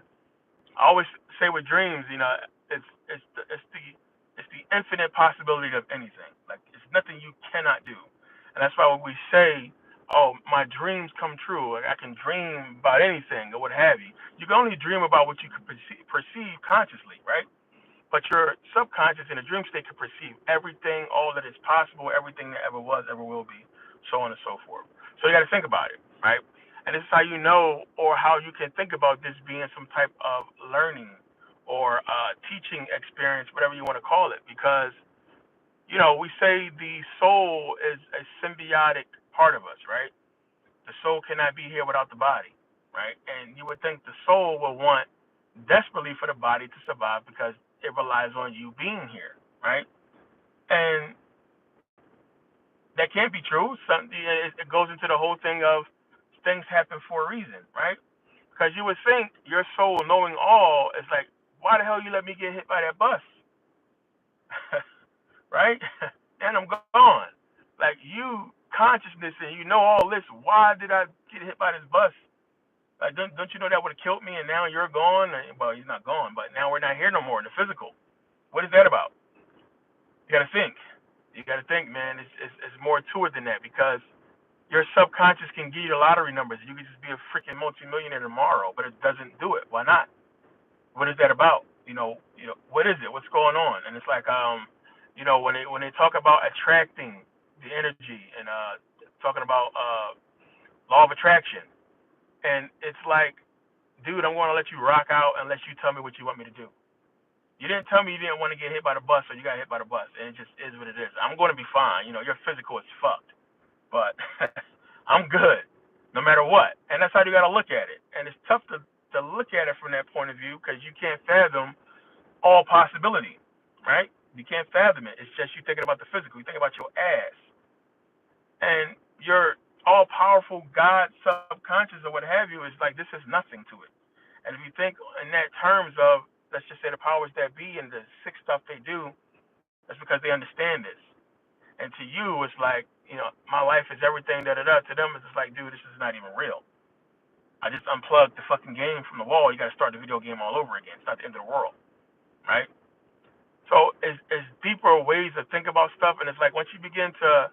always say with dreams, you know, it's the infinite possibility of anything. Like, it's nothing you cannot do, and that's why when we say, oh, my dreams come true. Like, I can dream about anything or what have you. You can only dream about what you can perceive consciously, right? But your subconscious in a dream state can perceive everything, all that is possible, everything that ever was, ever will be, so on and so forth. So you got to think about it, right? And this is how you know, or how you can think about this being some type of learning or teaching experience, whatever you want to call it. Because, we say the soul is a symbiotic part of us, right? The soul cannot be here without the body, right? And you would think the soul will want desperately for the body to survive because it relies on you being here, right? And that can't be true. It goes into the whole thing of things happen for a reason, right? Because you would think your soul, knowing all, is like, why the hell you let me get hit by that bus, right? And I'm gone. Like, you consciousness and you know all this. Why did I get hit by this bus? Like, don't you know that would have killed me? And now you're gone. Well, he's not gone, but now we're not here no more in the physical. What is that about? You got to think. You got to think, man. It's more to it than that, because your subconscious can give you the lottery numbers. You could just be a freaking multimillionaire tomorrow, but it doesn't do it. Why not? What is that about? What is it? What's going on? And it's like, when they talk about attracting the energy and talking about law of attraction, and it's like, dude, I'm going to let you rock out unless you tell me what you want me to do. You didn't tell me you didn't want to get hit by the bus, so you got hit by the bus, and it just is what it is. I'm going to be fine. Your physical is fucked, but I'm good no matter what. And that's how you got to look at it. And it's tough to look at it from that point of view, because you can't fathom all possibility, right? You can't fathom it. It's just you thinking about the physical. You think about your ass. And your all-powerful God subconscious or what have you is like, this is nothing to it. And if you think in that terms of, let's just say, the powers that be and the sick stuff they do, that's because they understand this. And to you, it's like, my life is everything, da-da-da. To them, it's just like, dude, this is not even real. I just unplugged the fucking game from the wall. You got to start the video game all over again. It's not the end of the world, right? So it's deeper ways to think about stuff. And it's like, once you begin to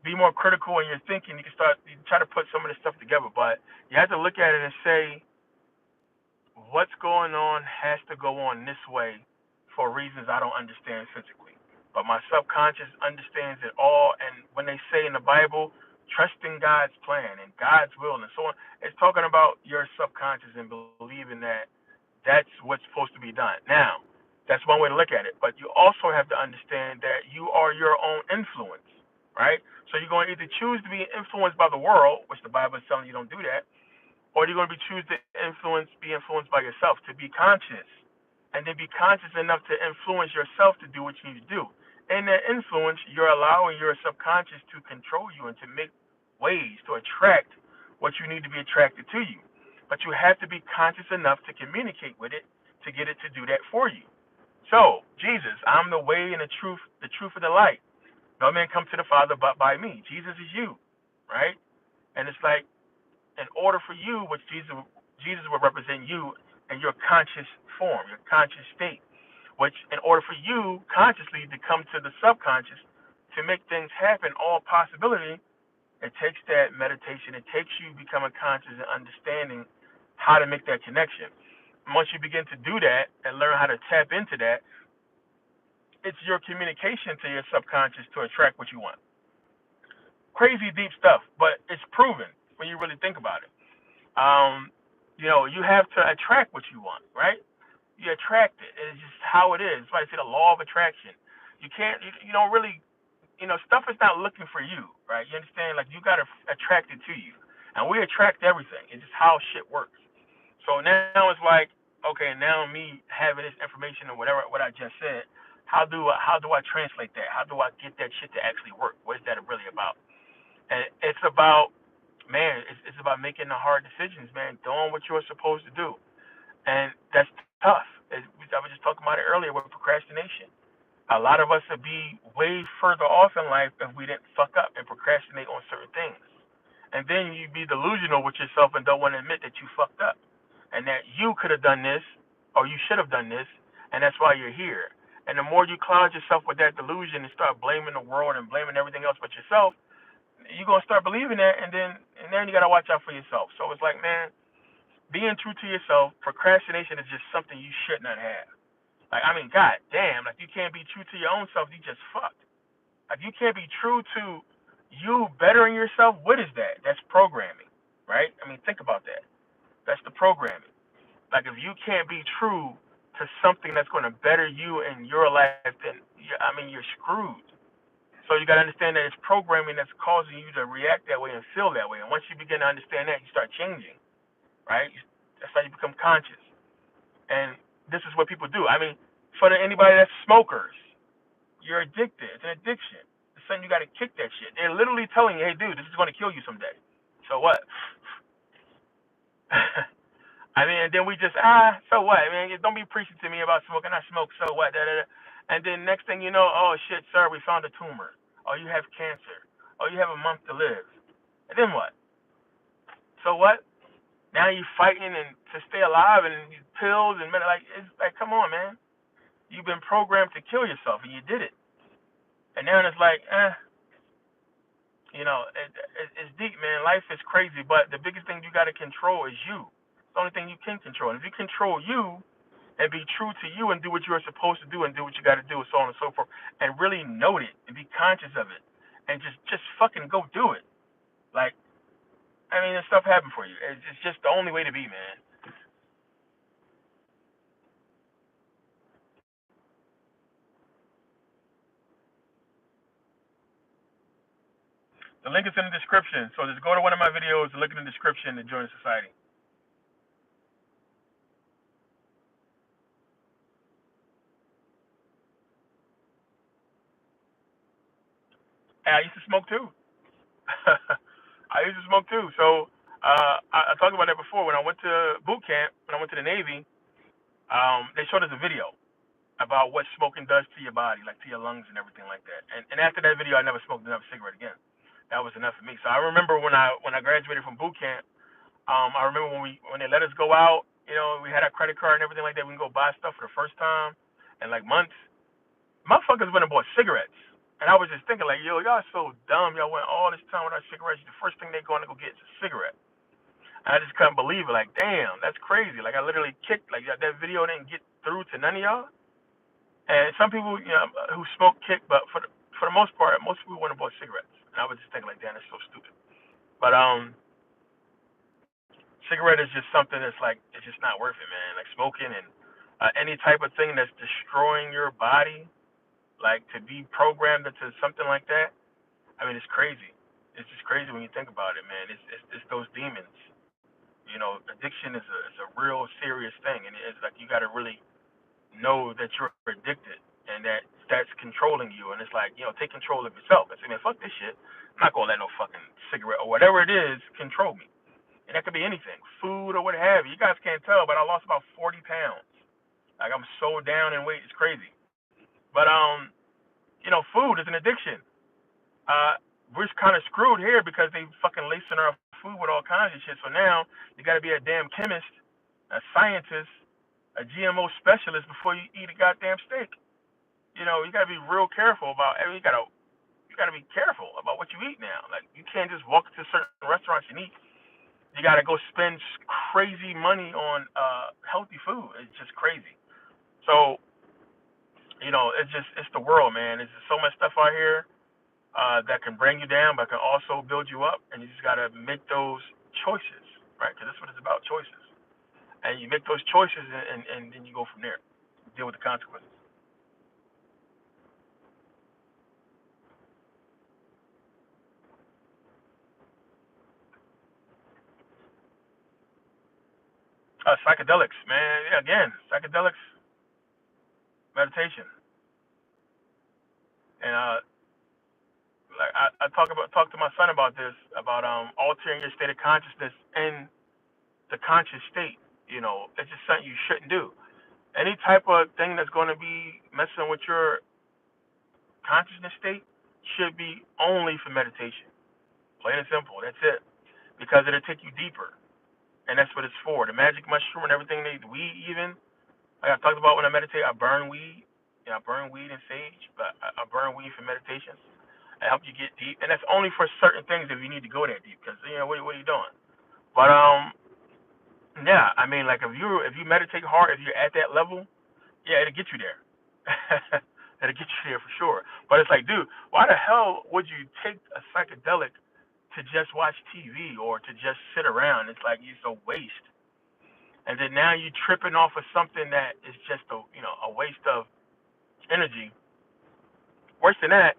be more critical in your thinking, you try to put some of this stuff together. But you have to look at it and say, what's going on has to go on this way for reasons I don't understand physically. But my subconscious understands it all. And when they say in the Bible, trusting God's plan and God's will and so on, it's talking about your subconscious and believing that that's what's supposed to be done. Now, that's one way to look at it. But you also have to understand that you are your own influence, right? So you're going to either choose to be influenced by the world, which the Bible is telling you don't do that, or you're going to choose to be influenced by yourself, to be conscious, and then be conscious enough to influence yourself to do what you need to do. In that influence, you're allowing your subconscious to control you and to make ways to attract what you need to be attracted to you. But you have to be conscious enough to communicate with it to get it to do that for you. So, Jesus, I'm the way and the truth and the light. No man come to the Father but by me. Jesus is you, right? And it's like, in order for you, which Jesus will represent you in your conscious form, your conscious state, which in order for you consciously to come to the subconscious to make things happen, all possibility, it takes that meditation. It takes you becoming conscious and understanding how to make that connection. And once you begin to do that and learn how to tap into that, it's your communication to your subconscious to attract what you want. Crazy deep stuff, but it's proven when you really think about it. You have to attract what you want, right? You attract it. It's just how it is. It's like I said, the law of attraction. You can't, you don't really, stuff is not looking for you, right? You understand? Like, you got to attract it to you. And we attract everything. It's just how shit works. So now it's like, okay, now me having this information or whatever, what I just said, how do I translate that? How do I get that shit to actually work? What is that really about? And it's about, man, it's about making the hard decisions, man, doing what you're supposed to do. And that's tough. I was just talking about it earlier with procrastination. A lot of us would be way further off in life if we didn't fuck up and procrastinate on certain things. And then you'd be delusional with yourself and don't want to admit that you fucked up and that you could have done this or you should have done this, and that's why you're here. And the more you cloud yourself with that delusion and start blaming the world and blaming everything else but yourself, you're gonna start believing that, and then you gotta watch out for yourself. So it's like, man, being true to yourself, procrastination is just something you should not have. Like, I mean, god damn, like you can't be true to your own self, you just fucked. Like you can't be true to you bettering yourself. What is that? That's programming, right? I mean, think about that. That's the programming. Like if you can't be true to something that's going to better you in your life, then I mean, you're screwed. So you got to understand that it's programming that's causing you to react that way and feel that way. And once you begin to understand that, you start changing, right? That's how you become conscious. And this is what people do. I mean, for anybody that's smokers, you're addicted. It's an addiction. It's something you got to kick that shit. They're literally telling you, hey, dude, this is going to kill you someday. So what? I mean, and then we just, so what? I mean, don't be preaching to me about smoking. I smoke, so what? Da, da, da. And then next thing you know, oh, shit, sir, we found a tumor. Oh, you have cancer. Oh, you have a month to live. And then what? So what? Now you fighting and to stay alive and these pills and like, it's like, come on, man. You've been programmed to kill yourself and you did it. And now it's like, it's deep, man. Life is crazy, but the biggest thing you got to control is you. It's the only thing you can control. And if you control you and be true to you and do what you are supposed to do and do what you got to do and so on and so forth, and really note it and be conscious of it and just fucking go do it. Like, I mean, this stuff happened for you. It's just the only way to be, man. The link is in the description. So just go to one of my videos, the link in the description, to join the society. And I used to smoke too. I used to smoke too. So I talked about that before. When I went to boot camp, when I went to the Navy, they showed us a video about what smoking does to your body, like to your lungs and everything like that. And after that video, I never smoked another cigarette again. That was enough for me. So I remember when I graduated from boot camp, I remember when they let us go out, we had our credit card and everything like that. We can go buy stuff for the first time in like months. Motherfuckers went and bought cigarettes. And I was just thinking like, yo, y'all so dumb. Y'all went all this time without cigarettes. The first thing they're going to go get is a cigarette. And I just couldn't believe it. Like, damn, that's crazy. Like, I literally kicked, like, that video didn't get through to none of y'all. And some people, who smoke kick, but for the most part, most people want to buy cigarettes. And I was just thinking like, damn, that's so stupid. But cigarette is just something that's like, it's just not worth it, man. Like smoking and any type of thing that's destroying your body, like to be programmed into something like that. I mean, it's crazy. It's just crazy when you think about it, man. It's those demons. Addiction is a real serious thing, and it's like you got to really know that you're addicted and that's controlling you. And it's like, take control of yourself. I say, man, fuck this shit. I'm not gonna let no fucking cigarette or whatever it is control me. And that could be anything, food or what have you. You guys can't tell, but I lost about 40 pounds. Like I'm so down in weight, it's crazy. But food is an addiction. We're kind of screwed here because they fucking lacing our food with all kinds of shit. So now you got to be a damn chemist, a scientist, a GMO specialist before you eat a goddamn steak. You got to be real careful about. I mean, you got to be careful about what you eat now. Like you can't just walk to certain restaurants and eat. You got to go spend crazy money on healthy food. It's just crazy. So it's the world, man. There's just so much stuff out here that can bring you down, but can also build you up. And you just got to make those choices, right? Because that's what it's about, choices. And you make those choices, and then you go from there. Deal with the consequences. Psychedelics, man. Yeah, again, psychedelics, meditation, and like I talk to my son about this, about altering your state of consciousness in the conscious state. It's just something you shouldn't do. Any type of thing that's going to be messing with your consciousness state should be only for meditation. Plain and simple. That's it. Because it'll take you deeper, and that's what it's for. The magic mushroom and everything, weed even. Like I talked about when I meditate, I burn weed. I burn weed and sage, but I burn weed for meditation. and help you get deep. And that's only for certain things if you need to go that deep, because what are you doing? But yeah, I mean, like if you meditate hard, if you're at that level, yeah, it'll get you there. It'll get you there for sure. But it's like, dude, why the hell would you take a psychedelic to just watch TV or to just sit around? It's like it's a waste. And then now you're tripping off of something that is just a waste of energy. Worse than that,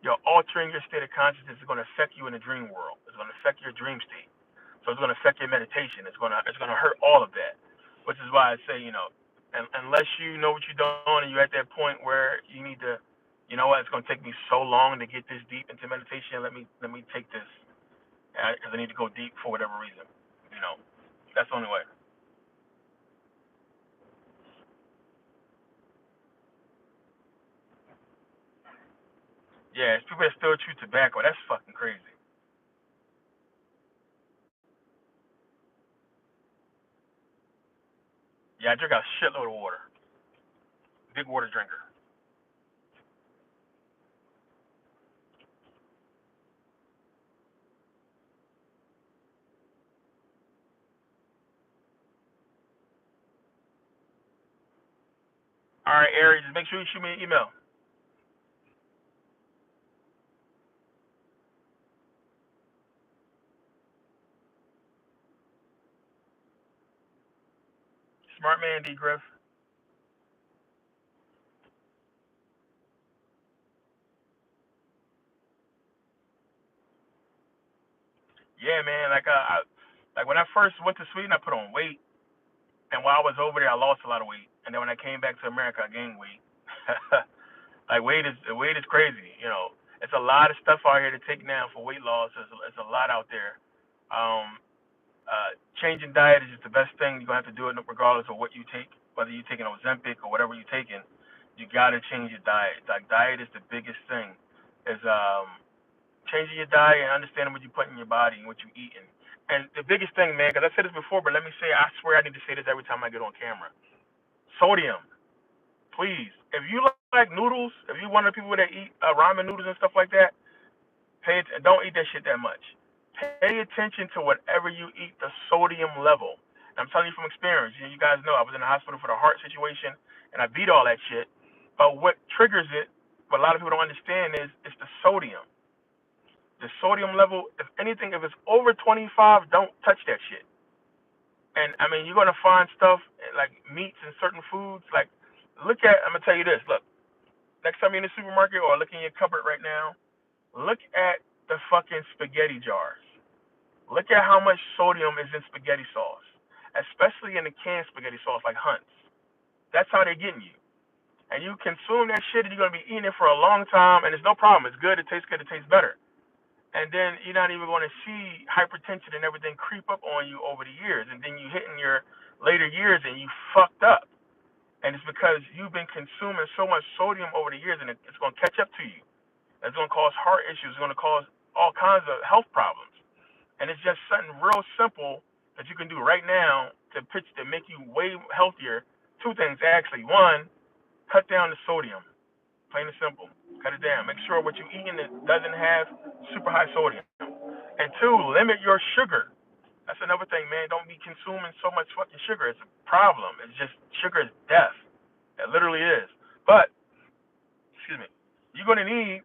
you're altering your state of consciousness. It's going to affect you in the dream world. It's going to affect your dream state. So it's going to affect your meditation. It's going to hurt all of that. Which is why I say, unless you know what you're doing and you're at that point where you need to, it's going to take me so long to get this deep into meditation. Let me take this because I need to go deep for whatever reason. That's the only way. Yeah, it's people that still chew tobacco. That's fucking crazy. Yeah, I drink a shitload of water. Big water drinker. All right, Aries, make sure you shoot me an email. Smart man, D. Griff. Yeah, man. Like when I first went to Sweden, I put on weight, and while I was over there, I lost a lot of weight. And then when I came back to America, I gained weight. Like weight is crazy. It's a lot of stuff out here to take now for weight loss. It's a lot out there. Um, Changing diet is just the best thing. You're gonna have to do it regardless of what you take, whether you're taking Ozempic or whatever you're taking. You gotta change your diet. Like diet is the biggest thing. Is changing your diet and understanding what you put in your body and what you're eating. And the biggest thing, man, because I said this before, but let me say, I swear I need to say this every time I get on camera. Sodium, please. If you like noodles, if you're one of the people that eat ramen noodles and stuff like that, don't eat that shit that much. Pay attention to whatever you eat, the sodium level. And I'm telling you from experience. You guys know I was in the hospital for the heart situation, and I beat all that shit. But what triggers it, what a lot of people don't understand is it's the sodium. The sodium level, if anything, if it's over 25, don't touch that shit. And I mean, you're gonna find stuff like meats and certain foods. Like, I'm gonna tell you this. Look, next time you're in the supermarket or look in your cupboard right now, look at the fucking spaghetti jars. Look at how much sodium is in spaghetti sauce, especially in the canned spaghetti sauce like Hunt's. That's how they're getting you. And you consume that shit, and you're gonna be eating it for a long time, and it's no problem. It's good. It tastes good. It tastes better. And then you're not even going to see hypertension and everything creep up on you over the years. And then you hit in your later years and you fucked up. And it's because you've been consuming so much sodium over the years, and it's going to catch up to you. It's going to cause heart issues. It's going to cause all kinds of health problems. And it's just something real simple that you can do right now to make you way healthier. Two things, actually. One, cut down the sodium. Plain and simple. Cut it down. Make sure what you're eating doesn't have super high sodium. And two, limit your sugar. That's another thing, man. Don't be consuming so much fucking sugar. It's a problem. It's just sugar is death. It literally is. But, excuse me, you're going to need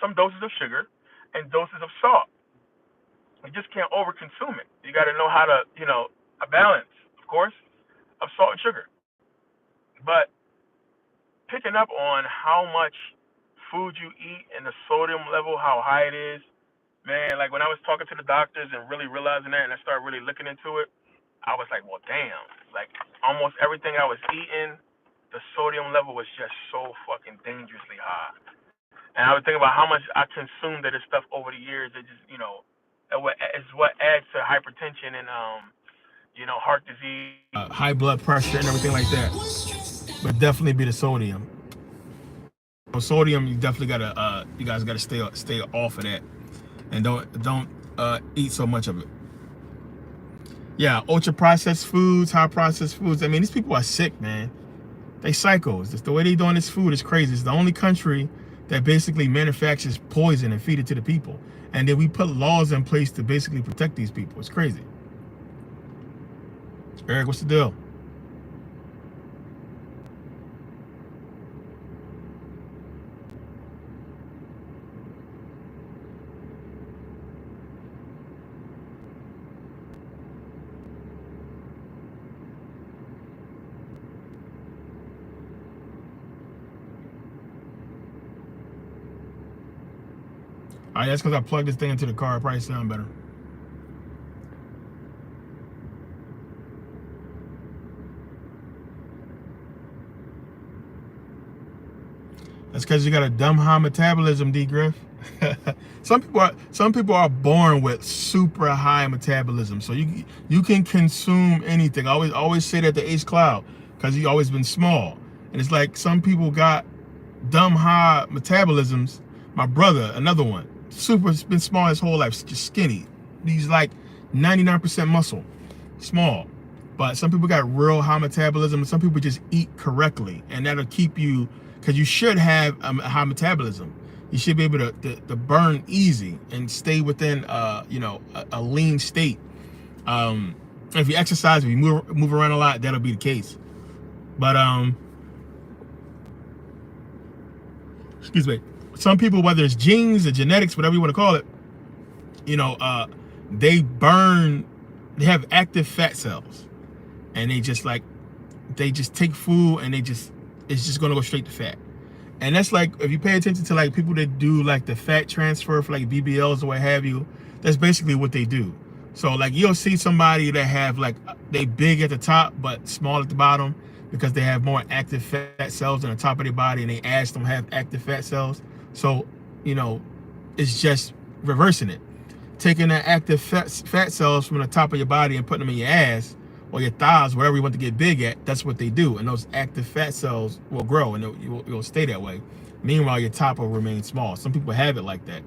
some doses of sugar and doses of salt. You just can't overconsume it. You got to know how to, a balance, of course, of salt and sugar. But picking up on how much food you eat and the sodium level, how high it is, man, like when I was talking to the doctors and really realizing that and I started really looking into it, I was like, well, damn. Like almost everything I was eating, the sodium level was just so fucking dangerously high. And I was thinking about how much I consumed of this stuff over the years. It just, it's what adds to hypertension and, heart disease. High blood pressure and everything like that. But definitely be the sodium. Sodium, you definitely gotta, you guys gotta stay off of that, and don't eat so much of it. Yeah, ultra processed foods, high processed foods. I mean, these people are sick, man. They psychos. Just the way they doing this food is crazy. It's the only country
that basically manufactures poison and feed it to the people. And then we put laws in place to basically protect these people. It's crazy. Eric, what's the deal? All right, that's because I plugged this thing into the car. It probably sound better. That's because you got a dumb high metabolism, D. Griff. Some people are born with super high metabolism, so you can consume anything. I always say that to Ace Cloud because he's always been small, and it's like some people got dumb high metabolisms. My brother, another one, super been small his whole life, just skinny. He's like 99% muscle, small. But some people got real high metabolism, and some people just eat correctly, and that'll keep you, because you should have a high metabolism. You should be able to burn easy and stay within a lean state. If you exercise, if you move around a lot, that'll be the case. But excuse me, some people, whether it's genes or genetics, whatever you want to call it, they have active fat cells, and they just take food and it's just gonna go straight to fat. And that's like, if you pay attention to like people that do like the fat transfer for like BBLs or what have you, that's basically what they do. So like you'll see somebody that have like, they big at the top but small at the bottom because they have more active fat cells on the top of their body, and their ass don't have active fat cells. So, it's just reversing it. Taking the active fat cells from the top of your body and putting them in your ass or your thighs, wherever you want to get big at, that's what they do. And those active fat cells will grow, and you'll stay that way. Meanwhile, your top will remain small. Some people have it like that.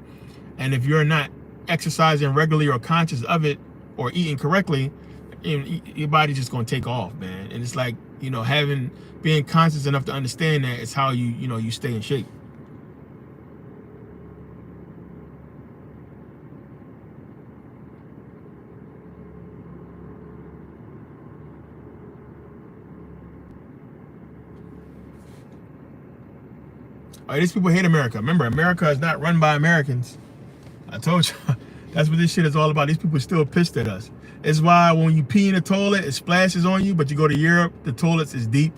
And if you're not exercising regularly or conscious of it or eating correctly, your body's just going to take off, man. And it's like, being conscious enough to understand that is how you stay in shape. All right, these people hate America. Remember, America is not run by Americans. I told you. That's what this shit is all about. These people are still pissed at us. It's why when you pee in the toilet, it splashes on you, but you go to Europe, the toilets is deep.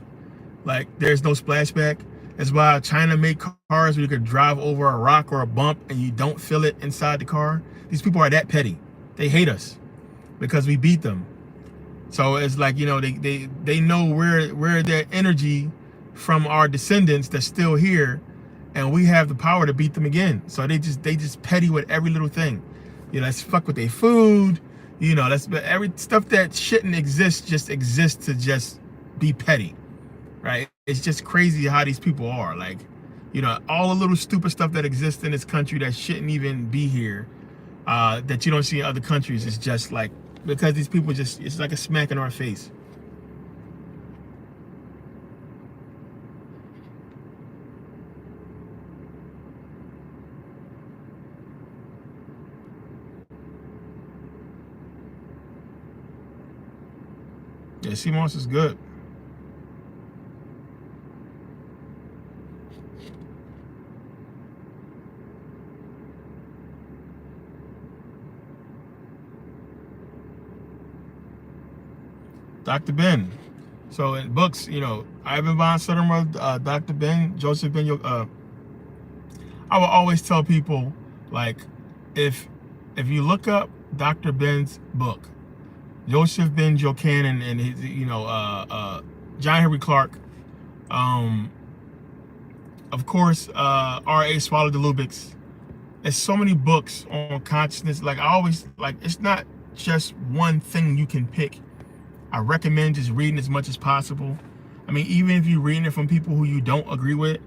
Like, there's no splashback. That's why China made cars where you could drive over a rock or a bump and you don't feel it inside the car. These people are that petty. They hate us because we beat them. So it's like, they know we're their energy from our descendants that's still here, and we have the power to beat them again. So they just petty with every little thing. Let's fuck with their food. That's every stuff that shouldn't exist just exists to just be petty, right? It's just crazy how these people are. Like, all the little stupid stuff that exists in this country that shouldn't even be here, that you don't see in other countries, is just like, because these people it's like a smack in our face. Yeah, sea moss is good. Dr. Ben. So in books, Ivan von Soderbergh, Dr. Ben, Joseph Ben. I will always tell people, like, if you look up Dr. Ben's book, Joseph Ben Johann and his, John Henry Clark, of course, R.A. Swallow the Lubbock's. There's so many books on consciousness. Like, I always, like, it's not just one thing you can pick. I recommend just reading as much as possible. I mean, even if you're reading it from people who you don't agree with,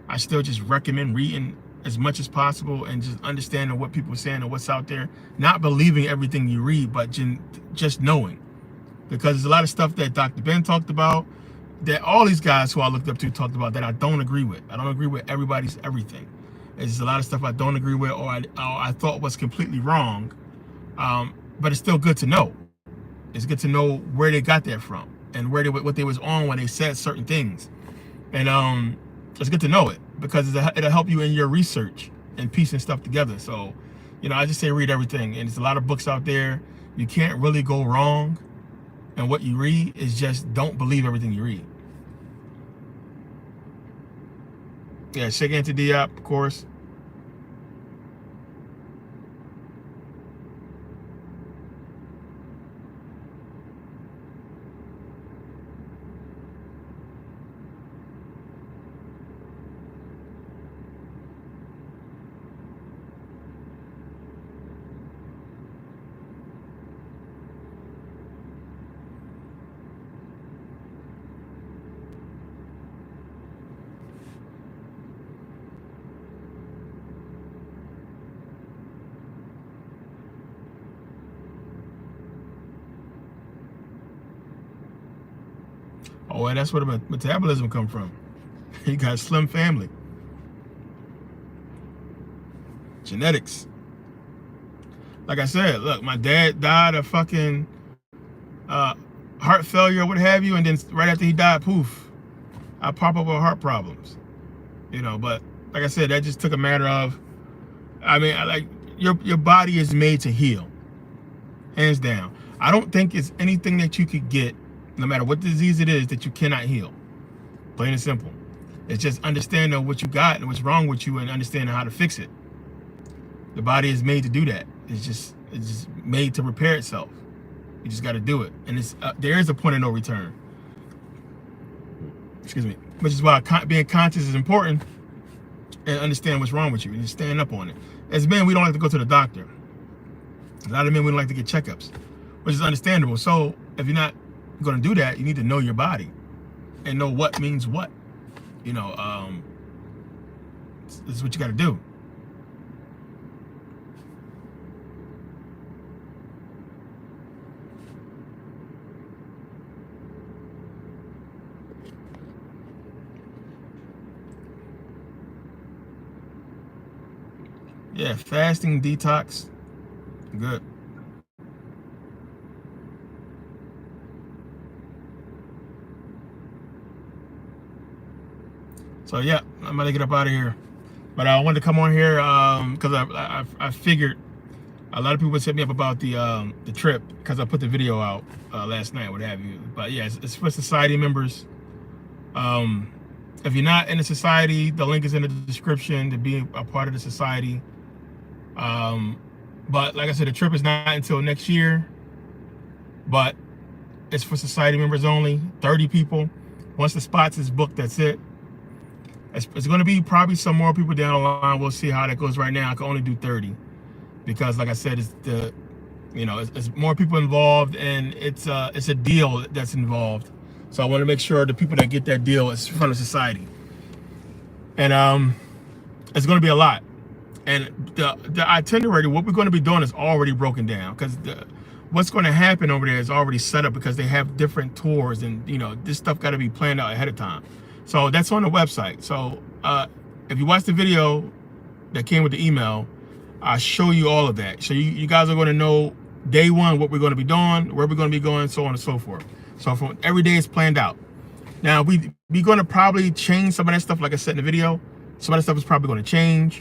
I still just recommend reading as much as possible and just understanding what people are saying and what's out there. Not believing everything you read, but just knowing. Because there's a lot of stuff that Dr. Ben talked about, that all these guys who I looked up to talked about, that I don't agree with. I don't agree with everybody's everything. There's a lot of stuff I don't agree with, or I thought was completely wrong. But it's still good to know. It's good to know where they got that from and what they was on when they said certain things. And it's good to know it because it'll help you in your research and piecing stuff together. So, I just say read everything. And there's a lot of books out there. You can't really go wrong. And what you read is just don't believe everything you read. Yeah, Sheikh Anta Diop, of course. Oh, and that's where the metabolism come from. You got a slim family. Genetics. Like I said, look, my dad died of fucking heart failure, what have you, and then right after he died, poof, I pop up with heart problems. But like I said, that just took a matter of, your body is made to heal. Hands down. I don't think it's anything that you could get, no matter what disease it is, that you cannot heal. Plain and simple. It's just understanding what you got and what's wrong with you and understanding how to fix it. The body is made to do that. It's just made to repair itself. You just got to do it. And there is a point of no return. Excuse me. Which is why being conscious is important and understand what's wrong with you and just stand up on it. As men, we don't like to go to the doctor. A lot of men, we don't like to get checkups, which is understandable. So if you're not going to do that, you need to know your body and know what means what. This is what you got to do. Yeah, fasting, detox, good. So yeah, I'm gonna get up out of here. But I wanted to come on here because I figured a lot of people hit me up about the trip because I put the video out last night, what have you. But yeah, it's for society members. If you're not in the society, the link is in the description to be a part of the society. But like I said, the trip is not until next year. But it's for society members only, 30 people. Once the spots is booked, that's it. It's going to be probably some more people down the line. We'll see how that goes. Right now I can only do 30 because, like I said, it's more people involved, and it's a deal that's involved. So I want to make sure the people that get that deal is from the society, and it's going to be a lot. And the itinerary, what we're going to be doing, is already broken down because what's going to happen over there is already set up because they have different tours, and this stuff got to be planned out ahead of time. So that's on the website. So if you watch the video that came with the email, I show you all of that. So you guys are going to know day one what we're going to be doing, where we're going to be going, so on and so forth. So from every day is planned out. Now we're going to probably change some of that stuff, like I said in the video. Some of that stuff is probably going to change.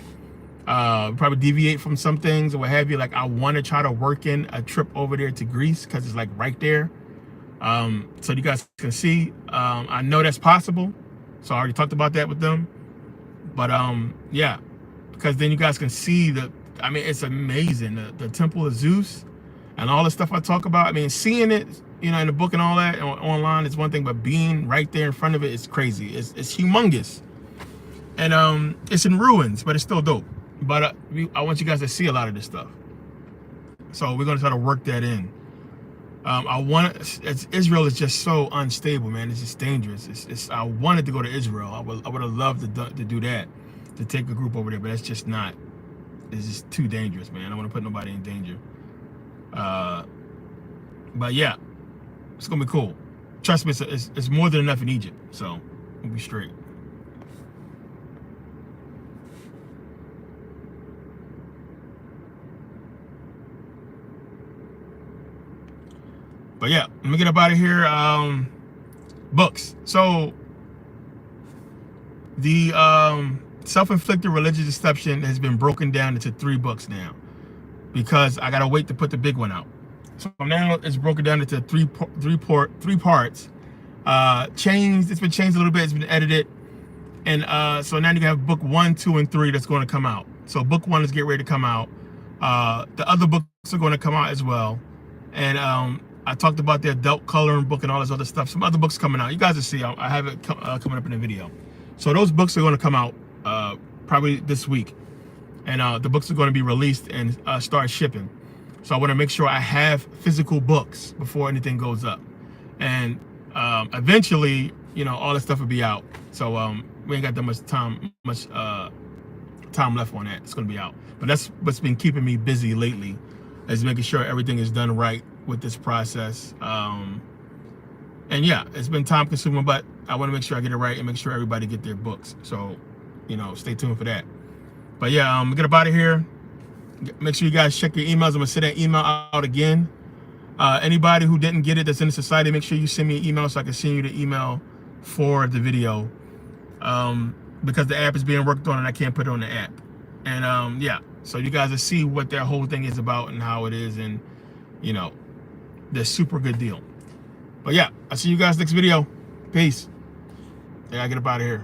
Probably deviate from some things or what have you. Like I want to try to work in a trip over there to Greece because it's like right there. So you guys can see. I know that's possible. So I already talked about that with them. But yeah, because then you guys can see it's amazing. The Temple of Zeus and all the stuff I talk about. Seeing it, in the book and all that online is one thing, but being right there in front of it is crazy. It's humongous. And it's in ruins, but it's still dope. But I want you guys to see a lot of this stuff. So we're going to try to work that in. Israel is just so unstable, man. It's just dangerous. I wanted to go to Israel. I would have loved to do that, to take a group over there, but that's just not. It's just too dangerous, man. I don't want to put nobody in danger. But yeah, it's gonna be cool. Trust me, it's more than enough in Egypt, so we'll be straight. But yeah, let me get up out of here. Books. So the self-inflicted religious deception has been broken down into 3 books now, because I gotta wait to put the big one out. So now it's broken down into three parts. Changed. It's been changed a little bit. It's been edited, and so now you have book 1, 2, and 3 that's going to come out. So book 1 is getting ready to come out. The other books are going to come out as well, and I talked about the adult coloring book and all this other stuff. Some other books coming out. You guys will see. I have it coming up in the video. So those books are going to come out probably this week, and the books are going to be released and start shipping. So I want to make sure I have physical books before anything goes up, and eventually, you know, all that stuff will be out. So we ain't got that much time left on that. It's going to be out. But that's what's been keeping me busy lately, is making sure everything is done right with this process. And yeah, it's been time consuming, but I want to make sure I get it right and make sure everybody get their books. So, you know, stay tuned for that. But yeah, get up out of here. Make sure you guys check your emails. I'm gonna send that email out again. Anybody who didn't get it that's in the society, make sure you send me an email so I can send you the email for the video. Because the app is being worked on and I can't put it on the app. And yeah, so you guys will see what their whole thing is about and how it is, and you know, the super good deal. But yeah, I'll see you guys next video. Peace. I gotta get up out of here.